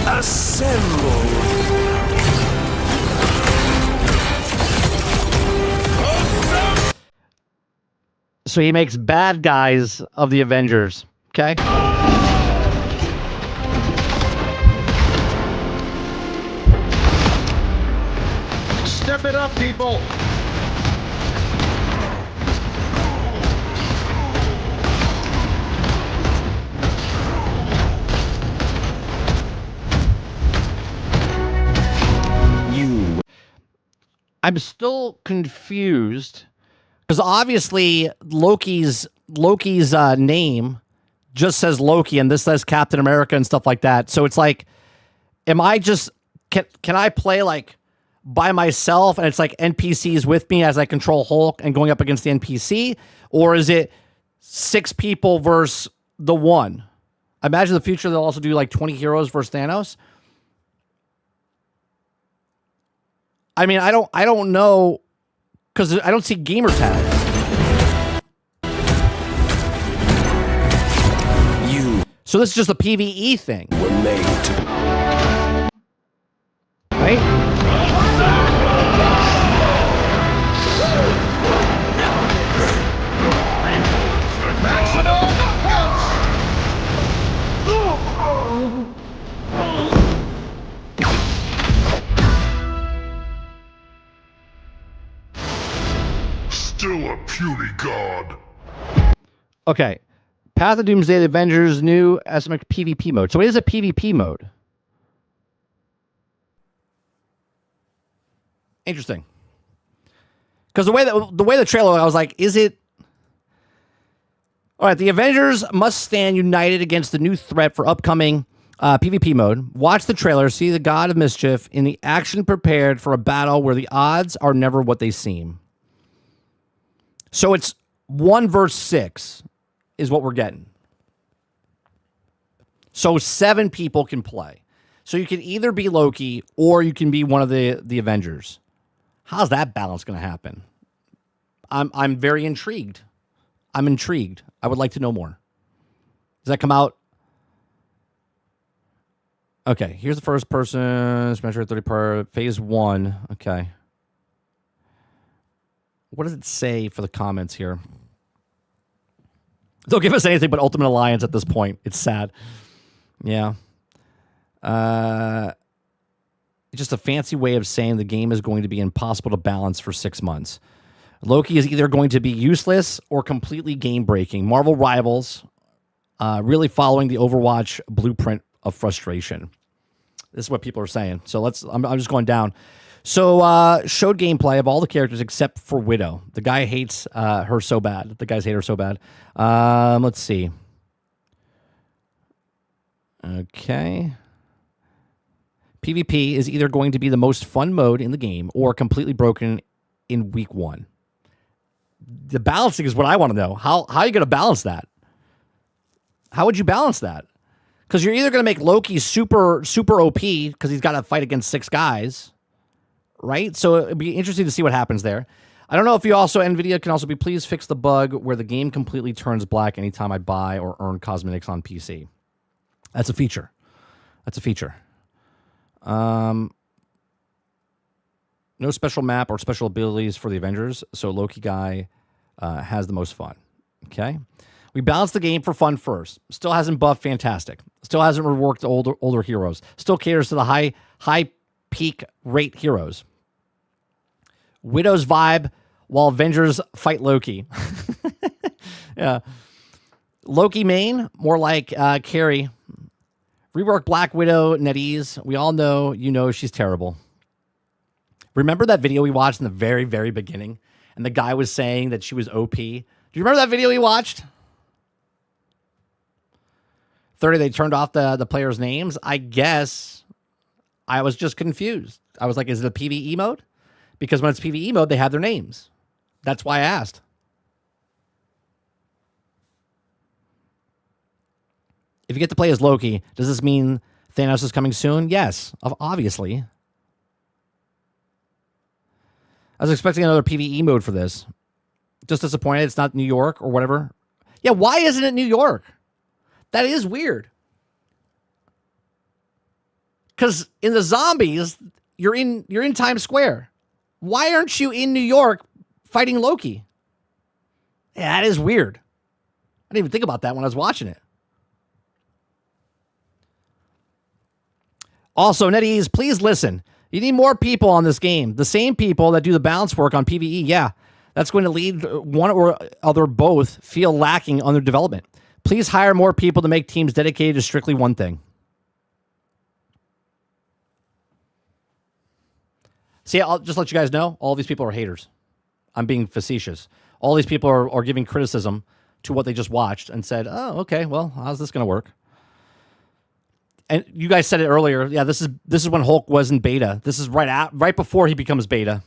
assemble. So he makes bad guys of the Avengers. Okay? Step it up, people! I'm still confused because obviously Loki's name just says Loki and this says Captain America and stuff like that. So it's like, am I just can I play like by myself and it's like NPCs with me as I control Hulk and going up against the NPC, or is it 6 people versus the one? I imagine in the future they'll also do like 20 heroes versus Thanos. I mean, I don't know, because I don't see gamer tags. So this is just a PvE thing. Were made to. Right? Maximum Still a puny god. Okay. Path of Doomsday, the Avengers, new SMX PvP mode. So it is a PvP mode. Interesting. Because the way the trailer, I was like, is it? All right, the Avengers must stand united against the new threat for upcoming PvP mode. Watch the trailer, see the God of Mischief in the action prepared for a battle where the odds are never what they seem. So it's 1 verse 6 is what we're getting. So 7 people can play. So you can either be Loki or you can be one of the Avengers. How's that balance going to happen? I'm very intrigued. I'm intrigued. I would like to know more. Does that come out? Okay, here's the first person. Measure 30 per phase 1. Okay. What does it say for the comments here? Don't give us anything but Ultimate Alliance at this point. It's sad. Yeah. Just a fancy way of saying the game is going to be impossible to balance for 6 months. Loki is either going to be useless or completely game-breaking. Marvel Rivals really following the Overwatch blueprint of frustration. This is what people are saying. So I'm just going down. So showed gameplay of all the characters except for Widow. The guy hates her so bad. The guys hate her so bad. Let's see. Okay. PvP is either going to be the most fun mode in the game or completely broken in week 1. The balancing is what I want to know. How are you going to balance that? How would you balance that? Because you're either going to make Loki super OP because he's got to fight against 6 guys, right? So it'd be interesting to see what happens there. I don't know if you also, NVIDIA can also be, please fix the bug where the game completely turns black anytime I buy or earn cosmetics on PC. That's a feature. That's a feature. No special map or special abilities for the Avengers, so Loki guy has the most fun. Okay? We balanced the game for fun first. Still hasn't buffed fantastic. Still hasn't reworked older heroes. Still caters to the high peak rate heroes. Widow's vibe while Avengers fight Loki. Yeah. Loki main, more like Carrie. Rework Black Widow, NetEase. We all know, she's terrible. Remember that video we watched in the very, very beginning? And the guy was saying that she was OP. Do you remember that video we watched? 30, they turned off the players' names. I guess I was just confused. I was like, is it a PvE mode? Because when it's PvE mode, they have their names. That's why I asked. If you get to play as Loki, does this mean Thanos is coming soon? Yes, obviously. I was expecting another PvE mode for this. Just disappointed it's not New York or whatever. Yeah, why isn't it New York? That is weird. Because in the zombies, you're in Times Square. Why aren't you in New York fighting Loki? Yeah, that is weird. I didn't even think about that when I was watching it. Also, NetEase, please listen. You need more people on this game. The same people that do the balance work on PvE, yeah. That's going to lead one or other both feel lacking on their development. Please hire more people to make teams dedicated to strictly one thing. See, I'll just let you guys know, all these people are haters. I'm being facetious. All these people are giving criticism to what they just watched and said, oh, okay, well, how's this going to work? And you guys said it earlier. Yeah, this is when Hulk was in beta. This is right before he becomes beta.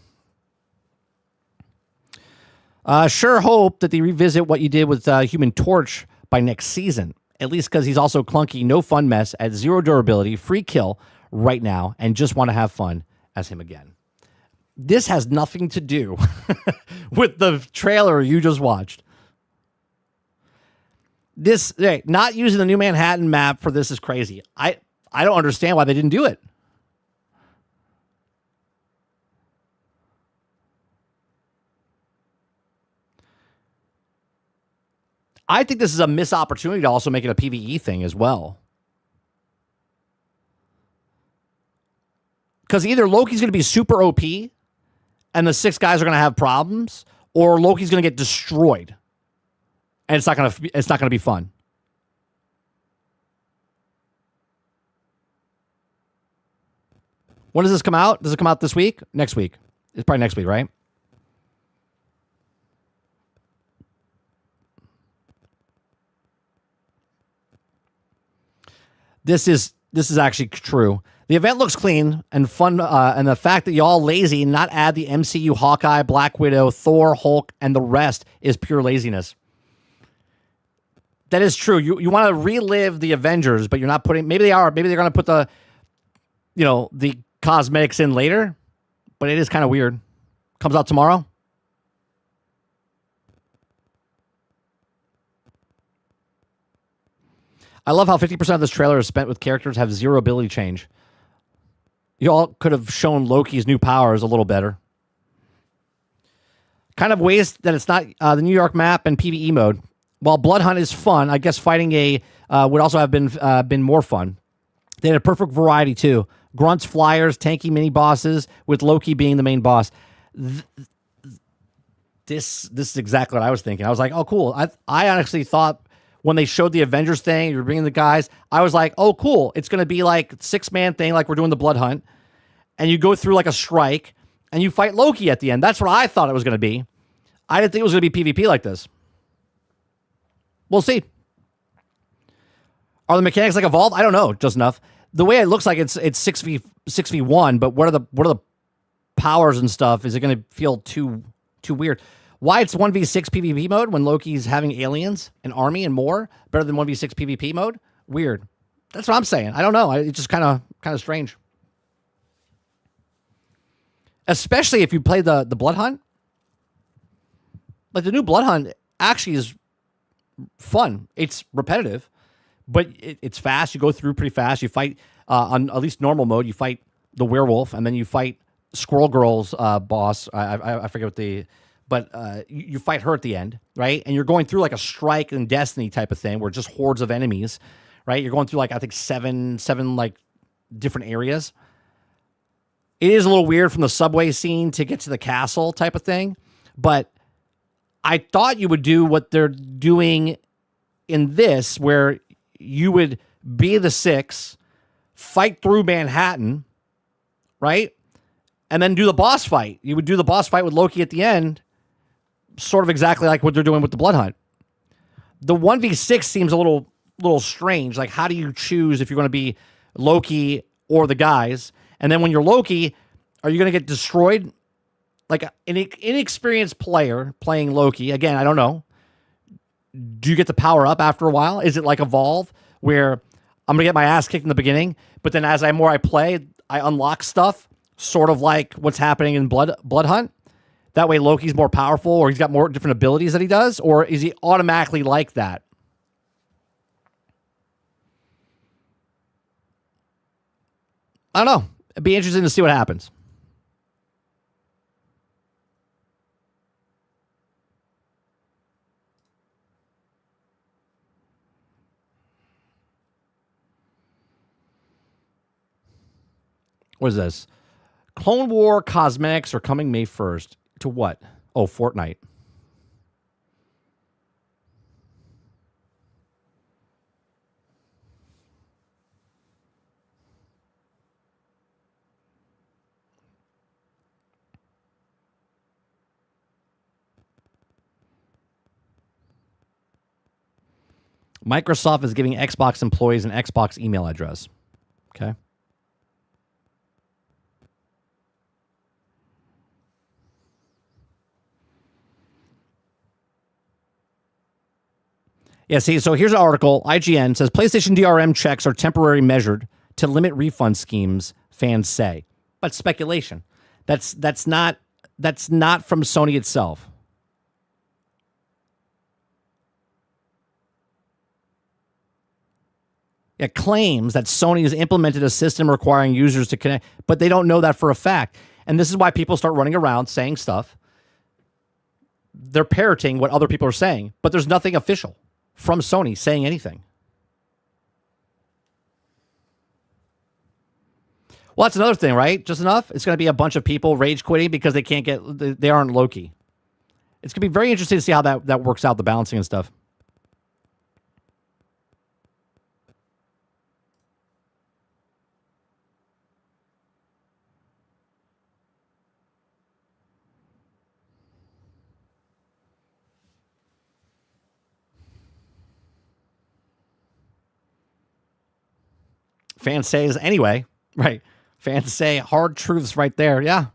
Sure hope that they revisit what you did with Human Torch by next season. At least because he's also clunky, no fun mess at 0 durability, free kill right now, and just want to have fun as him again. This has nothing to do with the trailer you just watched. This, not using the new Manhattan map for this is crazy. I don't understand why they didn't do it. I think this is a missed opportunity to also make it a PvE thing as well. Because either Loki's going to be super OP and the 6 guys are going to have problems, or Loki's going to get destroyed and it's not going to be fun. When does this come out? Does it come out this week? Next week? It's probably next week, right? This is actually true. The event looks clean and fun, and the fact that y'all lazy and not add the MCU Hawkeye, Black Widow, Thor, Hulk, and the rest is pure laziness. That is true. You want to relive the Avengers, but you're not putting. Maybe they are. Maybe they're going to put the cosmetics in later. But it is kind of weird. Comes out tomorrow. I love how 50% of this trailer is spent with characters have zero ability change. Y'all could have shown Loki's new powers a little better. Kind of waste that it's not the New York map and PvE mode. While Blood Hunt is fun, I guess fighting would also have been more fun. They had a perfect variety too. Grunts, flyers, tanky mini bosses, with Loki being the main boss. This is exactly what I was thinking. I was like, oh, cool. I honestly thought when they showed the Avengers thing, you're bringing the guys, I was like, oh, cool. It's going to be like 6-man thing like we're doing the Blood Hunt. And you go through like a strike, and you fight Loki at the end. That's what I thought it was going to be. I didn't think it was going to be PvP like this. We'll see. Are the mechanics like evolved? I don't know, just enough. The way it looks like it's 6v1, but what are the powers and stuff? Is it going to feel too weird? Why it's 1v6 PvP mode when Loki's having aliens, an army, and more better than 1v6 PvP mode? Weird. That's what I'm saying. I don't know. It's just kind of strange. Especially if you play the Blood Hunt. Like the new Blood Hunt actually is fun. It's repetitive, but it's fast. You go through pretty fast. You fight on at least normal mode. You fight the werewolf, and then you fight Squirrel Girl's boss. I forget what but you fight her at the end, right? And you're going through like a Strike and Destiny type of thing, where just hordes of enemies, right? You're going through like I think seven like different areas. It is a little weird from the subway scene to get to the castle type of thing, but I thought you would do what they're doing in this, where you would be the 6, fight through Manhattan, right? And then do the boss fight. You would do the boss fight with Loki at the end, sort of exactly like what they're doing with the Blood Hunt. The 1v6 seems a little strange. Like, how do you choose if you're going to be Loki or the guys? And then when you're Loki, are you going to get destroyed? Like an inexperienced player playing Loki, again, I don't know. Do you get to power up after a while? Is it like Evolve, where I'm going to get my ass kicked in the beginning, but then as I play, I unlock stuff, sort of like what's happening in Blood Hunt? That way Loki's more powerful, or he's got more different abilities that he does, or is he automatically like that? I don't know. It'd be interesting to see what happens. What is this? Clone War cosmetics are coming May 1st. To what? Oh, Fortnite. Microsoft is giving Xbox employees an Xbox email address. Okay. Yeah, see, so here's an article. IGN says PlayStation DRM checks are temporarily measured to limit refund schemes, fans say. But speculation. That's not from Sony itself. It claims that Sony has implemented a system requiring users to connect, but they don't know that for a fact. And this is why people start running around saying stuff. They're parroting what other people are saying, but there's nothing official from Sony saying anything. Well, that's another thing, right? Just enough? It's going to be a bunch of people rage quitting because they aren't Loki. It's going to be very interesting to see how that works out, the balancing and stuff. Fans say is anyway, right? Fans say hard truths right there. Yeah.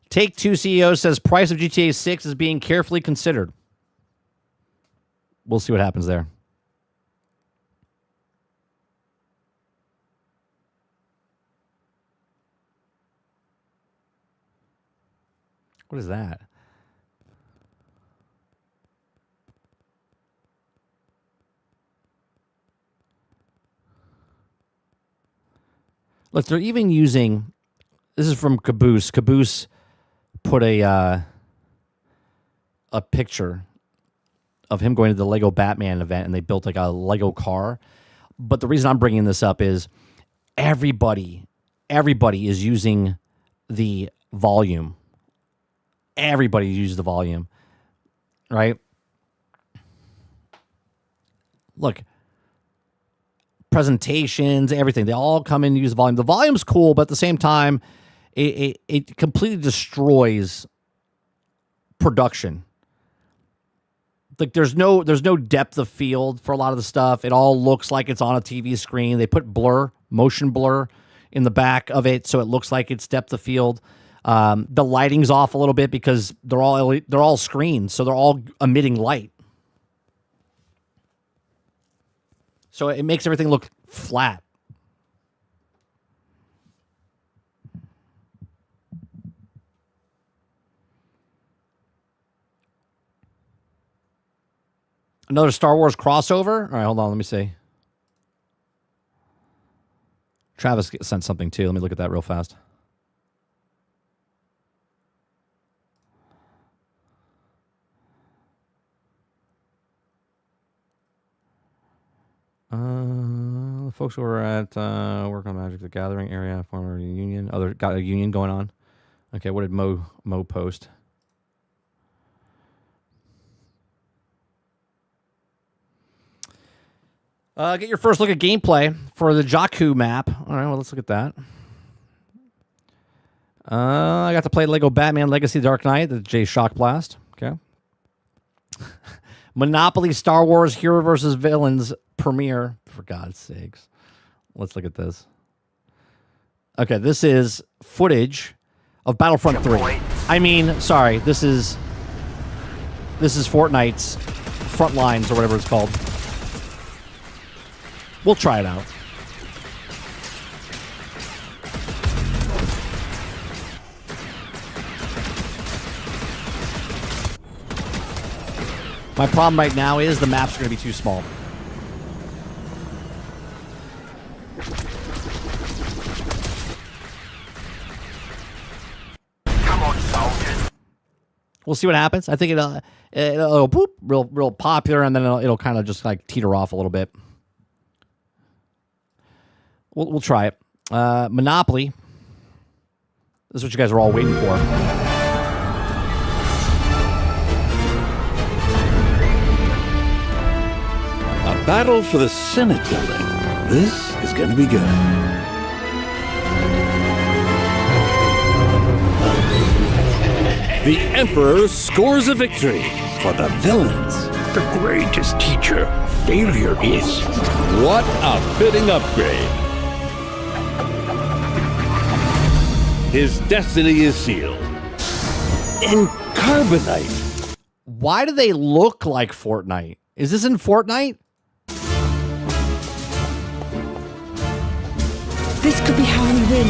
Take-Two CEO says price of GTA 6 is being carefully considered. We'll see what happens there. What is that? Look, they're even using, this is from Caboose. Caboose put a picture of him going to the Lego Batman event, and they built like a Lego car. But the reason I'm bringing this up is everybody is using the volume. Everybody uses the volume, right? Look. Presentations, everything. They all come in and use the volume. The volume's cool, but at the same time, it completely destroys production. Like there's no depth of field for a lot of the stuff. It all looks like it's on a TV screen. They put motion blur in the back of it, so it looks like it's depth of field. The lighting's off a little bit because they're all screens, so they're all emitting light. So it makes everything look flat. Another Star Wars crossover? All right, hold on. Let me see. Travis sent something too. Let me look at that real fast. The folks who were at work on Magic the Gathering area former union. Got a union going on. Okay, what did Mo post? Get your first look at gameplay for the Jakku map. All right, well, let's look at that. I got to play Lego Batman Legacy Dark Knight, the J Shock Blast. Okay. Monopoly Star Wars Hero vs. Villains premiere. For God's sakes. Let's look at this. Okay, this is footage of Battlefront 3. I mean, sorry, this is Fortnite's front lines or whatever it's called. We'll try it out. My problem right now is the maps are going to be too small. Come on, soldiers. We'll see what happens. I think it'll boop, real popular, and then it'll kind of just like teeter off a little bit. We'll try it. Monopoly. This is what you guys are all waiting for. A battle for the Senate building. This is going to be good. The Emperor scores a victory for the villains. The greatest teacher failure is. What a fitting upgrade. His destiny is sealed. In carbonite. Why do they look like Fortnite? Is this in Fortnite? This could be how we win.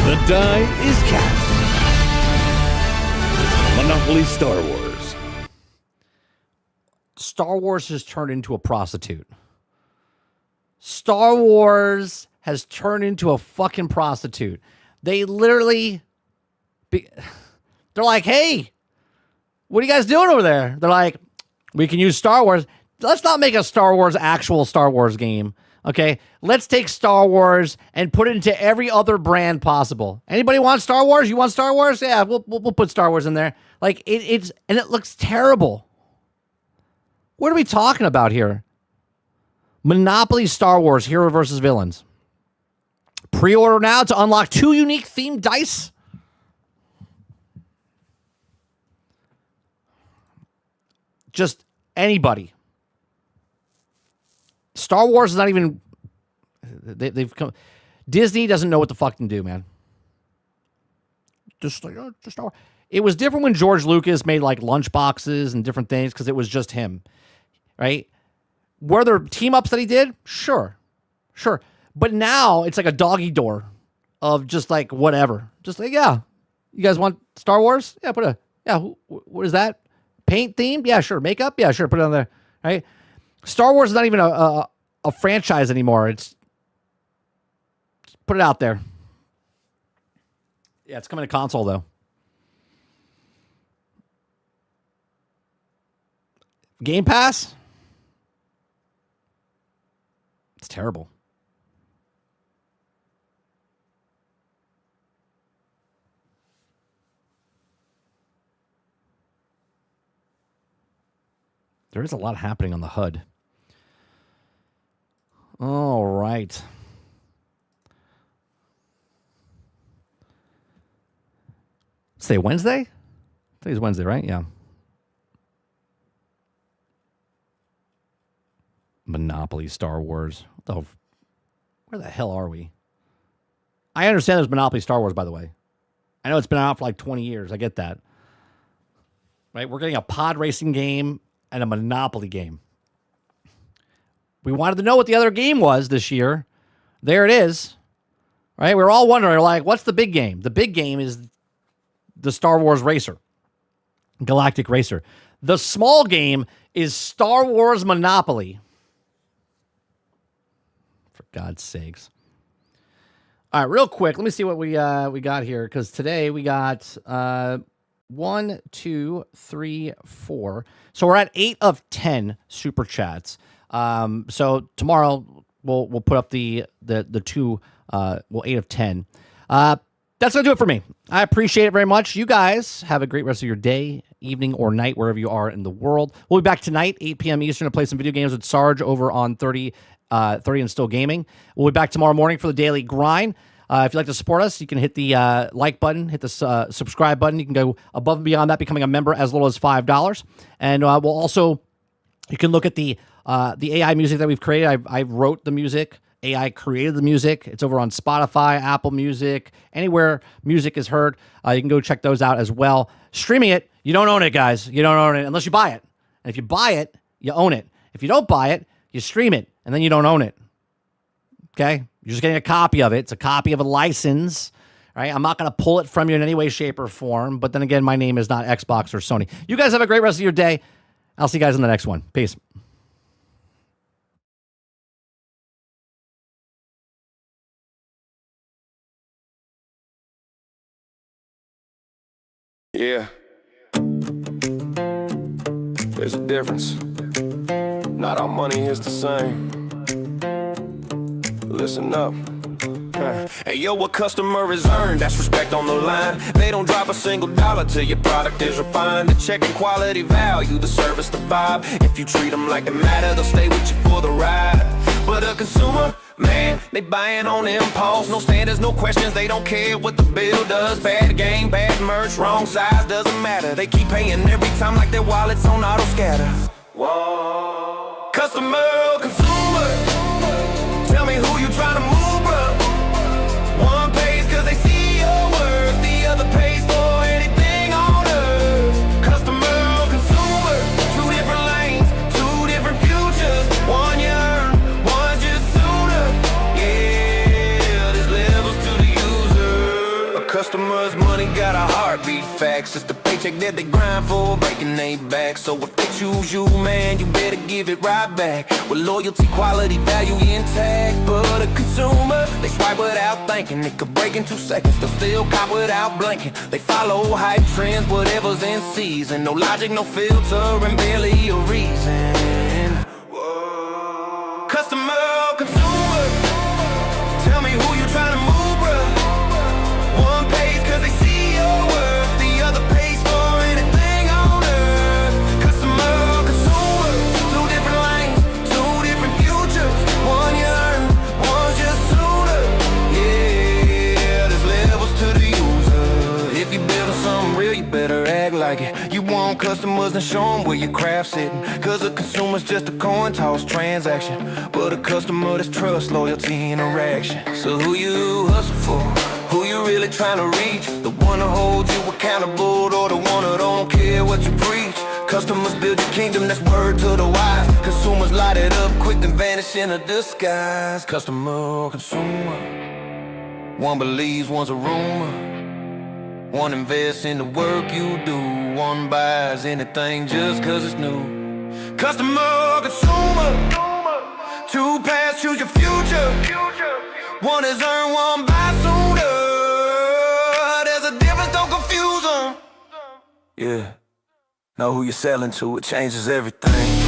The die is cast. Monopoly Star Wars. Star Wars has turned into a prostitute. Star Wars has turned into a fucking prostitute. They literally, they're like, hey, what are you guys doing over there? They're like, we can use Star Wars. Let's not make a Star Wars actual Star Wars game. Okay, let's take Star Wars and put it into every other brand possible. Anybody want Star Wars? You want Star Wars? Yeah, we'll put Star Wars in there. Like it looks terrible. What are we talking about here? Monopoly Star Wars Hero versus Villains. Pre-order now to unlock 2 unique themed dice. Just anybody. Star Wars is not even. They've come. Disney doesn't know what to fucking do, man. Just Star Wars. It was different when George Lucas made like lunch boxes and different things because it was just him, right? Were there team ups that he did? Sure. But now it's like a doggy door of just like whatever. Just like, yeah, you guys want Star Wars? Yeah, what is that? Paint themed? Yeah, sure. Makeup? Yeah, sure. Put it on there, right? Star Wars is not even a franchise anymore. It's put it out there. Yeah, it's coming to console though. Game Pass? It's terrible. There is a lot happening on the HUD. All right. Say Wednesday? Today's Wednesday, right? Yeah. Monopoly Star Wars. Where the hell are we? I understand there's Monopoly Star Wars, by the way. I know it's been out for like 20 years. I get that. Right? We're getting a pod racing game and a Monopoly game. We wanted to know what the other game was this year. There it is. Right? We're all wondering, like, what's the big game? The big game is the Star Wars Racer. Galactic Racer. The small game is Star Wars Monopoly. For God's sakes. All right, real quick, let me see what we got here, because today we got 1, 2, 3, 4. So we're at 8 of 10 super chats. So tomorrow we'll put up the 2 8 of 10. That's gonna do it for me. I appreciate it very much. You guys have a great rest of your day, evening, or night, wherever you are in the world. We'll be back tonight, 8 p.m. Eastern, to play some video games with Sarge over on 30 and Still Gaming. We'll be back tomorrow morning for the daily grind. If you'd like to support us, you can hit the like button, hit the subscribe button. You can go above and beyond that, becoming a member as little as $5. And we'll also, you can look at the AI music that we've created. I wrote the music. AI created the music. It's over on Spotify, Apple Music, anywhere music is heard. You can go check those out as well. Streaming it, you don't own it, guys. You don't own it unless you buy it. And if you buy it, you own it. If you don't buy it, you stream it, and then you don't own it. Okay? You're just getting a copy of it. It's a copy of a license. Right? I'm not going to pull it from you in any way, shape, or form. But then again, my name is not Xbox or Sony. You guys have a great rest of your day. I'll see you guys in the next one. Peace. Yeah. There's a difference. Not all money is the same. Listen up. Hey, yo, what customer is earned, that's respect on the line. They don't drop a single dollar till your product is refined. The checking quality, value, the service, the vibe. If you treat them like it matter, they'll stay with you for the ride. But a consumer, man, they buying on impulse. No standards, no questions, they don't care what the bill does. Bad game, bad merch, wrong size, doesn't matter. They keep paying every time like their wallets on auto scatter. Whoa. Customer, consumer, tell me who you trying to move, bro. One pays cause they see your worth, the other pays for anything on earth. Customer, consumer, two different ain't got a heartbeat facts. It's the paycheck that they grind for, breaking they back. So if they choose you, man, you better give it right back. With loyalty, quality, value intact. But a consumer, they swipe without thinking. It could break in 2 seconds, they'll still cop without blinking. They follow hype trends, whatever's in season. No logic, no filter, and barely a reason. Customer, consumer, tell me who you trying to move, bruh. One pays cause they see your worth, the other pays for anything on earth. Customer, consumer, 2 different lanes, 2 different futures. One you earn, one's just sooner. Yeah, there's levels to the user. If you building something real, you better act like it. You want customers, then show them where your craft's sitting. Cause a consumer's just a coin toss transaction, but a customer that's trust, loyalty, interaction. So who you hustle for? Who you really trying to reach? The one to hold you accountable, or the one who don't care what you preach? Customers build your kingdom, that's word to the wise. Consumers light it up quick and vanish in a disguise. Customer, consumer, one believes, one's a rumor. One invests in the work you do, one buys anything just cause it's new. Customer, consumer, 2 paths, choose your future. One is earn, one buy sooner. There's a difference, don't confuse them. Yeah, know who you're selling to, it changes everything.